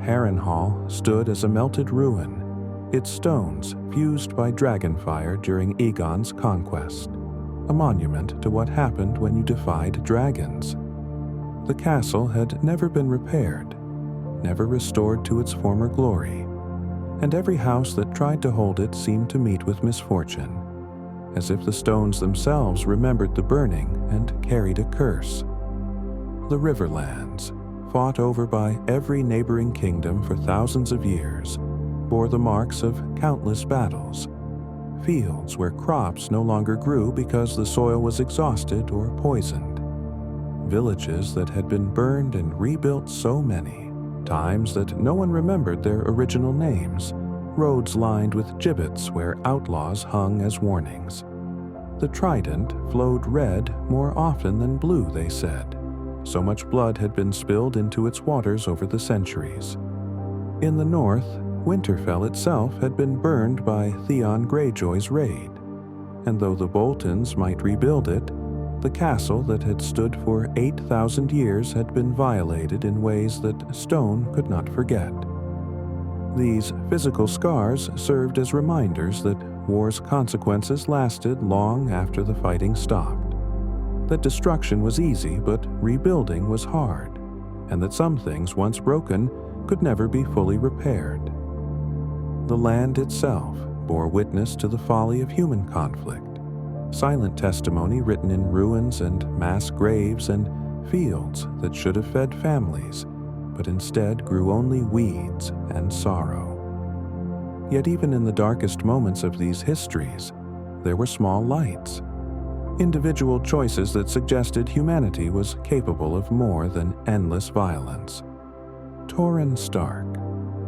Speaker 1: Harrenhal stood as a melted ruin, its stones fused by dragonfire during Aegon's conquest, a monument to what happened when you defied dragons. The castle had never been repaired, never restored to its former glory, and every house that tried to hold it seemed to meet with misfortune, as if the stones themselves remembered the burning and carried a curse. The Riverlands, fought over by every neighboring kingdom for thousands of years, bore the marks of countless battles. Fields where crops no longer grew because the soil was exhausted or poisoned. Villages that had been burned and rebuilt so many times that no one remembered their original names. Roads lined with gibbets where outlaws hung as warnings. The Trident flowed red more often than blue, they said. So much blood had been spilled into its waters over the centuries. In the north, Winterfell itself had been burned by Theon Greyjoy's raid, and though the Boltons might rebuild it, the castle that had stood for 8,000 years had been violated in ways that stone could not forget. These physical scars served as reminders that war's consequences lasted long after the fighting stopped. That destruction was easy, but rebuilding was hard, and that some things once broken could never be fully repaired. The land itself bore witness to the folly of human conflict, silent testimony written in ruins and mass graves and fields that should have fed families, but instead grew only weeds and sorrow. Yet even in the darkest moments of these histories, there were small lights. Individual choices that suggested humanity was capable of more than endless violence. Torrhen Stark,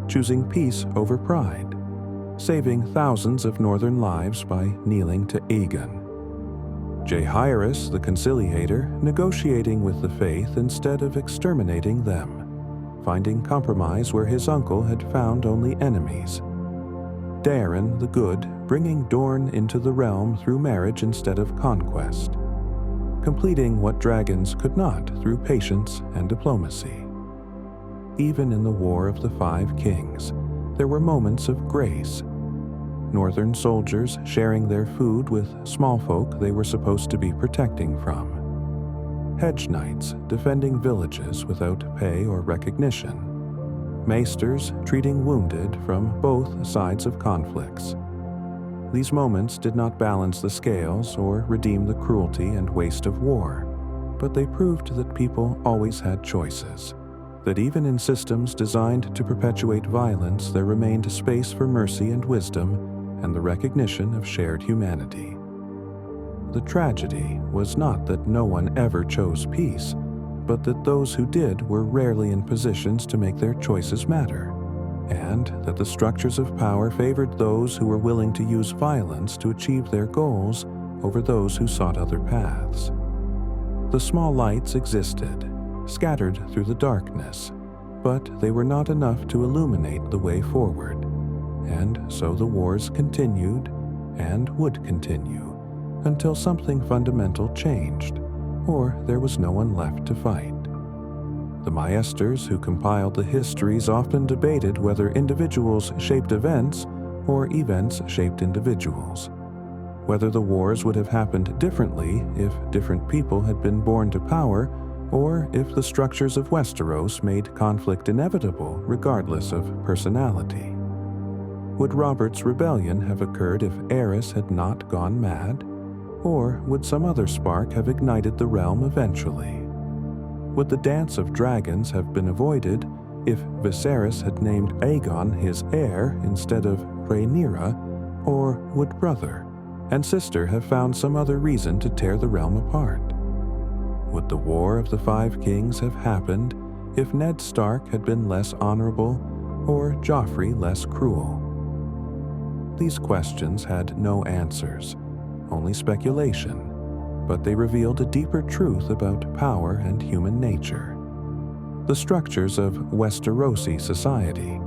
Speaker 1: choosing peace over pride, saving thousands of northern lives by kneeling to Aegon. Jaehaerys, the conciliator, negotiating with the faith instead of exterminating them, finding compromise where his uncle had found only enemies. Daeron, the good, bringing Dorne into the realm through marriage instead of conquest, completing what dragons could not through patience and diplomacy. Even in the War of the Five Kings, there were moments of grace. Northern soldiers sharing their food with small folk they were supposed to be protecting from. Hedge knights defending villages without pay or recognition. Maesters treating wounded from both sides of conflicts. These moments did not balance the scales or redeem the cruelty and waste of war, but they proved that people always had choices, that even in systems designed to perpetuate violence there remained space for mercy and wisdom and the recognition of shared humanity. The tragedy was not that no one ever chose peace, but that those who did were rarely in positions to make their choices matter, and that the structures of power favored those who were willing to use violence to achieve their goals over those who sought other paths. The small lights existed, scattered through the darkness, but they were not enough to illuminate the way forward, and so the wars continued and would continue until something fundamental changed, or there was no one left to fight. The Maesters who compiled the histories often debated whether individuals shaped events or events shaped individuals, whether the wars would have happened differently if different people had been born to power, or if the structures of Westeros made conflict inevitable regardless of personality. Would Robert's rebellion have occurred if Aerys had not gone mad? Or would some other spark have ignited the realm eventually? Would the dance of dragons have been avoided if Viserys had named Aegon his heir instead of Rhaenyra? Or would brother and sister have found some other reason to tear the realm apart? Would the War of the Five Kings have happened if Ned Stark had been less honorable or Joffrey less cruel? These questions had no answers, only speculation, but they revealed a deeper truth about power and human nature. The structures of Westerosi society,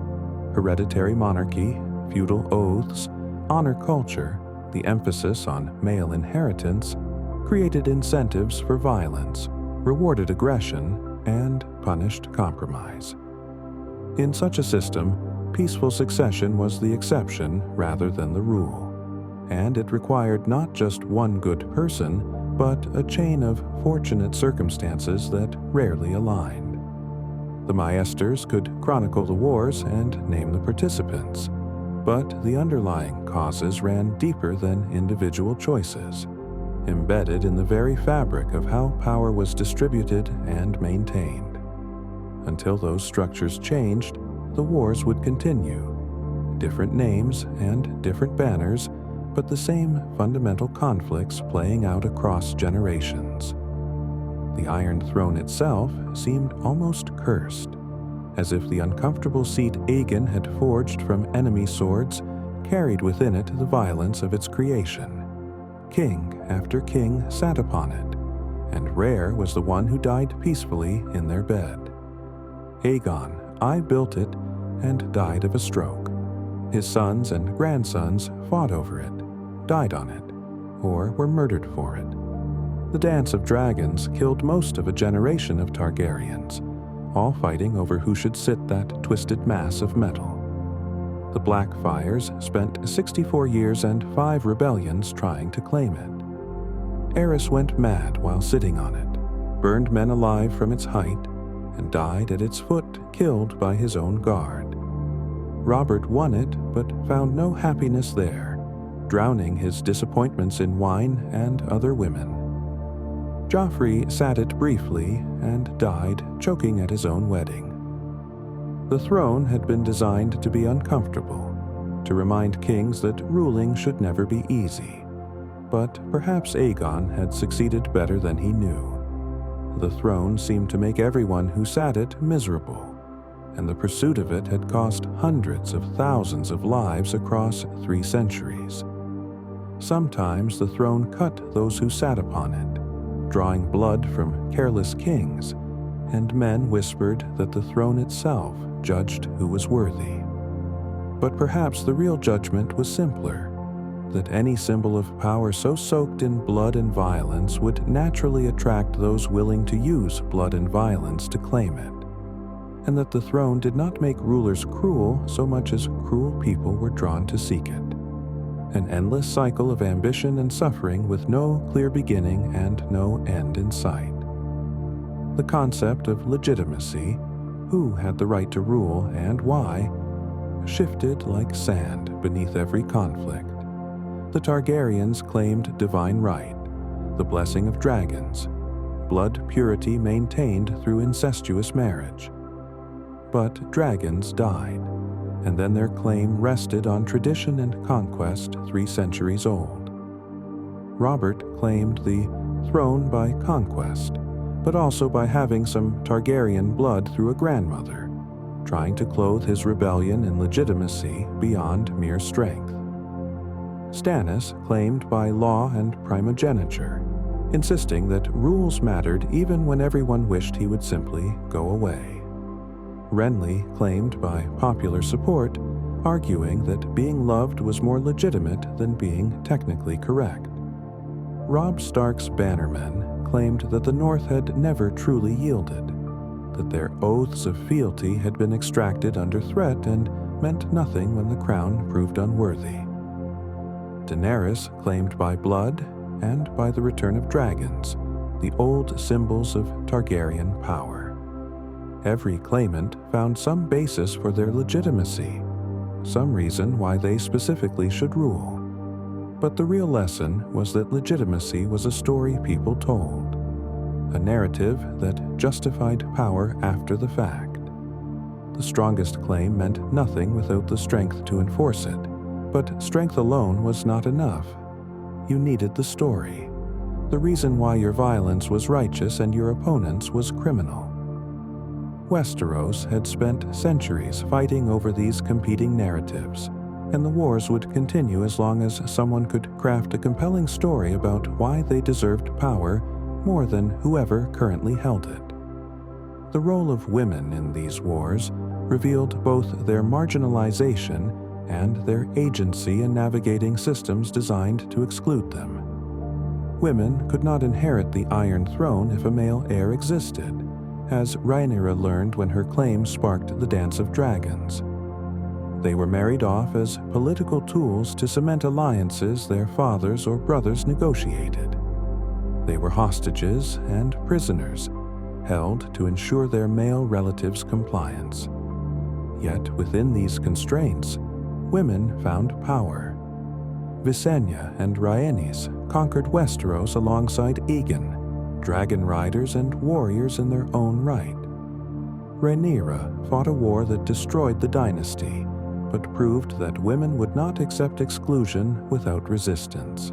Speaker 1: hereditary monarchy, feudal oaths, honor culture, the emphasis on male inheritance, created incentives for violence, rewarded aggression, and punished compromise. In such a system, peaceful succession was the exception rather than the rule, and it required not just one good person, but a chain of fortunate circumstances that rarely aligned. The Maesters could chronicle the wars and name the participants, but the underlying causes ran deeper than individual choices, embedded in the very fabric of how power was distributed and maintained. Until those structures changed, the wars would continue. Different names and different banners, but the same fundamental conflicts playing out across generations. The Iron Throne itself seemed almost cursed, as if the uncomfortable seat Aegon had forged from enemy swords carried within it the violence of its creation. King after king sat upon it, and rare was the one who died peacefully in their bed. Aegon, I built it, and died of a stroke. His sons and grandsons fought over it, died on it, or were murdered for it. The Dance of Dragons killed most of a generation of Targaryens, all fighting over who should sit that twisted mass of metal. The Blackfyres spent 64 years and 5 rebellions trying to claim it. Aerys went mad while sitting on it, burned men alive from its height, and died at its foot, killed by his own guard. Robert won it, but found no happiness there, drowning his disappointments in wine and other women. Joffrey sat it briefly and died choking at his own wedding. The throne had been designed to be uncomfortable, to remind kings that ruling should never be easy. But perhaps Aegon had succeeded better than he knew. The throne seemed to make everyone who sat it miserable, and the pursuit of it had cost hundreds of thousands of lives across 3 centuries. Sometimes the throne cut those who sat upon it, drawing blood from careless kings, and men whispered that the throne itself judged who was worthy. But perhaps the real judgment was simpler, that any symbol of power so soaked in blood and violence would naturally attract those willing to use blood and violence to claim it, and that the throne did not make rulers cruel so much as cruel people were drawn to seek it. An endless cycle of ambition and suffering with no clear beginning and no end in sight. The concept of legitimacy, who had the right to rule and why, shifted like sand beneath every conflict. The Targaryens claimed divine right, the blessing of dragons, blood purity maintained through incestuous marriage. But dragons died, and then their claim rested on tradition and conquest 3 centuries old. Robert claimed the throne by conquest, but also by having some Targaryen blood through a grandmother, trying to clothe his rebellion in legitimacy beyond mere strength. Stannis claimed by law and primogeniture, insisting that rules mattered even when everyone wished he would simply go away. Renly claimed by popular support, arguing that being loved was more legitimate than being technically correct. Robb Stark's bannermen claimed that the North had never truly yielded, that their oaths of fealty had been extracted under threat and meant nothing when the crown proved unworthy. Daenerys claimed by blood and by the return of dragons, the old symbols of Targaryen power. Every claimant found some basis for their legitimacy, some reason why they specifically should rule. But the real lesson was that legitimacy was a story people told, a narrative that justified power after the fact. The strongest claim meant nothing without the strength to enforce it, but strength alone was not enough. You needed the story, the reason why your violence was righteous and your opponent's was criminal. Westeros had spent centuries fighting over these competing narratives, and the wars would continue as long as someone could craft a compelling story about why they deserved power more than whoever currently held it. The role of women in these wars revealed both their marginalization and their agency in navigating systems designed to exclude them. Women could not inherit the Iron Throne if a male heir existed, as Rhaenyra learned when her claim sparked the Dance of Dragons. They were married off as political tools to cement alliances their fathers or brothers negotiated. They were hostages and prisoners, held to ensure their male relatives' compliance. Yet within these constraints, women found power. Visenya and Rhaenys conquered Westeros alongside Aegon, dragon riders and warriors in their own right. Rhaenyra fought a war that destroyed the dynasty, but proved that women would not accept exclusion without resistance.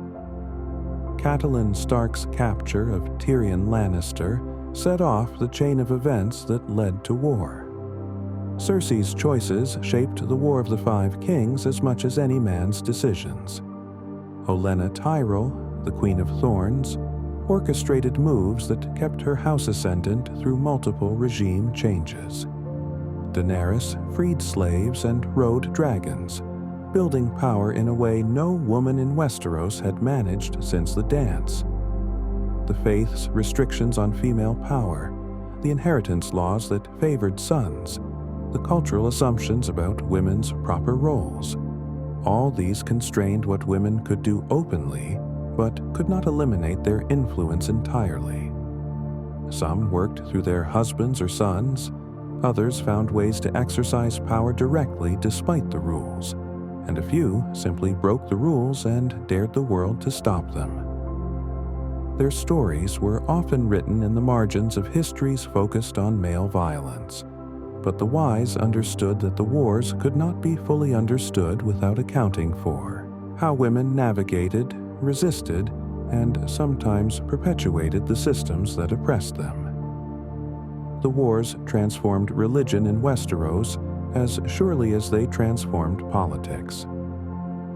Speaker 1: Catelyn Stark's capture of Tyrion Lannister set off the chain of events that led to war. Cersei's choices shaped the War of the Five Kings as much as any man's decisions. Olenna Tyrell, the Queen of Thorns, orchestrated moves that kept her house ascendant through multiple regime changes. Daenerys freed slaves and rode dragons, building power in a way no woman in Westeros had managed since the dance. The faith's restrictions on female power, the inheritance laws that favored sons, the cultural assumptions about women's proper roles. All these constrained what women could do openly, but could not eliminate their influence entirely. Some worked through their husbands or sons, others found ways to exercise power directly despite the rules, and a few simply broke the rules and dared the world to stop them. Their stories were often written in the margins of histories focused on male violence, but the wise understood that the wars could not be fully understood without accounting for how women navigated, resisted, and sometimes perpetuated the systems that oppressed them. The wars transformed religion in Westeros as surely as they transformed politics.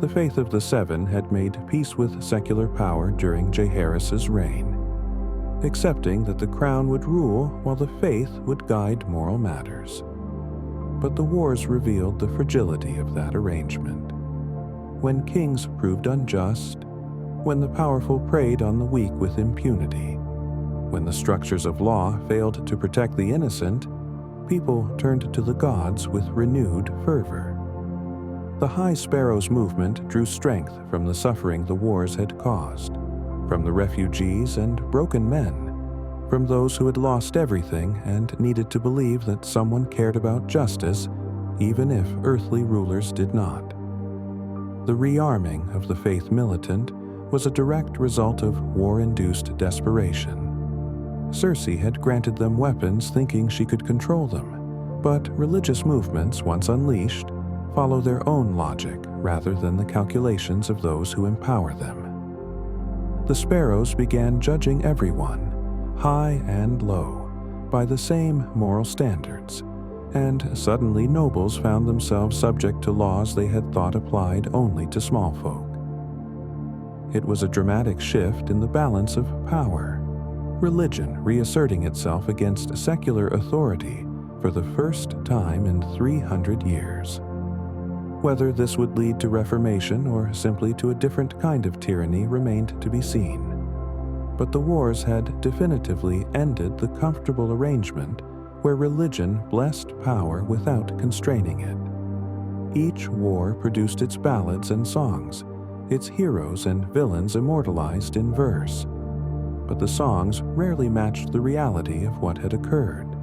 Speaker 1: The Faith of the Seven had made peace with secular power during Jaehaerys' reign, accepting that the crown would rule while the faith would guide moral matters. But the wars revealed the fragility of that arrangement. When kings proved unjust, when the powerful preyed on the weak with impunity, when the structures of law failed to protect the innocent, people turned to the gods with renewed fervor. The High Sparrows movement drew strength from the suffering the wars had caused, from the refugees and broken men, from those who had lost everything and needed to believe that someone cared about justice, even if earthly rulers did not. The rearming of the faith militant was a direct result of war-induced desperation. Cersei had granted them weapons thinking she could control them, but religious movements, once unleashed, follow their own logic rather than the calculations of those who empower them. The Sparrows began judging everyone, high and low, by the same moral standards, and suddenly nobles found themselves subject to laws they had thought applied only to small folk. It was a dramatic shift in the balance of power, religion reasserting itself against secular authority for the first time in 300 years. Whether this would lead to reformation or simply to a different kind of tyranny remained to be seen. But the wars had definitively ended the comfortable arrangement where religion blessed power without constraining it. Each war produced its ballads and songs, its heroes and villains immortalized in verse. But the songs rarely matched the reality of what had occurred.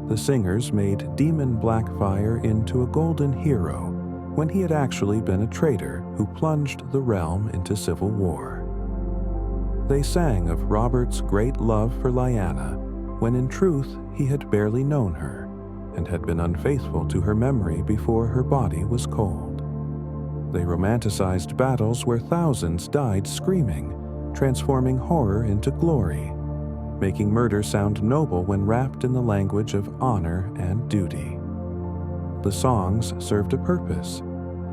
Speaker 1: The singers made Demon Blackfire into a golden hero when he had actually been a traitor who plunged the realm into civil war. They sang of Robert's great love for Lyanna, when in truth he had barely known her and had been unfaithful to her memory before her body was cold. They romanticized battles where thousands died screaming, transforming horror into glory, making murder sound noble when wrapped in the language of honor and duty. The songs served a purpose.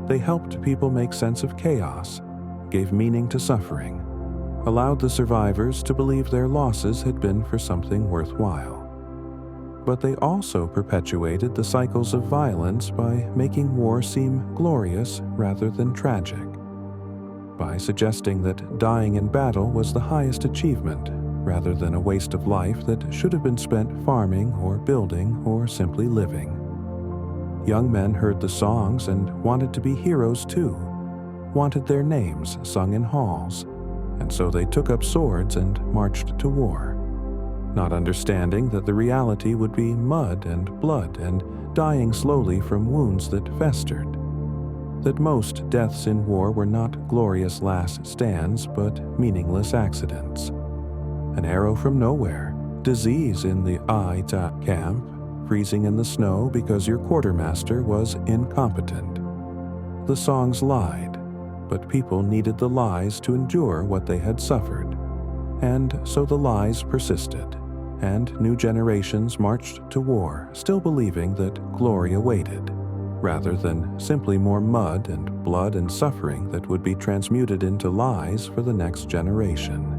Speaker 1: They helped people make sense of chaos, gave meaning to suffering, allowed the survivors to believe their losses had been for something worthwhile. But they also perpetuated the cycles of violence by making war seem glorious rather than tragic, by suggesting that dying in battle was the highest achievement rather than a waste of life that should have been spent farming or building or simply living. Young men heard the songs and wanted to be heroes too, wanted their names sung in halls, and so they took up swords and marched to war, not understanding that the reality would be mud and blood and dying slowly from wounds that festered, that most deaths in war were not glorious last stands but meaningless accidents. An arrow from nowhere, disease in the Aita camp, freezing in the snow because your quartermaster was incompetent. The songs lied, but people needed the lies to endure what they had suffered, and so the lies persisted, and new generations marched to war still believing that glory awaited, rather than simply more mud and blood and suffering that would be transmuted into lies for the next generation.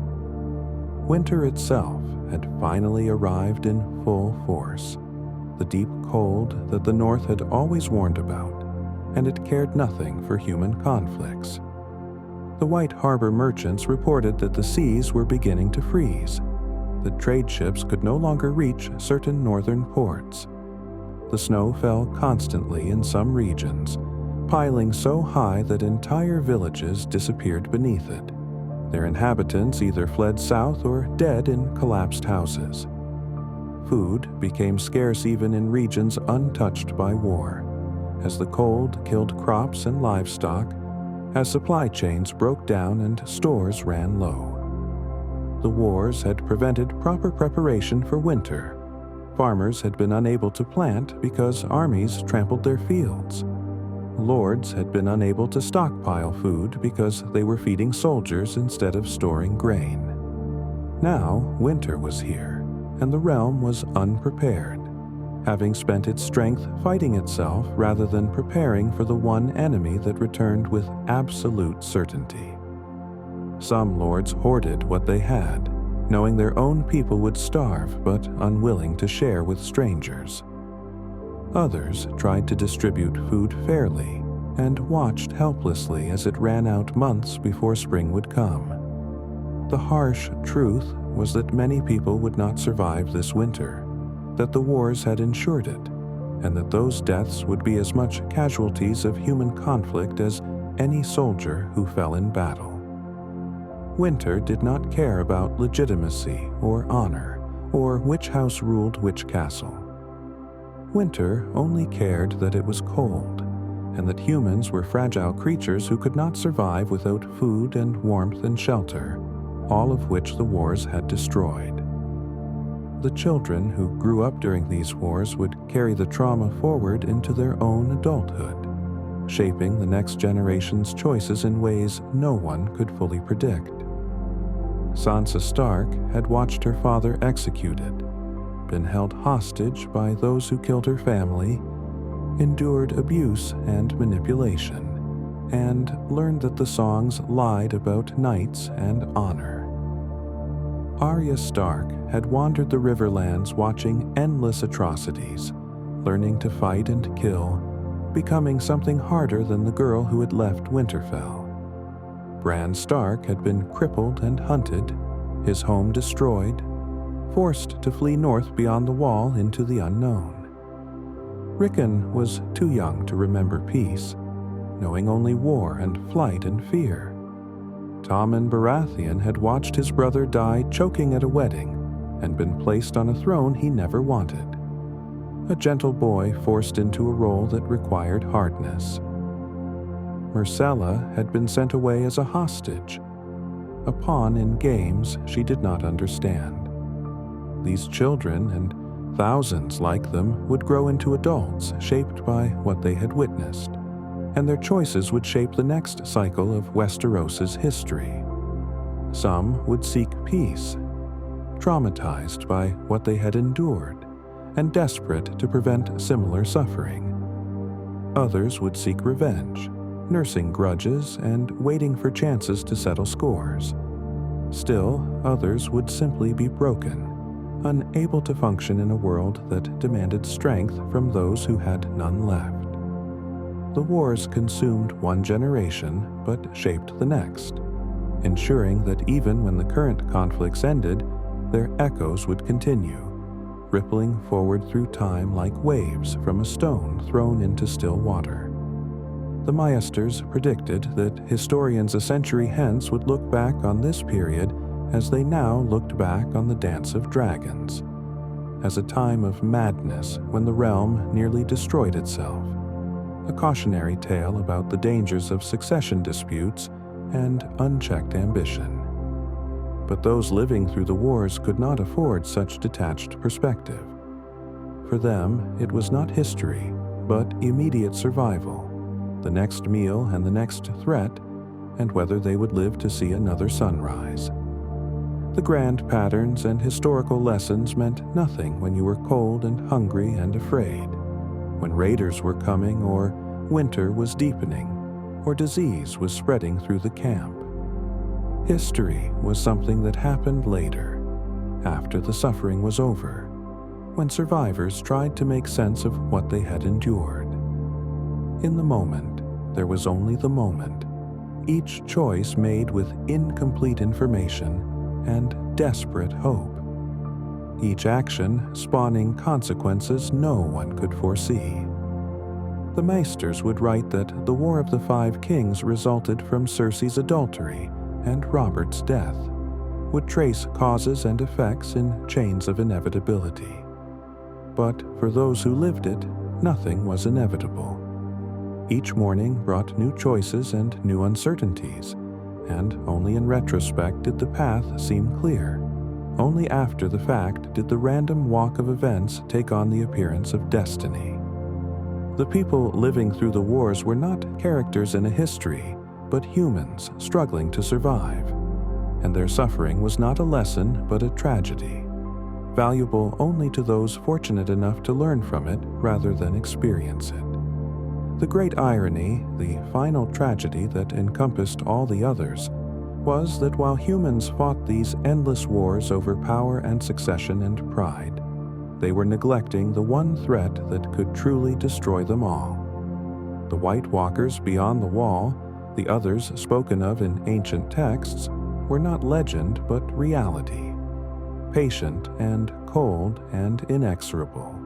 Speaker 1: Winter itself had finally arrived in full force, the deep cold that the North had always warned about, and it cared nothing for human conflicts. The White Harbor merchants reported that the seas were beginning to freeze, that trade ships could no longer reach certain northern ports. The snow fell constantly in some regions, piling so high that entire villages disappeared beneath it. Their inhabitants either fled south or dead in collapsed houses. Food became scarce even in regions untouched by war, as the cold killed crops and livestock, as supply chains broke down and stores ran low. The wars had prevented proper preparation for winter. Farmers had been unable to plant because armies trampled their fields. Lords had been unable to stockpile food because they were feeding soldiers instead of storing grain. Now winter was here, and the realm was unprepared, having spent its strength fighting itself rather than preparing for the one enemy that returned with absolute certainty. Some lords hoarded what they had, knowing their own people would starve but unwilling to share with strangers. Others tried to distribute food fairly and watched helplessly as it ran out months before spring would come. The harsh truth was that many people would not survive this winter, that the wars had ensured it, and that those deaths would be as much casualties of human conflict as any soldier who fell in battle. Winter did not care about legitimacy or honor, or which house ruled which castle. Winter only cared that it was cold, and that humans were fragile creatures who could not survive without food and warmth and shelter, all of which the wars had destroyed. The children who grew up during these wars would carry the trauma forward into their own adulthood, shaping the next generation's choices in ways no one could fully predict. Sansa Stark had watched her father executed, been held hostage by those who killed her family, endured abuse and manipulation, and learned that the songs lied about knights and honor. Arya Stark had wandered the Riverlands watching endless atrocities, learning to fight and kill, becoming something harder than the girl who had left Winterfell. Bran Stark had been crippled and hunted, his home destroyed, forced to flee north beyond the Wall into the unknown. Rickon was too young to remember peace, knowing only war and flight and fear. Tommen Baratheon had watched his brother die choking at a wedding and been placed on a throne he never wanted. A gentle boy forced into a role that required hardness. Myrcella had been sent away as a hostage, a pawn in games she did not understand. These children, and thousands like them, would grow into adults shaped by what they had witnessed, and their choices would shape the next cycle of Westeros's history. Some would seek peace, traumatized by what they had endured, and desperate to prevent similar suffering. Others would seek revenge, nursing grudges and waiting for chances to settle scores. Still, others would simply be broken, unable to function in a world that demanded strength from those who had none left. The wars consumed one generation but shaped the next, ensuring that even when the current conflicts ended, their echoes would continue, rippling forward through time like waves from a stone thrown into still water. The Maesters predicted that historians a century hence would look back on this period as they now looked back on the Dance of Dragons, as a time of madness when the realm nearly destroyed itself, a cautionary tale about the dangers of succession disputes and unchecked ambition. But those living through the wars could not afford such detached perspective. For them, it was not history, but immediate survival, the next meal and the next threat, and whether they would live to see another sunrise. The grand patterns and historical lessons meant nothing when you were cold and hungry and afraid, when raiders were coming or winter was deepening, or disease was spreading through the camp. History was something that happened later, after the suffering was over, when survivors tried to make sense of what they had endured. In the moment, there was only the moment, each choice made with incomplete information and desperate hope. Each action spawning consequences no one could foresee. The Maesters would write that the War of the Five Kings resulted from Cersei's adultery and Robert's death, would trace causes and effects in chains of inevitability. But for those who lived it, nothing was inevitable. Each morning brought new choices and new uncertainties, and only in retrospect did the path seem clear. Only after the fact did the random walk of events take on the appearance of destiny. The people living through the wars were not characters in a history, but humans struggling to survive, and their suffering was not a lesson but a tragedy. valuable only to those fortunate enough to learn from it rather than experience it. The great irony, the final tragedy that encompassed all the others, was that while humans fought these endless wars over power and succession and pride, they were neglecting the one threat that could truly destroy them all. The White Walkers beyond the wall, the others spoken of in ancient texts, were not legend but reality, patient and cold and inexorable.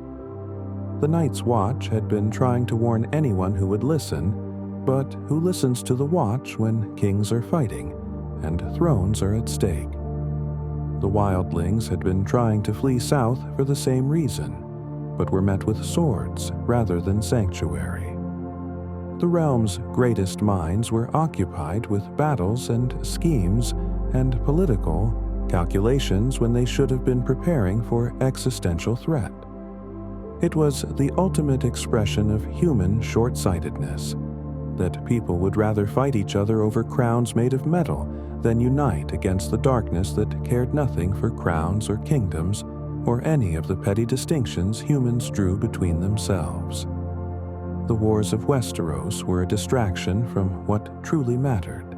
Speaker 1: The Night's Watch had been trying to warn anyone who would listen, but who listens to the watch when kings are fighting and thrones are at stake? The wildlings had been trying to flee south for the same reason, but were met with swords rather than sanctuary. The realm's greatest minds were occupied with battles and schemes and political calculations when they should have been preparing for existential threat. It was the ultimate expression of human short-sightedness, that people would rather fight each other over crowns made of metal than unite against the darkness that cared nothing for crowns or kingdoms or any of the petty distinctions humans drew between themselves. The wars of Westeros were a distraction from what truly mattered,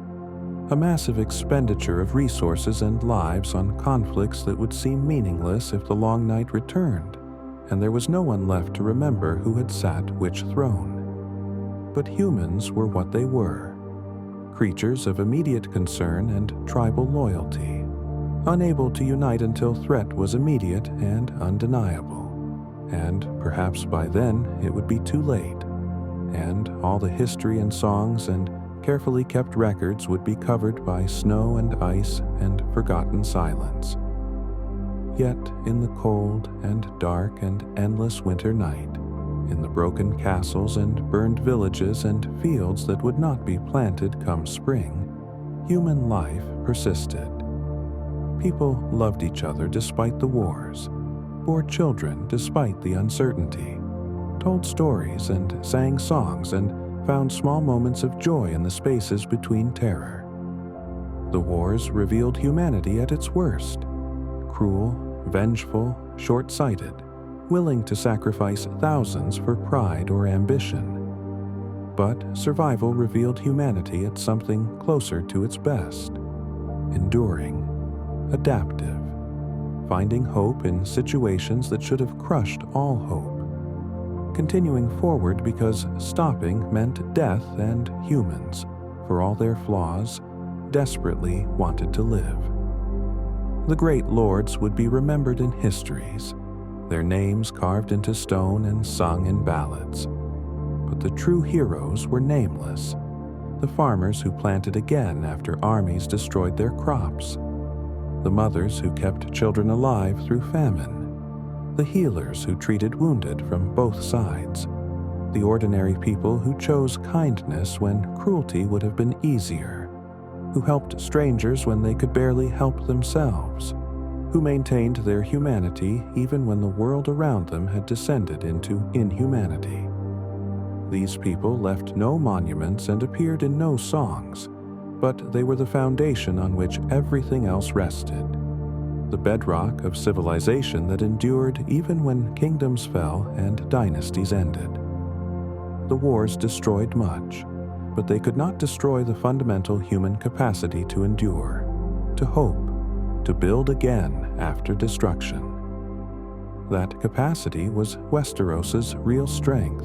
Speaker 1: a massive expenditure of resources and lives on conflicts that would seem meaningless if the long night returned, and there was no one left to remember who had sat which throne. But humans were what they were, creatures of immediate concern and tribal loyalty, unable to unite until threat was immediate and undeniable, and perhaps by then it would be too late, and all the history and songs and carefully kept records would be covered by snow and ice and forgotten silence. Yet in the cold and dark and endless winter night, in the broken castles and burned villages and fields that would not be planted come spring, human life persisted. People loved each other despite the wars, bore children despite the uncertainty, told stories and sang songs and found small moments of joy in the spaces between terror. The wars revealed humanity at its worst, cruel, vengeful, short-sighted, willing to sacrifice thousands for pride or ambition. But survival revealed humanity at something closer to its best, enduring, adaptive, finding hope in situations that should have crushed all hope, continuing forward because stopping meant death, and humans, for all their flaws, desperately wanted to live. The great lords would be remembered in histories, their names carved into stone and sung in ballads. But the true heroes were nameless, the farmers who planted again after armies destroyed their crops, the mothers who kept children alive through famine, the healers who treated wounded from both sides, the ordinary people who chose kindness when cruelty would have been easier, who helped strangers when they could barely help themselves, who maintained their humanity even when the world around them had descended into inhumanity. These people left no monuments and appeared in no songs, but they were the foundation on which everything else rested, the bedrock of civilization that endured even when kingdoms fell and dynasties ended. The wars destroyed much, but they could not destroy the fundamental human capacity to endure, to hope, to build again after destruction. That capacity was Westeros's real strength,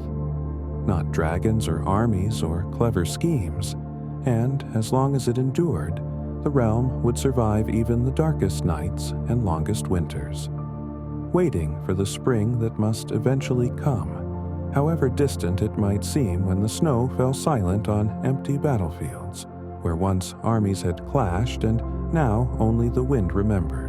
Speaker 1: not dragons or armies or clever schemes, and as long as it endured, the realm would survive even the darkest nights and longest winters, waiting for the spring that must eventually come, however distant it might seem when the snow fell silent on empty battlefields, where once armies had clashed and now only the wind remembered.